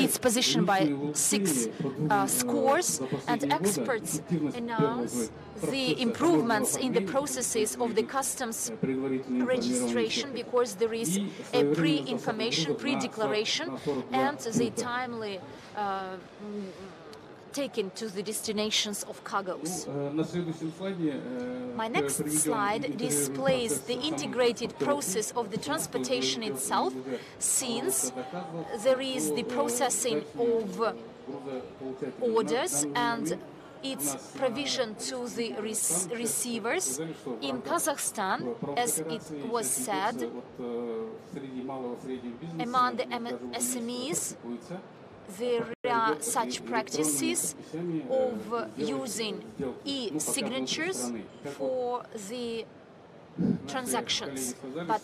its position by 6 scores, and experts announce the improvements in the processes of the customs registration, because there is a pre-information, pre-declaration, and the timely taken to the destinations of cargoes. My next slide displays the integrated process of the transportation itself, since there is the processing of orders and its provision to the receivers. In Kazakhstan, as it was said, among the SMEs, there are such practices of using e-signatures for the transactions. But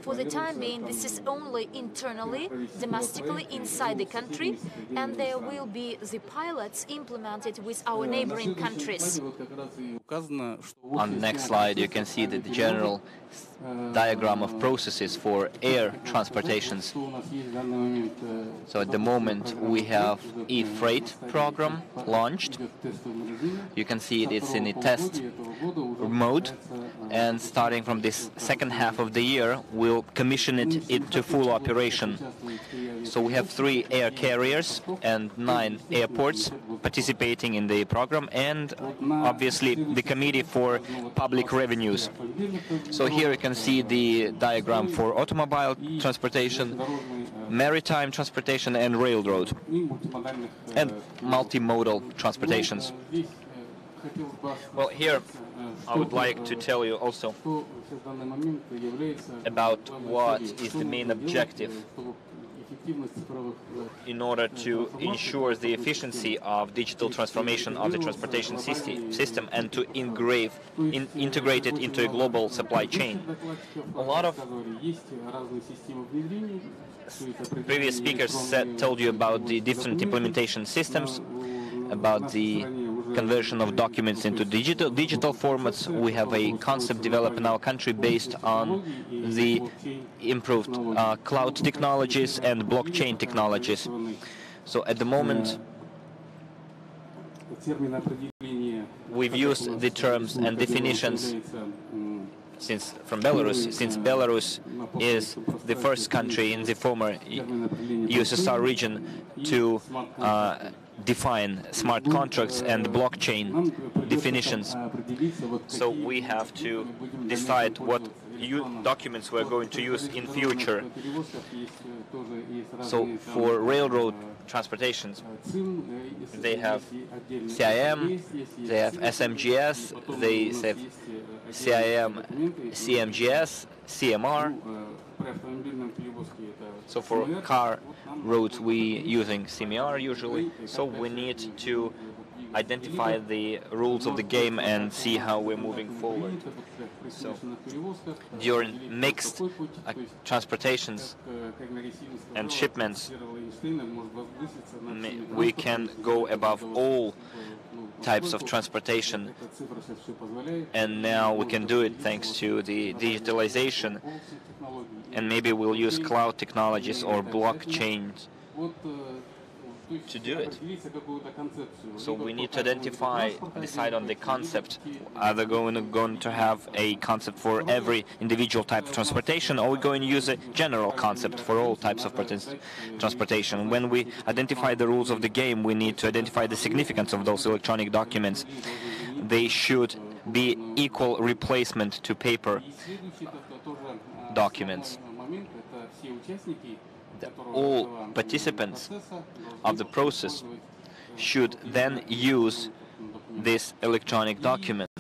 for the time being, this is only internally, domestically, inside the country, and there will be the pilots implemented with our neighboring countries. On the next slide, you can see the general diagram of processes for air transportations. So at the moment we have e-freight program launched. You can see it's in a test mode, and starting from this second half of the year we'll commission it into full operation. So we have 3 air carriers and 9 airports participating in the program, and obviously the Committee for Public Revenues. So here you can see the diagram for automobile transportation, maritime transportation, and railroad, and multimodal transportations. Well, here I would like to tell you also about what is the main objective in order to ensure the efficiency of digital transformation of the transportation system and to integrate it into a global supply chain. A lot of previous speakers told you about the different implementation systems, about the conversion of documents into digital formats. We have a concept developed in our country based on the improved cloud technologies and blockchain technologies. So at the moment we've used the terms and definitions since Belarus is the first country in the former USSR region to define smart contracts and blockchain definitions. So we have to decide what documents we're going to use in future. So for railroad transportations, they have CIM, they have SMGS, they have CIM, CMGS, CMR. So for car roads we using CMR usually. So we need to identify the rules of the game and see how we're moving forward. So during mixed transportations and shipments, we can go above all types of transportation, and now we can do it thanks to the digitalization, and maybe we'll use cloud technologies or blockchains to do it. So we need to decide on the concept. Are they going to have a concept for every individual type of transportation, or are we going to use a general concept for all types of transportation? When we identify the rules of the game, we need to identify the significance of those electronic documents. They should be equal replacement to paper documents. All participants of the process should then use this electronic document.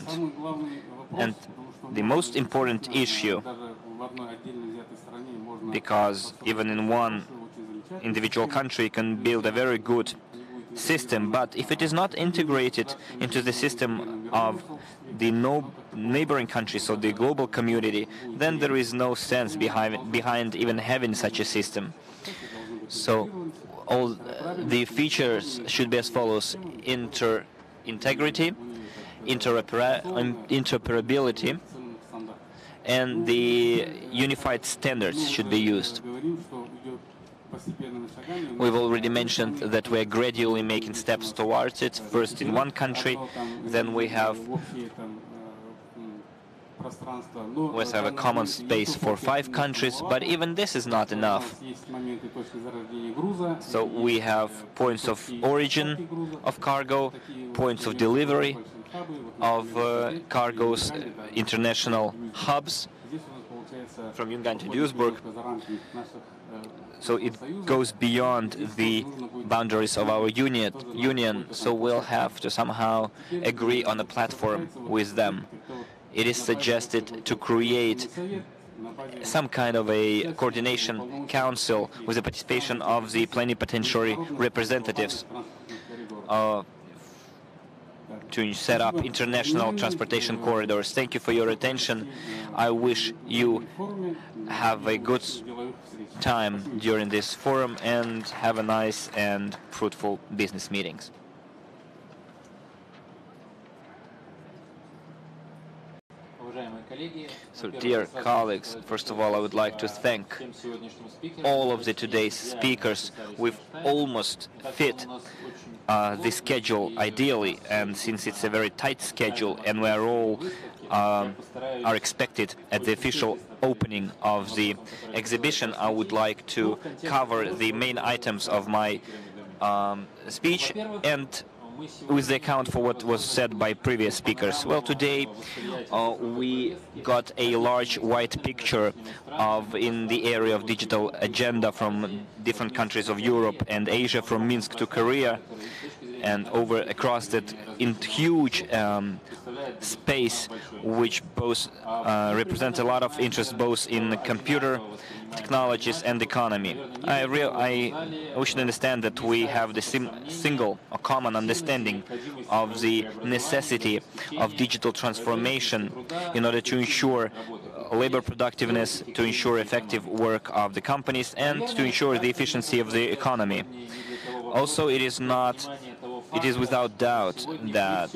And the most important issue, because even in one individual country can build a very good system, but if it is not integrated into the system of the neighboring countries or the global community, then there is no sense behind even having such a system. So all the features should be as follows: integrity, interoperability, and the unified standards should be used. We've already mentioned that we're gradually making steps towards it, first in one country, then we have a common space for 5 countries, but even this is not enough. So we have points of origin of cargo, points of delivery of cargoes, international hubs from Yungan to Duisburg. So it goes beyond the boundaries of our union, so we'll have to somehow agree on a platform with them. It is suggested to create some kind of a coordination council with the participation of the plenipotentiary representatives to set up international transportation corridors. Thank you for your attention. I wish you have a good time during this forum and have a nice and fruitful business meetings. So, dear colleagues, first of all, I would like to thank all of the today's speakers. We've almost fit the schedule ideally, and since it's a very tight schedule and we are all are expected at the official opening of the exhibition, I would like to cover the main items of my speech and with the account for what was said by previous speakers. Well, today we got a large white picture in the area of digital agenda from different countries of Europe and Asia, from Minsk to Korea, and across that in huge space, which both represents a lot of interest both in computer technologies and economy. We should understand that we have the single or common understanding of the necessity of digital transformation in order to ensure labor productiveness, to ensure effective work of the companies, and to ensure the efficiency of the economy. Also, it is without doubt that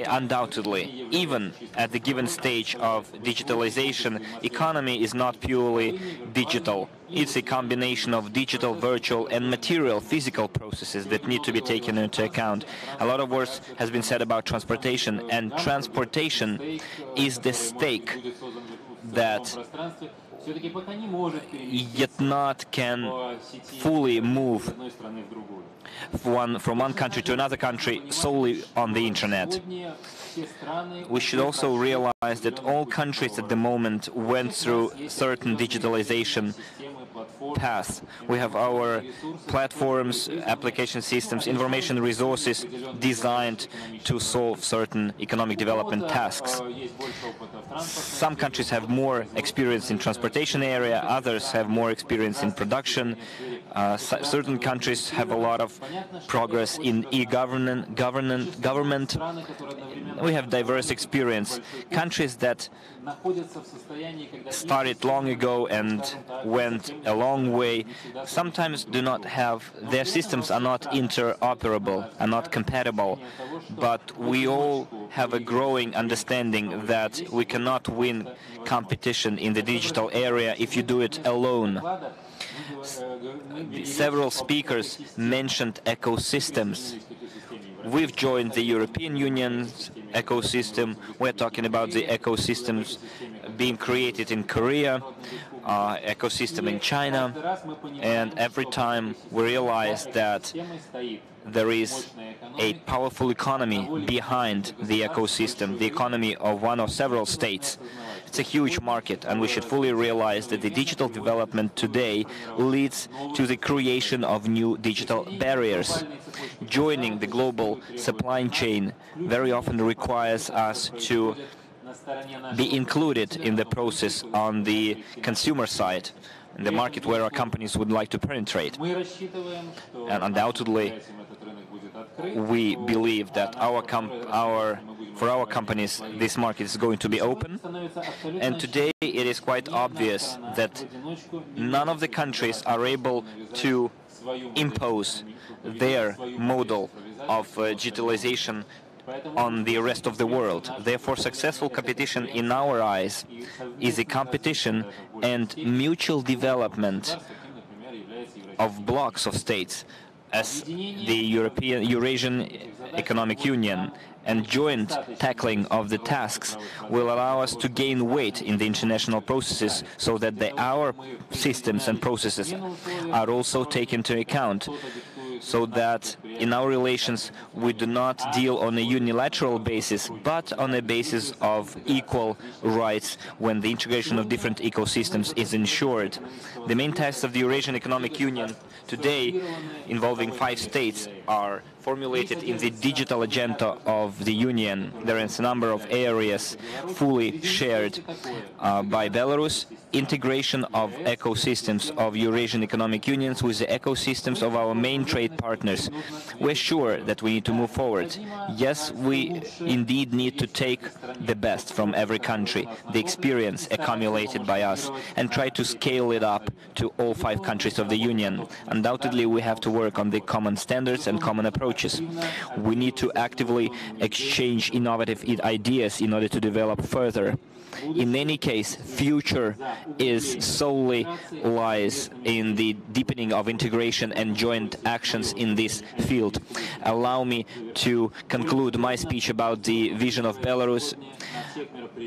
undoubtedly, even at the given stage of digitalization, economy is not purely digital. It's a combination of digital, virtual, and material, physical processes that need to be taken into account. A lot of words has been said about transportation, and transportation is the stake that yet not can fully move from one country to another country solely on the internet. We should also realize that all countries at the moment went through certain digitalization paths. We have our platforms, application systems, information resources designed to solve certain economic development tasks. Some countries have more experience in transportation area, others have more experience in production. Certain countries have a lot of progress in government. We have diverse experience. Countries that started long ago and went a long way sometimes do not have, their systems are not interoperable, are not compatible. But we all have a growing understanding that we cannot win competition in the digital area if you do it alone. Several speakers mentioned ecosystems. We've joined the European Union's ecosystem. We're talking about the ecosystems being created in Korea, ecosystem in China, and every time we realize that there is a powerful economy behind the ecosystem, the economy of one or several states. It's a huge market, and we should fully realize that the digital development today leads to the creation of new digital barriers. Joining the global supply chain very often requires us to be included in the process on the consumer side, in the market where our companies would like to penetrate. And undoubtedly, we believe that for our companies, this market is going to be open. And today it is quite obvious that none of the countries are able to impose their model of digitalization on the rest of the world. Therefore, successful competition in our eyes is a competition and mutual development of blocks of states, as the Eurasian Economic Union, and joint tackling of the tasks will allow us to gain weight in the international processes so that our systems and processes are also taken into account, so that in our relations we do not deal on a unilateral basis, but on a basis of equal rights when the integration of different ecosystems is ensured. The main tasks of the Eurasian Economic Union today, involving 5 states, are formulated in the digital agenda of the Union. There is a number of areas fully shared by Belarus. Integration of ecosystems of Eurasian Economic Unions with the ecosystems of our main trade partners. We're sure that we need to move forward. Yes, we indeed need to take the best from every country, the experience accumulated by us, and try to scale it up to all 5 countries of the Union. Undoubtedly, we have to work on the common standards and common approaches. We need to actively exchange innovative ideas in order to develop further. In any case, future is solely lies in the deepening of integration and joint actions in this field. Allow me to conclude my speech about the vision of Belarus,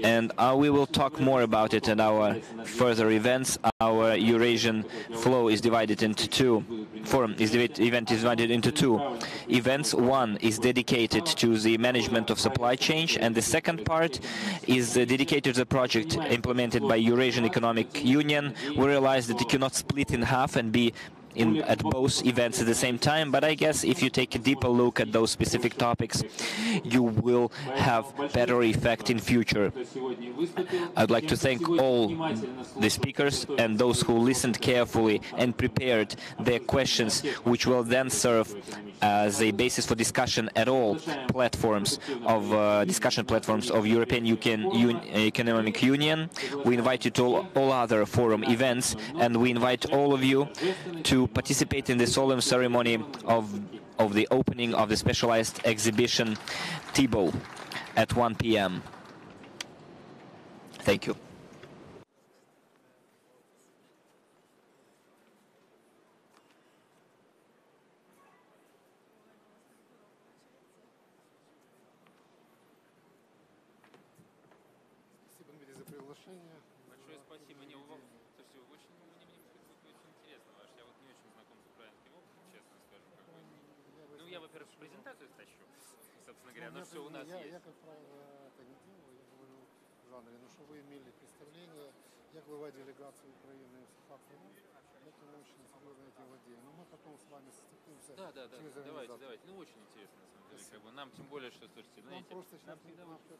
and we will talk more about it at our further events. Our Eurasian flow is divided into 2. Forum event is divided into 2 events. One is dedicated to the management of supply chain, and the second part is dedicated to the project implemented by Eurasian Economic Union. We realize that you cannot split in half and be at both events at the same time, but I guess if you take a deeper look at those specific topics, you will have better effect in future. I'd like to thank all the speakers and those who listened carefully and prepared their questions, which will then serve as a basis for discussion at all platforms of discussion platforms of European Economic Union. We invite you to all other forum events, and we invite all of you to participate in the solemn ceremony of the opening of the specialized exhibition TIBO at 1 p.m. Thank you. Большое спасибо. Слушайте, очень, мне очень интересно ваш. Я вот не очень знаком с украинским опытом, честно скажу. Как бы. Ну, я, во-первых, презентацию стащу, собственно говоря, но все у нас есть. Я, как правило, это не делаю, я говорю в жанре, но чтобы вы имели представление, як бывает делегация Украины в форум, это очень серьезно этим владеем. Но мы потом с вами стыкнемся. Да, давайте. Ну, очень интересно, на самом деле. Как бы, нам тем более, что, слушайте, знаете, просто сейчас нам всегда... просто